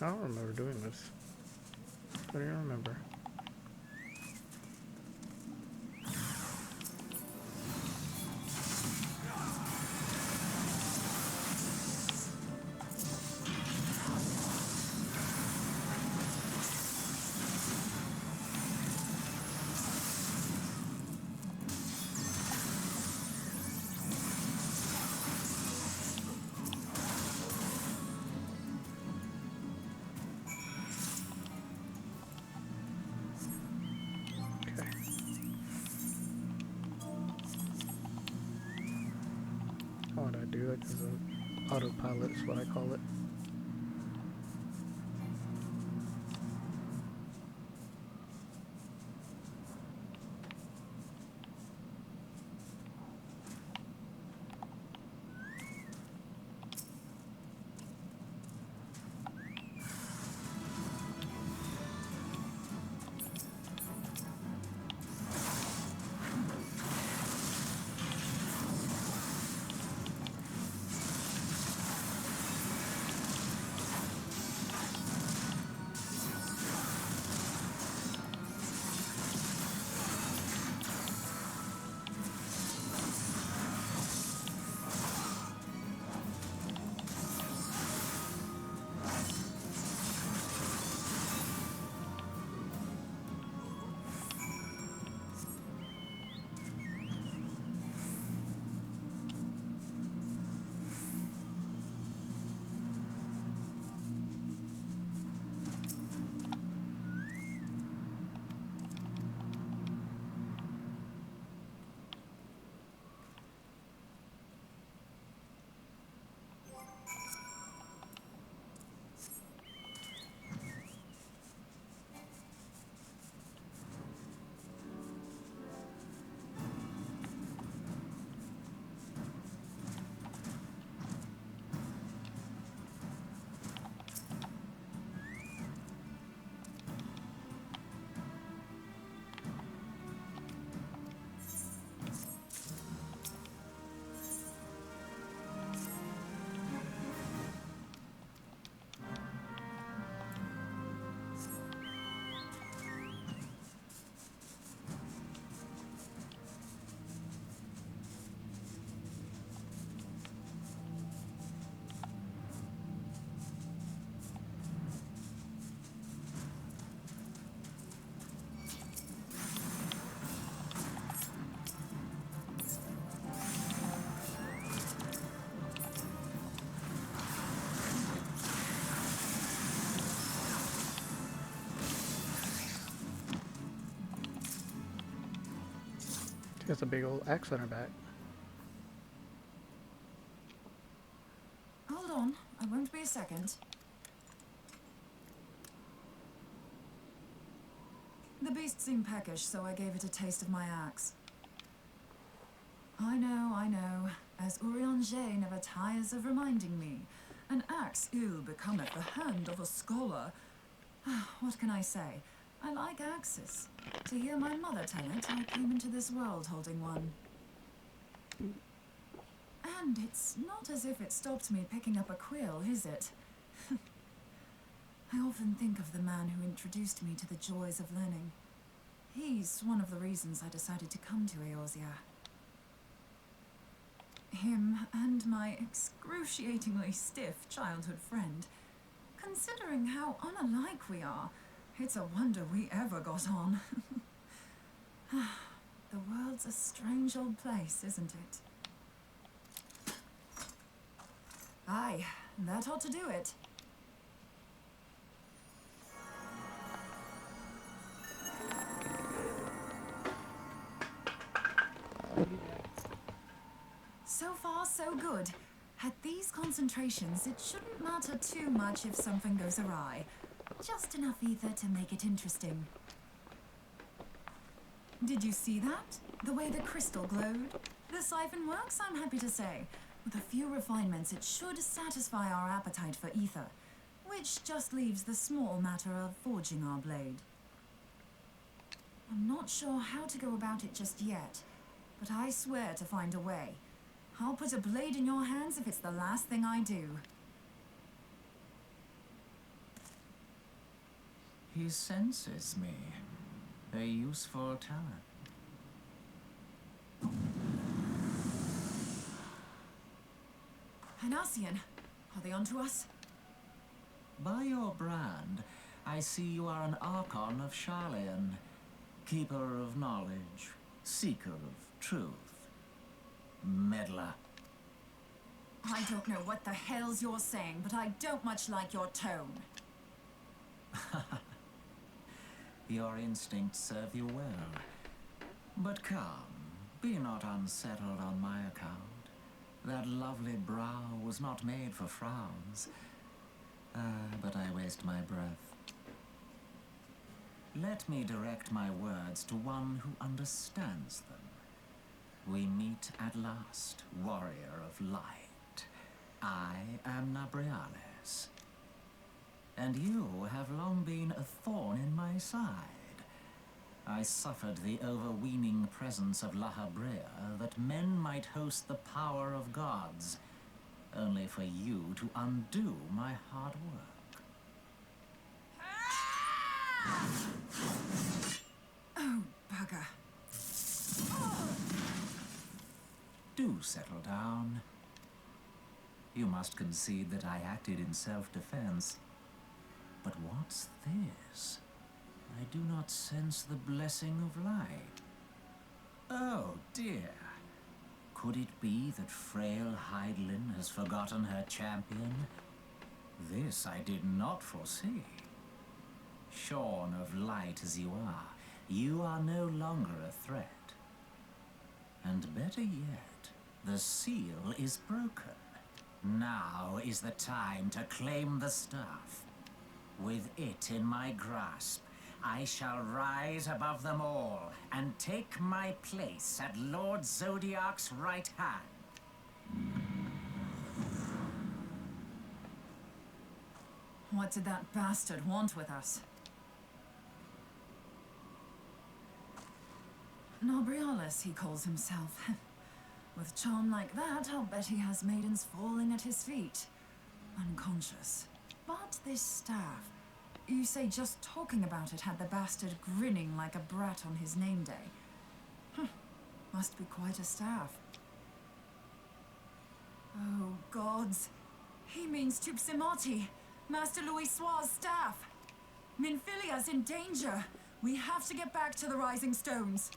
I don't remember doing this. I don't even remember. What I do, like, is a autopilot is what I call it. She has a big old axe on her back. Hold on, I won't be a second. The beast seemed peckish, so I gave it a taste of my axe. I know, as Urianger never tires of reminding me. An axe ill becometh the hand of a scholar. What can I say? I like axes. To hear my mother tell it, I came into this world holding one. And it's not as if it stopped me picking up a quill, is it? I often think of the man who introduced me to the joys of learning. He's one of the reasons I decided to come to Eorzea. Him and my excruciatingly stiff childhood friend. Considering how unalike we are, it's a wonder we ever got on. The world's a strange old place, isn't it? Aye, that ought to do it. So far, so good. At these concentrations, it shouldn't matter too much if something goes awry. Just enough ether to make it interesting. Did you see that? The way the crystal glowed? The siphon works, I'm happy to say. With a few refinements, it should satisfy our appetite for ether, which just leaves the small matter of forging our blade. I'm not sure how to go about it just yet, but I swear to find a way. I'll put a blade in your hands if it's the last thing I do. He senses me. A useful talent. An Ascian. Are they onto us? By your brand, I see you are an Archon of Sharlayan, keeper of knowledge, seeker of truth. Meddler. I don't know what the hell's you're saying, but I don't much like your tone. Your instincts serve you well. But come, be not unsettled on my account. That lovely brow was not made for frowns. But I waste my breath. Let me direct my words to one who understands them. We meet at last, warrior of light. I am Nabriales. And you have long been a thorn in my side. I suffered the overweening presence of La Habrea that men might host the power of gods, only for you to undo my hard work. Oh, bugger. Do settle down. You must concede that I acted in self-defense. But what's this? I do not sense the blessing of light. Oh, dear. Could it be that frail Hydelin has forgotten her champion? This I did not foresee. Shorn of light as you are no longer a threat. And better yet, the seal is broken. Now is the time to claim the staff. With it in my grasp, I shall rise above them all and take my place at Lord Zodiac's right hand. What did that bastard want with us? Nabriales, he calls himself. With charm like that, I'll bet he has maidens falling at his feet. Unconscious. But this staff, you say just talking about it had the bastard grinning like a brat on his name day. Must be quite a staff. Oh, gods. He means Tupsimati, Master Louis Soir's staff. Minfilia's in danger. We have to get back to the Rising Stones.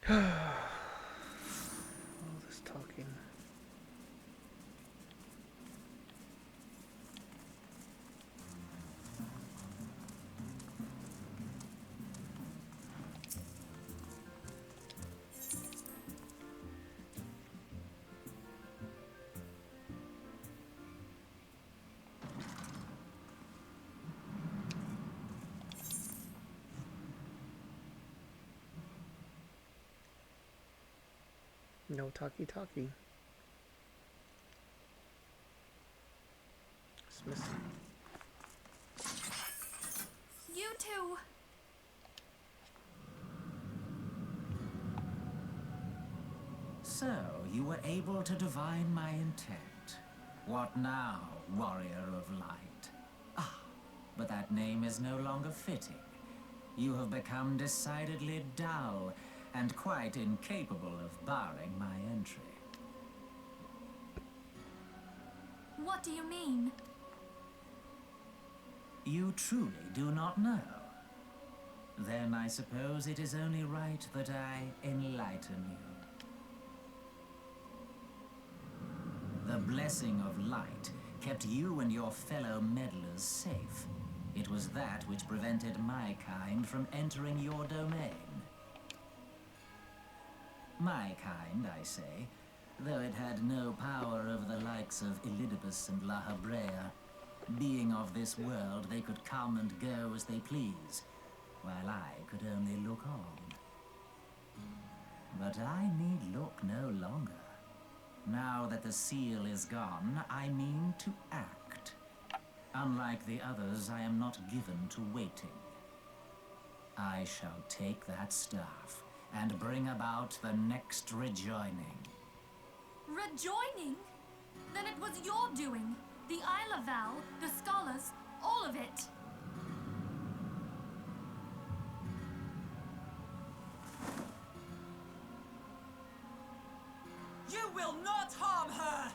All this talking. No talkie-talkie. It's missing. You two. So, you were able to divine my intent. What now, warrior of light? Ah, but that name is no longer fitting. You have become decidedly dull and quite incapable of barring my entry. What do you mean? You truly do not know. Then I suppose it is only right that I enlighten you. The blessing of light kept you and your fellow meddlers safe. It was that which prevented my kind from entering your domain. My kind, I say, though it had no power over the likes of Elidibus and La Habrea. Being of this world, they could come and go as they please, while I could only look on. But I need look no longer. Now that the seal is gone, I mean to act. Unlike the others, I am not given to waiting. I shall take that staff and bring about the next rejoining. Rejoining? Then it was your doing. The Isle of Val, the scholars, all of it. You will not harm her!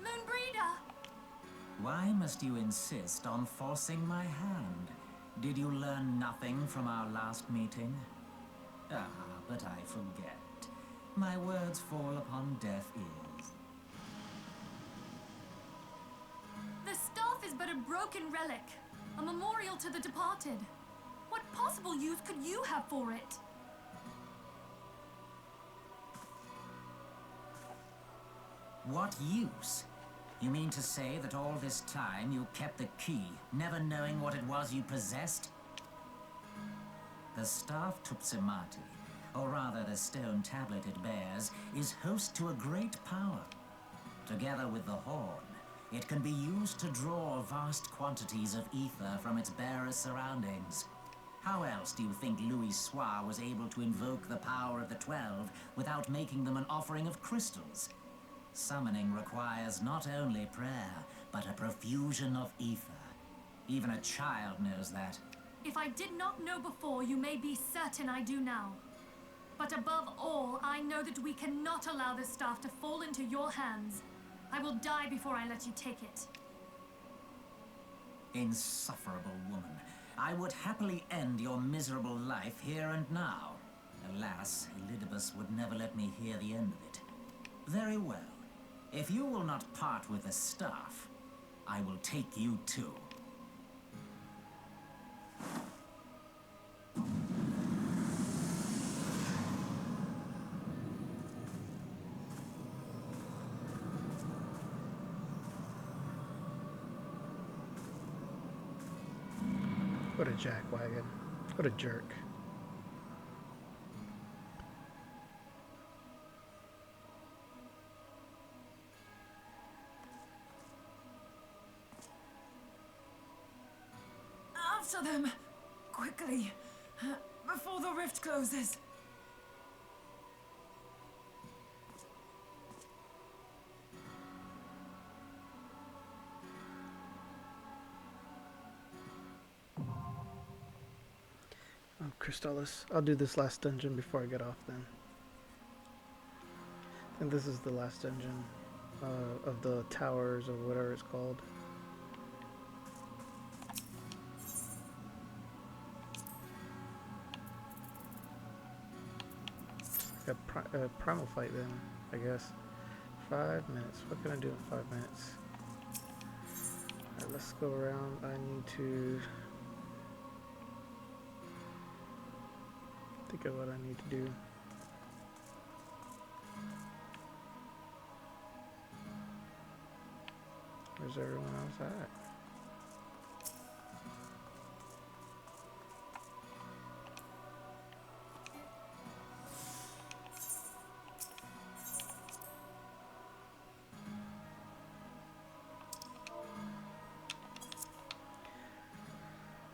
Moonbreeder! Why must you insist on forcing my hand? Did you learn nothing from our last meeting? Ah, but I forget. My words fall upon deaf ears. The staff is but a broken relic, a memorial to the departed. What possible use could you have for it? What use? You mean to say that all this time you kept the key, never knowing what it was you possessed? The staff Tupsimati, or rather the stone tablet it bears, is host to a great power. Together with the horn, it can be used to draw vast quantities of ether from its bearer's surroundings. How else do you think Louis Soir was able to invoke the power of the 12 without making them an offering of crystals? Summoning requires not only prayer, but a profusion of ether. Even a child knows that. If I did not know before, you may be certain I do now. But above all, I know that we cannot allow this staff to fall into your hands. I will die before I let you take it. Insufferable woman. I would happily end your miserable life here and now. Alas, Elidibus would never let me hear the end of it. Very well. If you will not part with the staff, I will take you too. What a jackwagon. What a jerk. After them! Quickly! Before the rift closes! Oh, Chrysalis. I'll do this last dungeon before I get off then. And this is the last dungeon of the towers or whatever it's called. A primal fight then, I guess. 5 minutes. What can I do in 5 minutes? Alright, let's go around. I need to think of what I need to do. Where's everyone else at?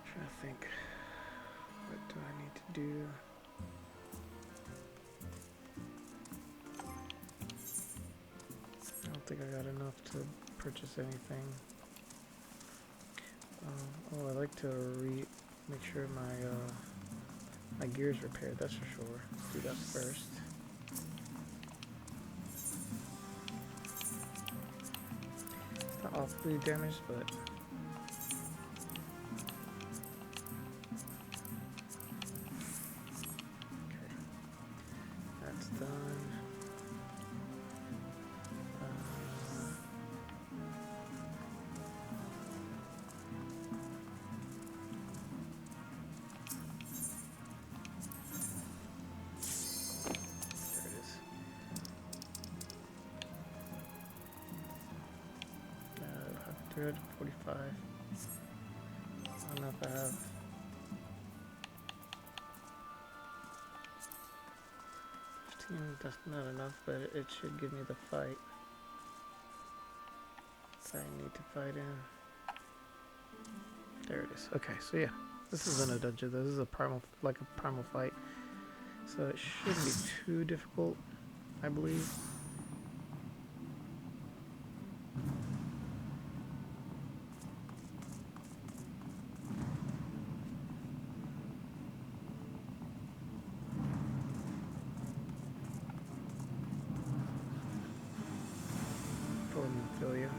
Trying to think. What do I need to do? I don't think I got enough to purchase anything. Oh, I like to make sure my gear's repaired. That's for sure. Do that first. It's not awfully damaged, but that's done. There it is. 345. I don't know if I have. That's not enough, but it should give me the fight that I need to fight in. There it is. Okay, so yeah, this isn't a dungeon. This is a primal, like a primal fight. So it shouldn't be too difficult, I believe. Fill you.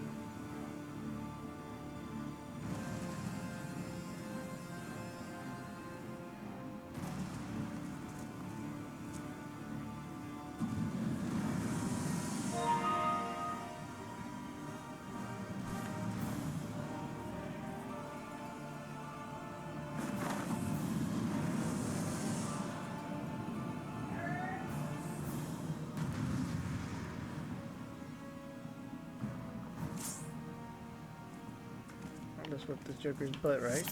Just whip this Joker's butt, right?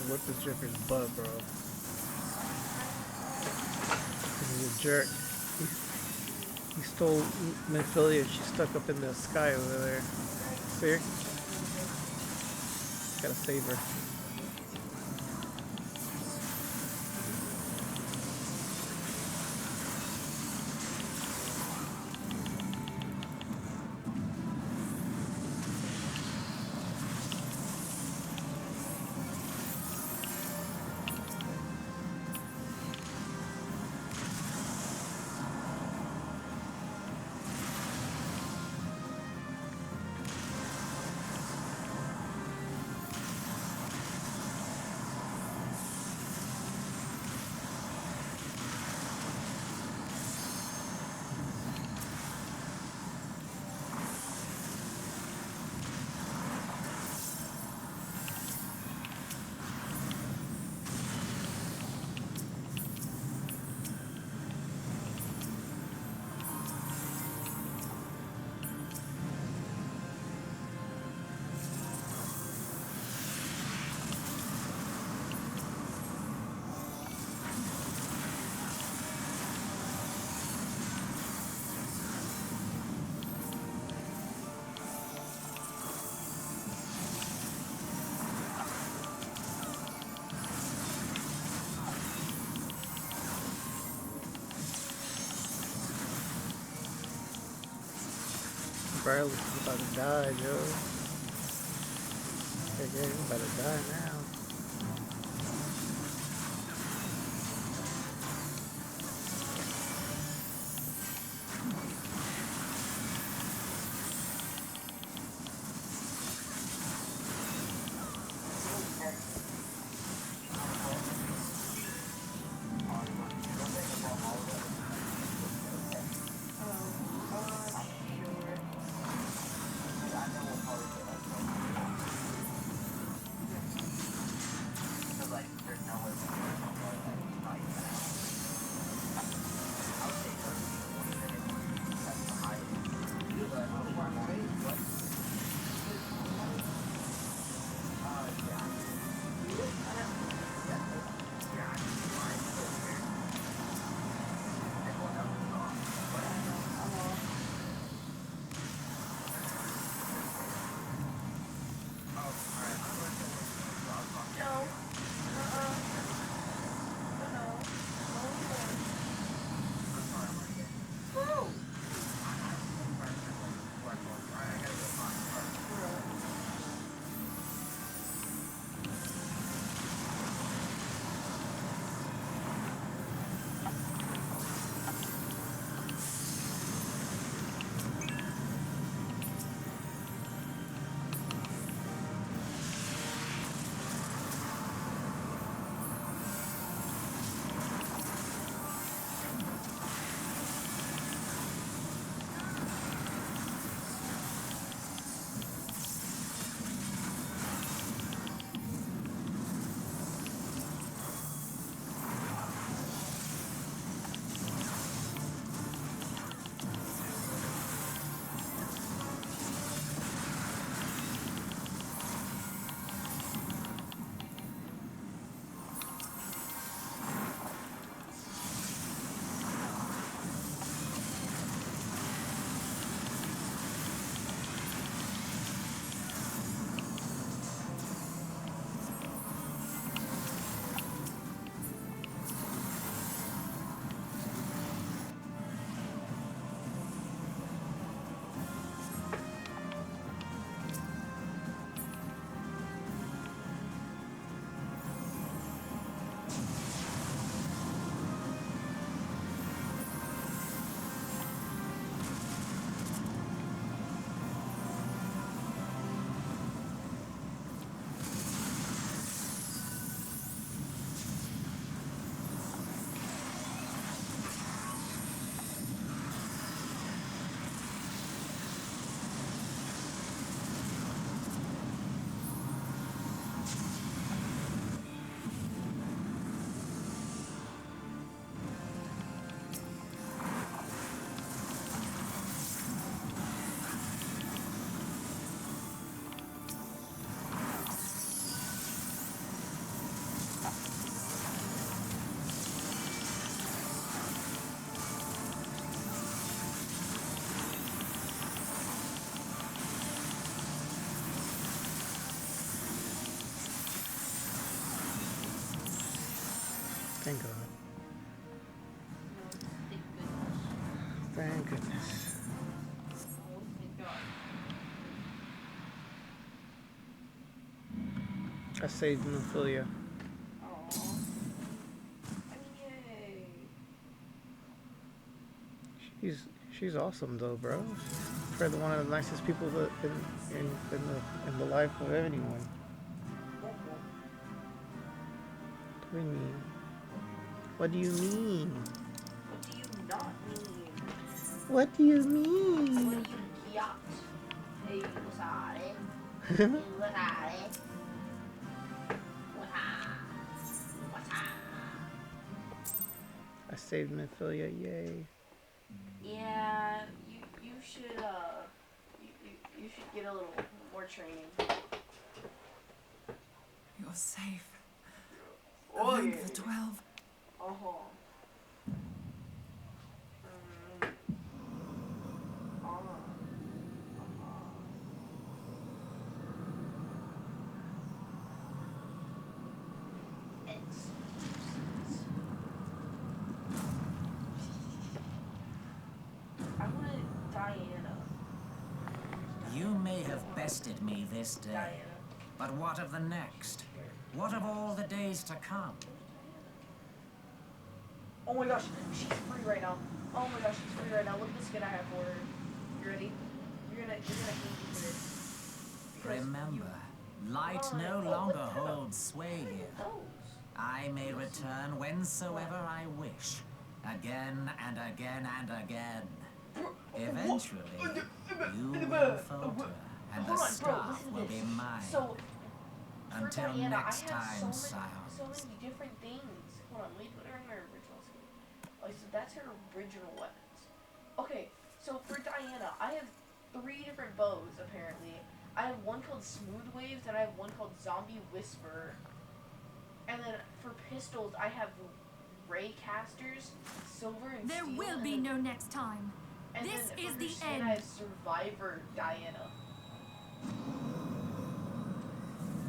Whip this Joker's butt, bro. He's a jerk. He stole Minfilia. She's stuck up in the sky over there. See her? Gotta save her. Nabriales is about to die, Joe. Okay, he's about to die now. Thank God. Thank goodness. Oh, thank God. I saved Amphilia. Aw. I mean, yay. She's awesome though, bro. She's probably one of the nicest people in the life of anyone. What do you mean? What do you not mean? What do you mean? What do you got? Hey, what's up, eh? Hey, what's up, eh? What's up? I saved Amphilia, yay. Yeah, you should you should get a little more training. You're safe. Oh, Among yeah. the 12. Uh-huh. I wanted Diana. You may have bested me this day, but what of the next? What of all the days to come? Oh my gosh, she's free right now. Oh my gosh, she's free right now. Look at the skin I have for her. You ready? You're gonna hate me for this. Remember, light no longer holds sway here. I may return whensoever I wish. Again and again and again. Eventually, you will falter, and the staff will be mine. So, for Until Diana, next I have time, so sire. many different things. Hold on, let me put her in her original skin. Oh, so that's her original weapons. Okay, so for Diana, I have 3 different bows, apparently. I have one called Smooth Waves, and I have one called Zombie Whisperer. And then for pistols, I have Ray Casters, Silver, and There Steel. will be no next time. And This then is for the her skin, end. I have Survivor Diana.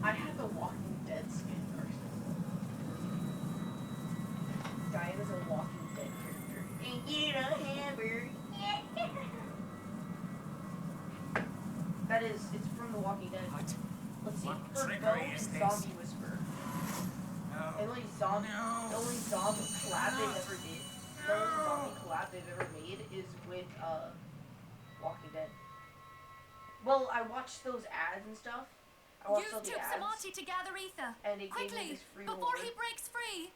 I have a Walking Dead skin personally. Diana's a Walking Dead character. And get a hamburger. That is, it's from The Walking Dead. Let's see. Her bow is Zombie Whisperer. The only zombie collab they've ever did. The only zombie collab they've ever made is with Walking Dead. Well, I watched those ads and stuff. I watched all Use the Tube ads. Samati to gather ether. And it gave me Quickly, this free before reward. he breaks free.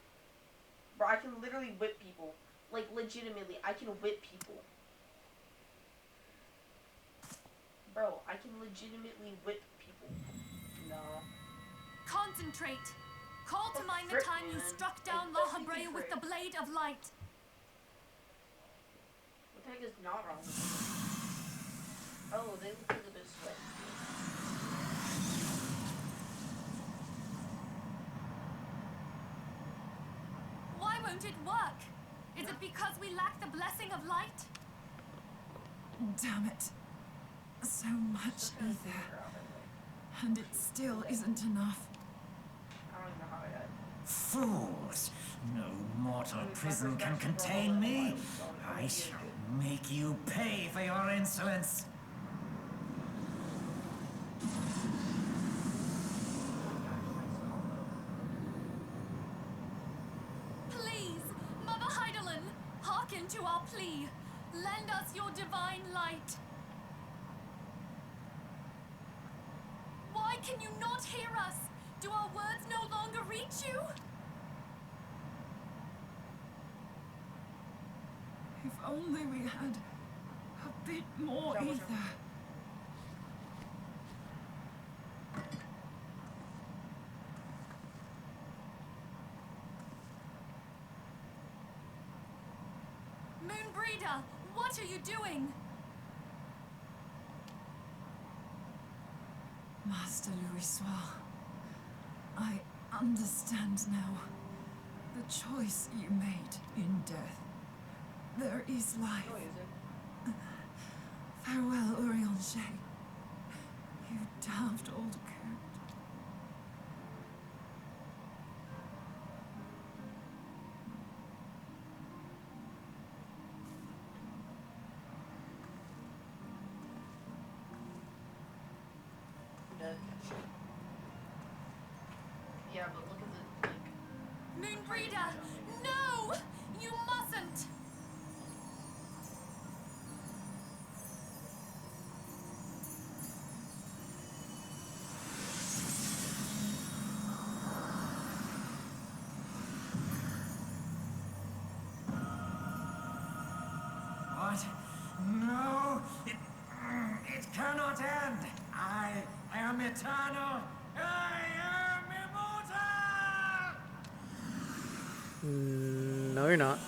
Bro, I can literally whip people. Like, legitimately, I can whip people. Bro, I can legitimately whip people. No. Concentrate. Call to mind the frick, time you man? struck down Like, La Habrea with the blade of light. What the heck is not wrong with me? Oh, they look like a bit sweaty. Why won't it work? Is it because we lack the blessing of light? Damn it. So much ether. And it still isn't enough. I don't even know how I died. Fools! No mortal prison can contain me. I shall make you pay for your insolence. Please, Mother Heidelin, hearken to our plea. Lend us your divine light. Why can you not hear us? Do our words no longer reach you? If only we had a bit more ether. Moonbreeder, what are you doing? Master Louis Soir, I understand now. The choice you made in death. There is life. Farewell, Urianger. You damned old coot. Yeah, but look at the, like... Moonbreeder! No! You mustn't! What? No! It cannot end! I am eternal! I am immortal! No, you're not.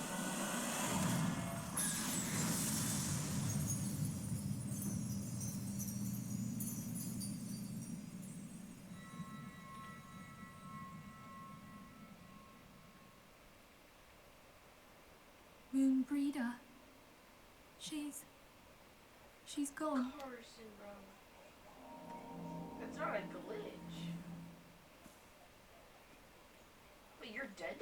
Moonbreeder. She's gone. Carson, bro. That's not a glitch. Wait, you're dead?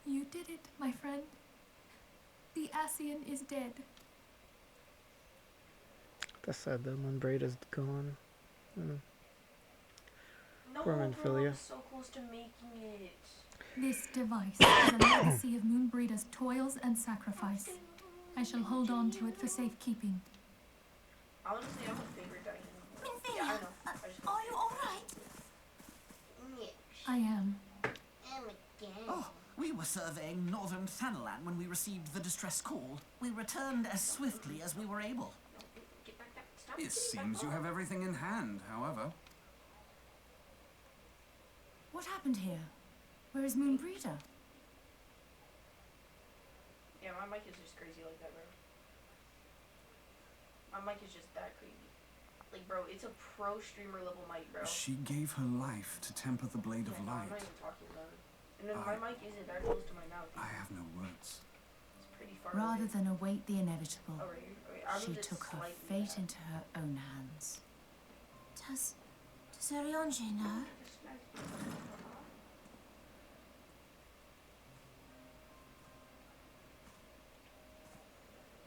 You did it, my friend. The Ascian is dead. That's sad that Moonbreeder's gone. No, Poor bro, Ophelia. I'm so close to making it. This device is a legacy of Moonbreeder's toils and sacrifice. I shall hold on to it for safekeeping. Honestly, I'm a favorite diamond. Yeah, I know. Are you alright? I am. Oh, we were surveying northern Thanalan when we received the distress call. We returned as swiftly as we were able. It seems you have everything in hand, however. What happened here? Where is Moonbreeder? Yeah, my mic is just crazy like that, bro. My mic is just that crazy. Like, bro, it's a pro streamer level mic, bro. She gave her life to temper the blade of No, I'm light. not even talking about it. And then my mic isn't that close to my mouth. I have no words. It's pretty far Rather away. than await the inevitable, I'm she just took her slightly fate into her own hands. Does Ariange know?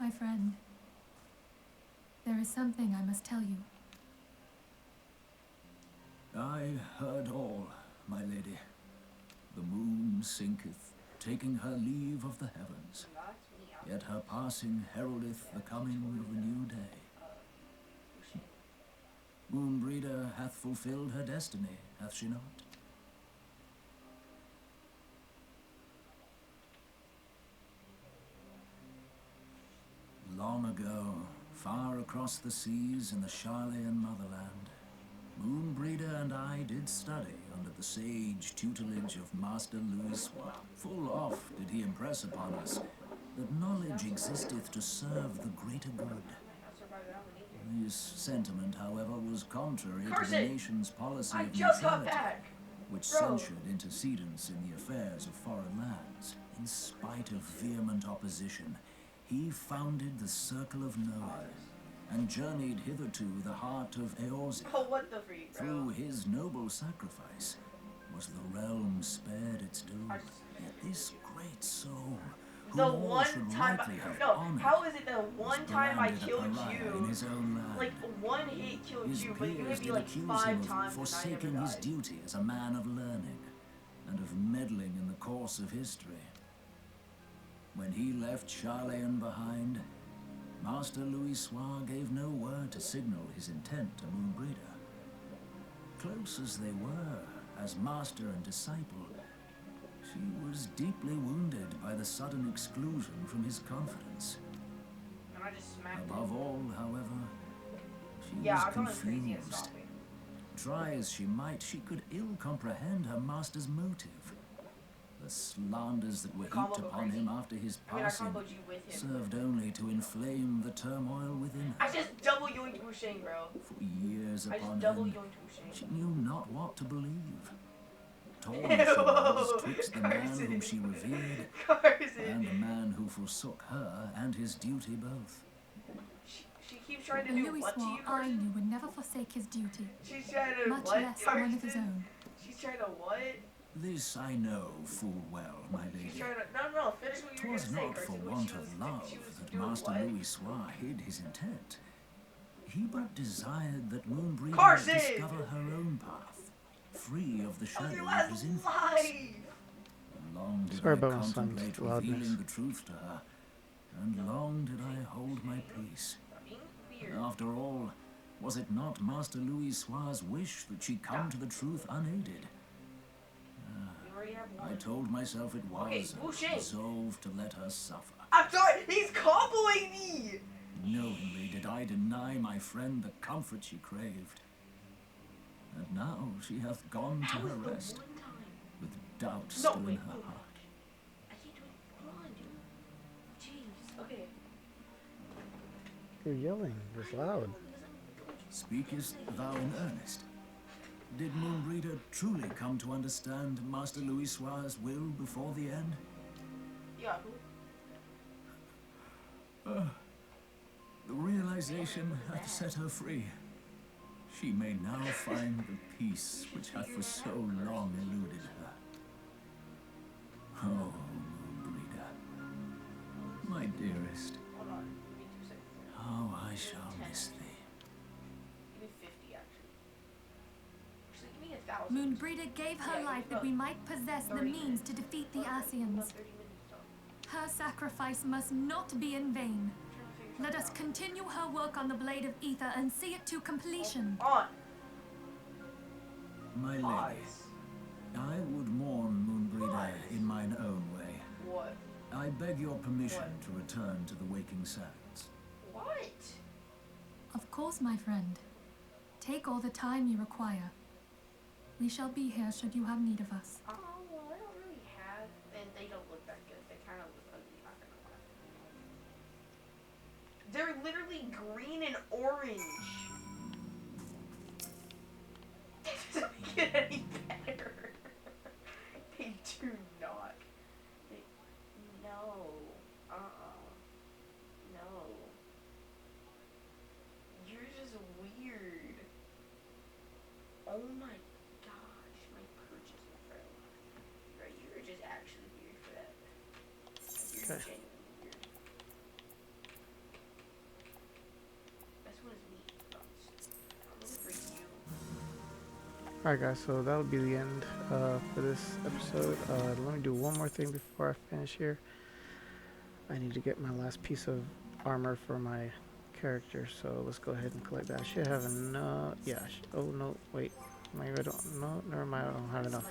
My friend, there is something I must tell you. I heard all, my lady. The moon sinketh, taking her leave of the heavens. Yet her passing heraldeth the coming of a new day. Moonbreeder hath fulfilled her destiny, hath she not? Long ago, far across the seas in the Charlean motherland, Moonbreeder and I did study under the sage tutelage of Master Louis. Full oft did he impress upon us that knowledge existeth to serve the greater good. This sentiment, however, was contrary to the nation's policy of neutrality, which censured intercedence in the affairs of foreign lands. In spite of vehement opposition, he founded the Circle of Knowing, and journeyed hither to the heart of Eorzea. Oh, what the freak, bro? Through his noble sacrifice, was the realm spared its doom. Yet this great soul, who The all one should time, rightly have no, honored, how is it the one time I branded a killed pariah you? in his own land. Like one hit killed His you, but you peers hit me did like accuse 5 him of times forsaking and I his never died. duty as a man of learning, and of meddling in the course of history. When he left Charlean behind, Master Louis Soir gave no word to signal his intent to Moonbreeder. Close as they were, as master and disciple, she was deeply wounded by the sudden exclusion from his confidence. And I just smacked Above him. all, however, she Yeah, was I thought it was crazy and confused. stopped me. Try as she might, she could ill comprehend her master's motive. The slanders that were heaped upon him after his passing comboed you with him. served only to inflame the turmoil within her. I just double yoinked Wusheng, bro. For years I upon just double end, yoinked Wusheng. she knew not what to believe. Torn she was twixt the man whom she revered and the man who forsook her and his duty both. She keeps trying to The do Louis what to Soir you, I Carson? knew would never forsake his duty, She's trying to much what, less one of his Carson? own. She's trying to what? This I know full well, my lady. She's trying to. No, finish what you were 'Twas gonna say. not for Carson, what want she was- of love she was that doing Master what? Louis Soir hid his intent. He but desired that Moonbreeder Carson! discover her own path, free of the shadow of last his influence. life! Long did Sorry I about my son's contemplate loudness. revealing the truth to her, and long did I hold my peace. After all, was it not Master Louis Soir's wish that she come to the truth unaided? I told myself it was, and resolved to let her suffer. I'm sorry, he's comboing me! Knowingly did I deny my friend the comfort she craved. And now she hath gone to her rest, with doubt still in her heart. I can't do it. Come on, dude. Jeez. Okay. You're yelling. It's loud. Speakest thou in earnest? Did Moonbreeder truly come to understand Master Louis Soir's will before the end? Yeah. The realization hath set her free. She may now find the peace which hath for so long eluded her. Oh, Moonbreeder, my dearest, Hold on. Give me 2 seconds. how I shall miss thee. Give me 50, actually. Actually, give me 1,000. Moonbreeder gave her Yeah, life that we might possess the 30 means to defeat the Ascians. 30 minutes done. Her sacrifice must not be in vain. Let us continue her work on the Blade of Ether and see it to completion. On. My lady, I would mourn Moonbreeder in mine own way. What? I beg your permission to return to the Waking Sands. What? Of course, my friend. Take all the time you require. We shall be here should you have need of us. Oh, well, I don't really have, and they don't look that good. They kind of look ugly, not gonna lie. They're literally green and orange. That doesn't make it any better. They do not. They, no. No. You're just weird. Oh my gosh, my purchase is very right. You're just actually weird for that. You're genuinely weird. This one is me. I'm looking for you. Alright guys, so that would be the end for this episode. Let me do one more thing before I finish here. I need to get my last piece of armor for my character, so let's go ahead and collect that. I should have enough. Yeah, oh no, wait. Maybe I don't. No, never mind, I don't have enough.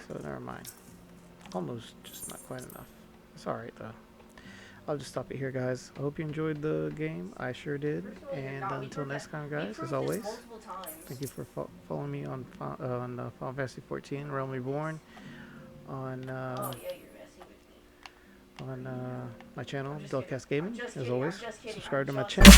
So never mind. Almost, just not quite enough. It's alright though. I'll just stop it here, guys. I hope you enjoyed the game. I sure did. And until next time, guys, as always, thank you for following me on Final Fantasy XIV Realm Reborn, on my channel, DelCast Gaming. As always, subscribe to my channel.